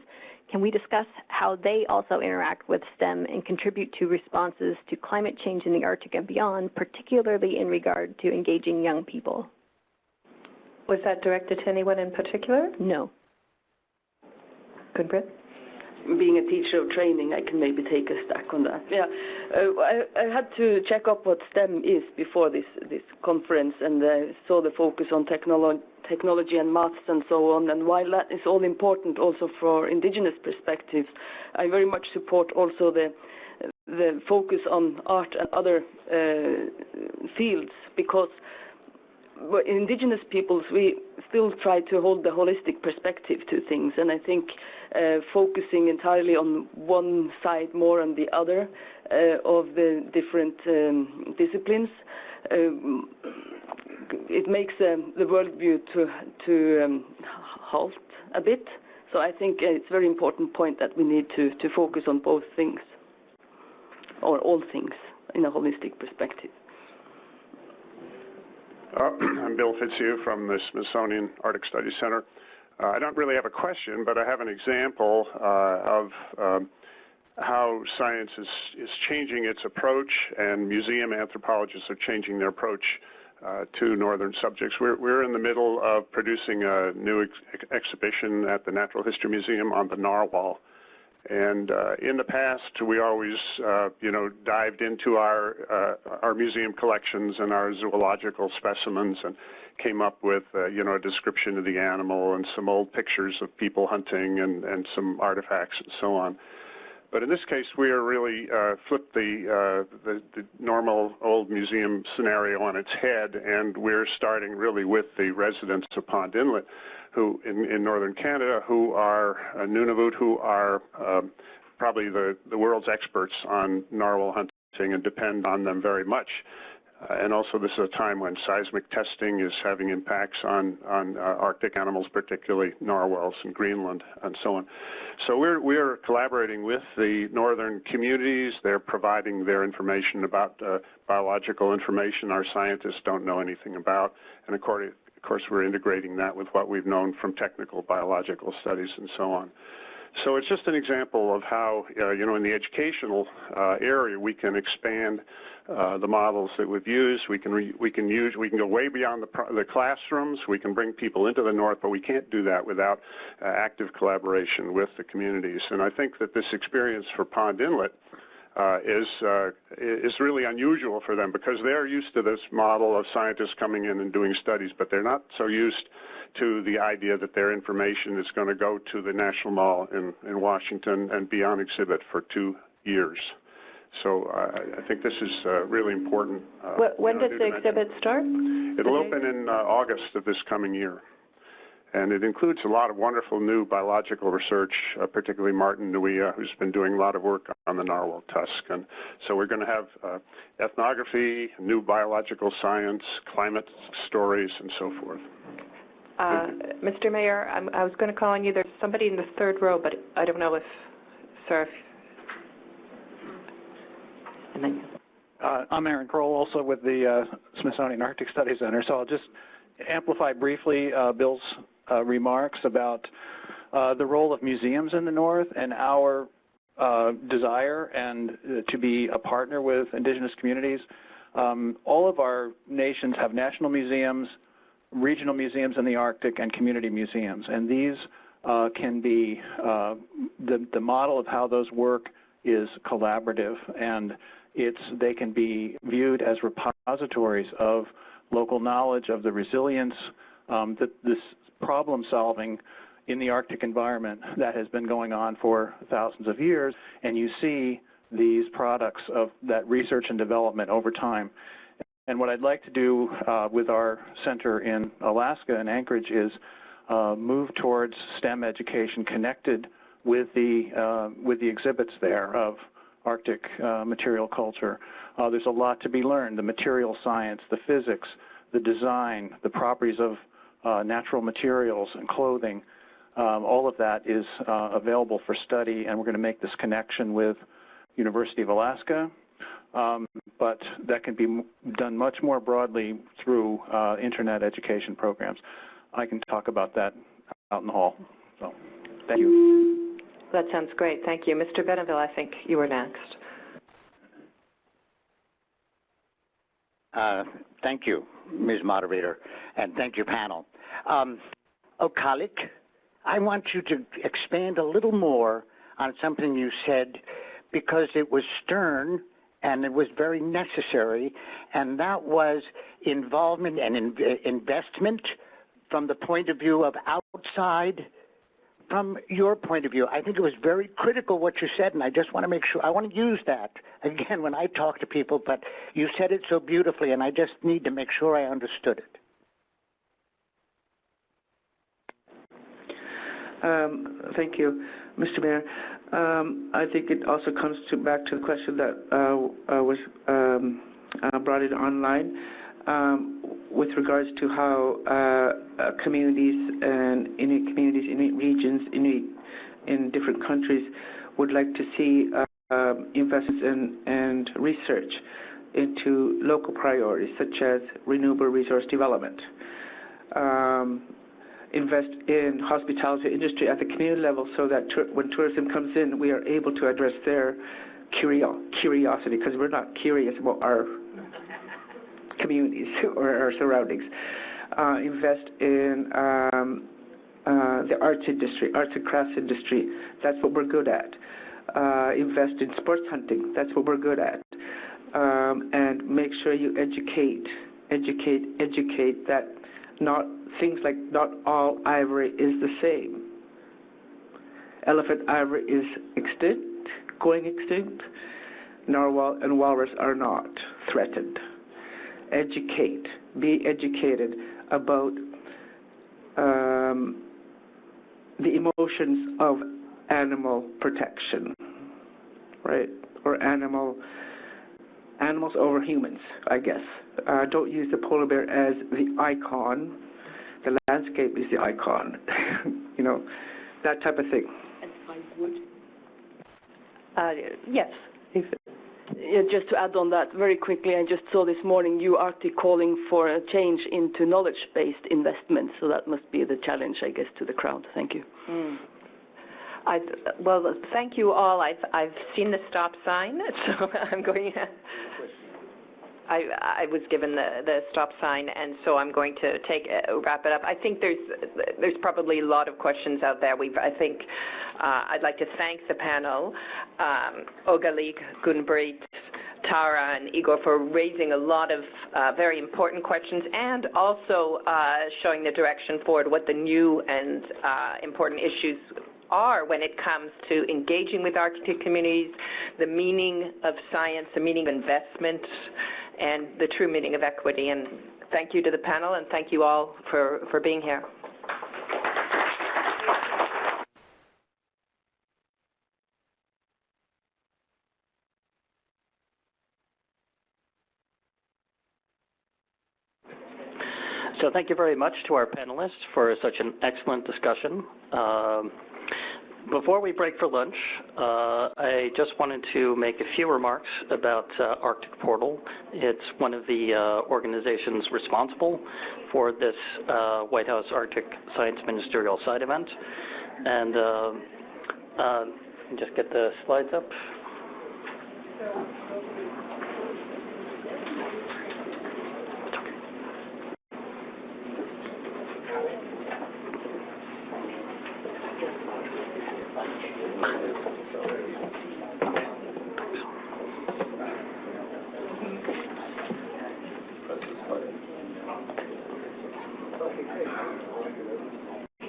[SPEAKER 12] Can we discuss how they also interact with STEM and contribute to responses to climate change in the Arctic and beyond, particularly in regard to engaging young people?
[SPEAKER 13] Was that directed to anyone in particular?
[SPEAKER 12] No.
[SPEAKER 13] Gudbrand?
[SPEAKER 15] Being a teacher of training, I can maybe take a stack on that. Yeah, I had to check up what STEM is before this conference, and I saw the focus on technology and maths and so on. And while that is all important also for indigenous perspectives, I very much support also the focus on art and other fields, because indigenous peoples, we still try to hold the holistic perspective to things, and I think focusing entirely on one side more than the other of the different disciplines, it makes the worldview to halt a bit. So I think it's a very important point that we need to focus on both things, or all things, in a holistic perspective.
[SPEAKER 6] I'm Bill Fitzhugh from the Smithsonian Arctic Studies Center. I don't really have a question, but I have an example of how science is changing its approach, and museum anthropologists are changing their approach to northern subjects. We're in the middle of producing a new exhibition at the Natural History Museum on the narwhal. And in the past, we always, dived into our museum collections and our zoological specimens and came up with, a description of the animal and some old pictures of people hunting and some artifacts and so on. But in this case, we are really flipped the normal old museum scenario on its head, and we're starting really with the residents of Pond Inlet, who in northern Canada, who are Nunavut, who are probably the world's experts on narwhal hunting and depend on them very much. And also this is a time when seismic testing is having impacts on Arctic animals, particularly narwhals in Greenland and so on. So we're collaborating with the northern communities. They're providing their information about biological information our scientists don't know anything about. And of course we're integrating that with what we've known from technical biological studies and so on. So it's just an example of how, in the educational area, we can expand the models that we've used. We can go way beyond the classrooms. We can bring people into the North, but we can't do that without active collaboration with the communities. And I think that this experience for Pond Inlet is really unusual for them because they're used to this model of scientists coming in and doing studies, but they're not so used to the idea that their information is going to go to the National Mall in Washington and be on exhibit for 2 years. So I think this is really important.
[SPEAKER 13] When does the exhibit start?
[SPEAKER 6] It'll open in August of this coming year. And it includes a lot of wonderful new biological research, particularly Martin Nuia, who's been doing a lot of work on the narwhal tusk. And so we're going to have ethnography, new biological science, climate stories, and so forth.
[SPEAKER 13] Mr. Mayor, I was going to call on you. There's somebody in the third row, but I don't know if, sir. And then
[SPEAKER 18] I'm Aaron Kroll, also with the Smithsonian Arctic Studies Center. So I'll just amplify briefly Bill's remarks about the role of museums in the North and our desire and to be a partner with indigenous communities. All of our nations have national museums, regional museums in the Arctic, and community museums. And these can be, the model of how those work is collaborative, and they can be viewed as repositories of local knowledge of the resilience, this problem solving in the Arctic environment that has been going on for thousands of years, and you see these products of that research and development over time. And what I'd like to do with our center in Alaska and Anchorage is move towards STEM education connected with the exhibits there of Arctic material culture. There's a lot to be learned: the material science, the physics, the design, the properties of natural materials and clothing. All of that is available for study, and we're going to make this connection with University of Alaska, but that can be done much more broadly through internet education programs. I can talk about that out in the hall. So, thank you.
[SPEAKER 13] That sounds great. Thank you. Mr. Benneville, I think you were next.
[SPEAKER 19] Thank you, Ms. Moderator, and thank you, panel. Okalik, I want you to expand a little more on something you said, because it was stern and it was very necessary, and that was involvement and investment from the point of view of outside. From your point of view, I think it was very critical what you said, and I just want to make sure, I want to use that again when I talk to people, but you said it so beautifully, and I just need to make sure I understood it.
[SPEAKER 14] Thank you, Mr. Mayor. I think it also comes back to the question that was brought in online with regards to how communities and Inuit communities, Inuit regions, Inuit in different countries would like to see investments and research into local priorities such as renewable resource development. Invest in hospitality industry at the community level so that when tourism comes in, we are able to address their curiosity, because we're not curious about our communities or our surroundings. Invest in the arts industry, arts and crafts industry. That's what we're good at. Invest in sports hunting. That's what we're good at. And make sure you educate that things like not all ivory is the same. Elephant ivory is extinct. going extinct. Narwhal and walrus are not threatened. Educate, be educated about the emotions of animal protection, right? Or animals over humans, I guess. Don't use the polar bear as the icon. The landscape is the icon, you know, that type of thing.
[SPEAKER 11] And I would. Yes.
[SPEAKER 15] Yeah, just to add on that very quickly, I just saw this morning EDU-ARCTIC calling for a change into knowledge-based investment, so that must be the challenge, I guess, to the crowd. Thank you.
[SPEAKER 13] Well, thank you all. I've seen the stop sign, so I'm going. I was given the stop sign, and so I'm going to wrap it up. I think there's probably a lot of questions out there. I'd like to thank the panel, Ogalik, Gunbrit, Tara, and Igor for raising a lot of very important questions and also showing the direction forward, what the new and important issues are when it comes to engaging with Arctic communities, the meaning of science, the meaning of investment, and the true meaning of equity. And thank you to the panel, and thank you all for being here.
[SPEAKER 20] So thank you very much to our panelists for such an excellent discussion. Before we break for lunch, I just wanted to make a few remarks about Arctic Portal. It's one of the organizations responsible for this White House Arctic Science Ministerial Side event. And just get the slides up.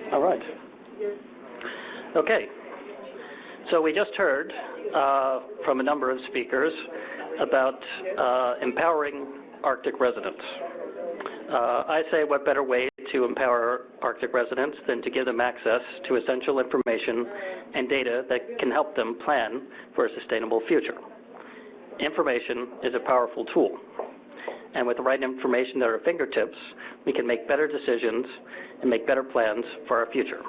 [SPEAKER 20] All right. Okay. So we just heard from a number of speakers about empowering Arctic residents. I say what better way to empower Arctic residents than to give them access to essential information and data that can help them plan for a sustainable future. Information is a powerful tool. And with the right information at our fingertips, we can make better decisions and make better plans for our future.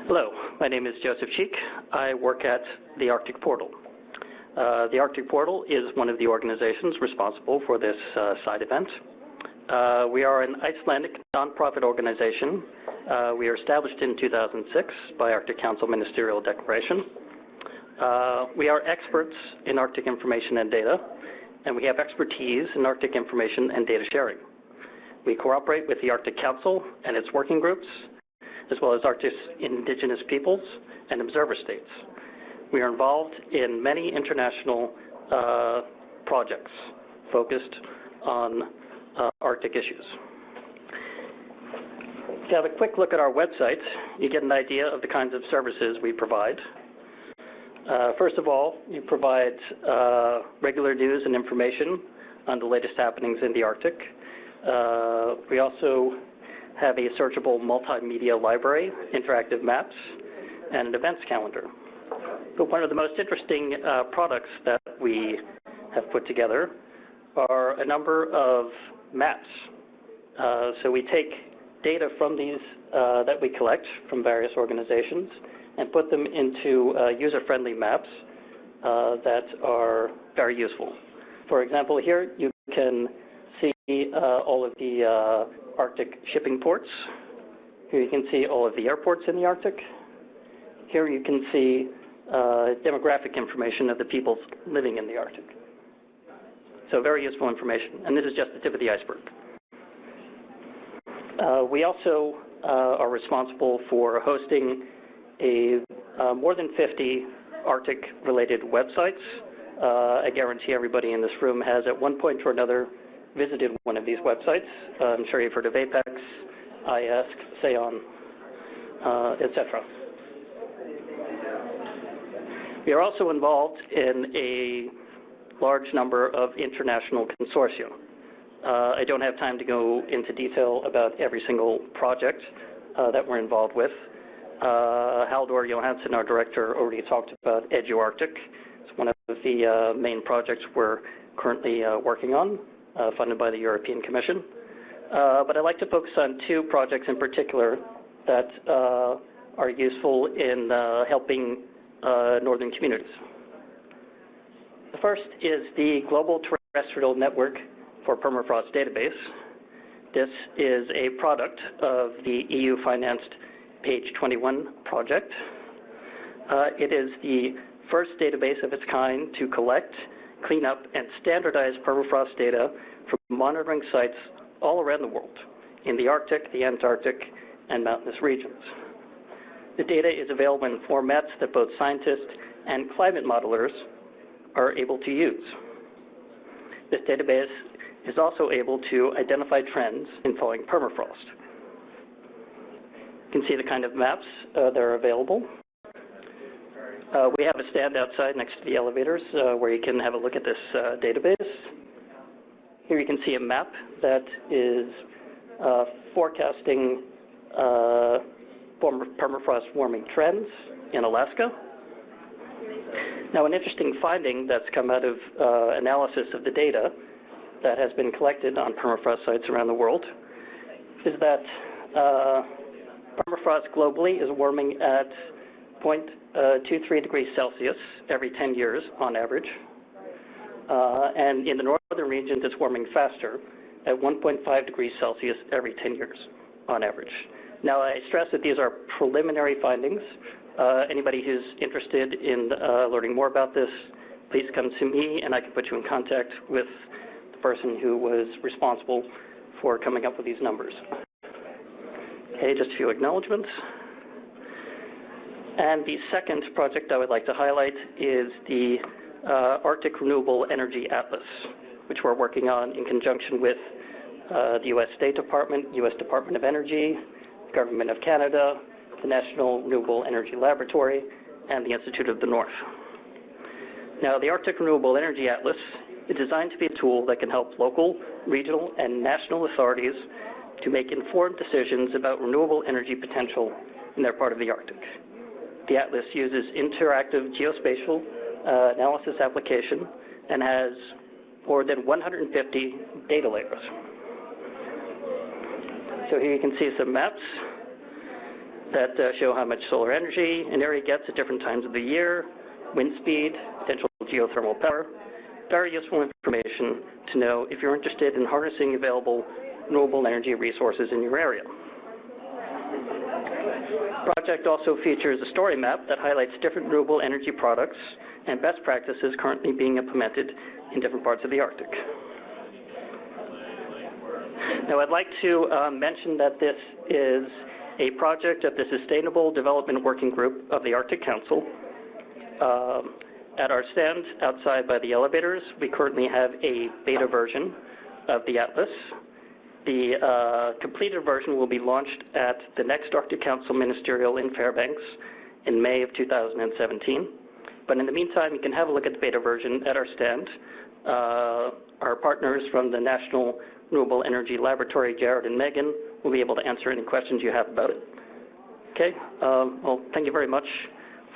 [SPEAKER 20] Hello, my name is Joseph Cheek. I work at the Arctic Portal. The Arctic Portal is one of the organizations responsible for this side event. We are an Icelandic nonprofit organization. We were established in 2006 by Arctic Council Ministerial Declaration. We are experts in Arctic information and data, and we have expertise in Arctic information and data sharing. We cooperate with the Arctic Council and its working groups, as well as Arctic indigenous peoples and observer states. We are involved in many international projects focused on Arctic issues. If you have a quick look at our website, you get an idea of the kinds of services we provide. First of all, we provide regular news and information on the latest happenings in the Arctic. We also have a searchable multimedia library, interactive maps, and an events calendar. But one of the most interesting products that we have put together are a number of maps. So we take data from these that we collect from various organizations and put them into user-friendly maps that are very useful. For example, here you can see all of the Arctic shipping ports. Here you can see all of the airports in the Arctic. Here you can see demographic information of the people living in the Arctic. So very useful information, and this is just the tip of the iceberg. We also are responsible for hosting more than 50 Arctic-related websites. I guarantee everybody in this room has, at one point or another, visited one of these websites. I'm sure you've heard of Apex, iAsk, Seon, etc. We are also involved in a large number of international consortia. I don't have time to go into detail about every single project that we're involved with. Haldor Johansson, our director, already talked about EDU-ARCTIC. It's one of the main projects we're currently working on, funded by the European Commission. But I'd like to focus on two projects in particular that are useful in helping northern communities. The first is the Global Terrestrial Network for Permafrost Database. This is a product of the EU-financed Page 21 project. It is the first database of its kind to collect, clean up, and standardize permafrost data from monitoring sites all around the world, in the Arctic, the Antarctic, and mountainous regions. The data is available in formats that both scientists and climate modelers are able to use. This database is also able to identify trends in falling permafrost. You can see the kind of maps that are available. We have a stand outside next to the elevators where you can have a look at this database. Here you can see a map that is forecasting permafrost warming trends in Alaska. Now, an interesting finding that's come out of analysis of the data that has been collected on permafrost sites around the world is that permafrost globally is warming at 0.23 degrees Celsius every 10 years on average. And in the northern regions, it's warming faster at 1.5 degrees Celsius every 10 years on average. Now, I stress that these are preliminary findings. Anybody who's interested in learning more about this, please come to me and I can put you in contact with the person who was responsible for coming up with these numbers. Okay, just a few acknowledgments. And the second project I would like to highlight is the Arctic Renewable Energy Atlas, which we're working on in conjunction with the U.S. State Department, U.S. Department of Energy, the Government of Canada, the National Renewable Energy Laboratory, and the Institute of the North. Now, the Arctic Renewable Energy Atlas is designed to be a tool that can help local, regional, and national authorities to make informed decisions about renewable energy potential in their part of the Arctic. The Atlas uses interactive geospatial analysis application and has more than 150 data layers. So here you can see some maps that show how much solar energy an area gets at different times of the year, wind speed, potential geothermal power. Very useful information to know if you're interested in harnessing available renewable energy resources in your area. The project also features a story map that highlights different renewable energy products and best practices currently being implemented in different parts of the Arctic. Now, I'd like to mention that this is a project of the Sustainable Development Working Group of the Arctic Council. At our stand outside by the elevators, we currently have a beta version of the Atlas. The completed version will be launched at the next Arctic Council Ministerial in Fairbanks in May of 2017. But in the meantime, you can have a look at the beta version at our stand. Our partners from the National Renewable Energy Laboratory, Jared and Megan, will be able to answer any questions you have about it. Okay, well, thank you very much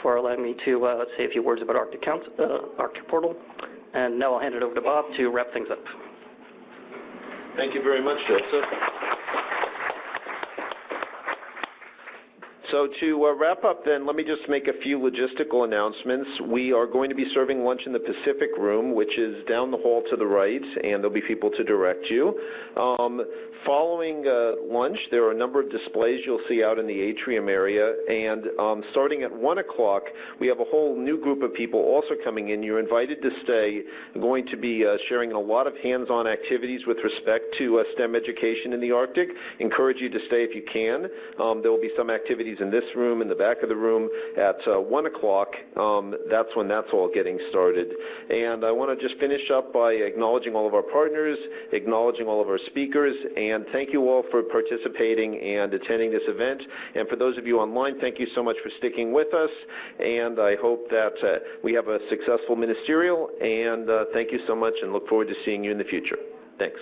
[SPEAKER 20] for allowing me to say a few words about Arctic Portal. And now I'll hand it over to Bob to wrap things up.
[SPEAKER 1] Thank you very much, Joseph. So to wrap up then, let me just make a few logistical announcements. We are going to be serving lunch in the Pacific Room, which is down the hall to the right, and there'll be people to direct you. Following lunch, there are a number of displays you'll see out in the atrium area, and starting at 1 o'clock, we have a whole new group of people also coming in. You're invited to stay. We're going to be sharing a lot of hands-on activities with respect to STEM education in the Arctic. Encourage you to stay if you can. There will be some activities in this room, in the back of the room, at 1 o'clock. That's when that's all getting started. And I want to just finish up by acknowledging all of our partners, acknowledging all of our speakers, and thank you all for participating and attending this event. And for those of you online, thank you so much for sticking with us, and I hope that we have a successful ministerial, and thank you so much, and look forward to seeing you in the future. Thanks.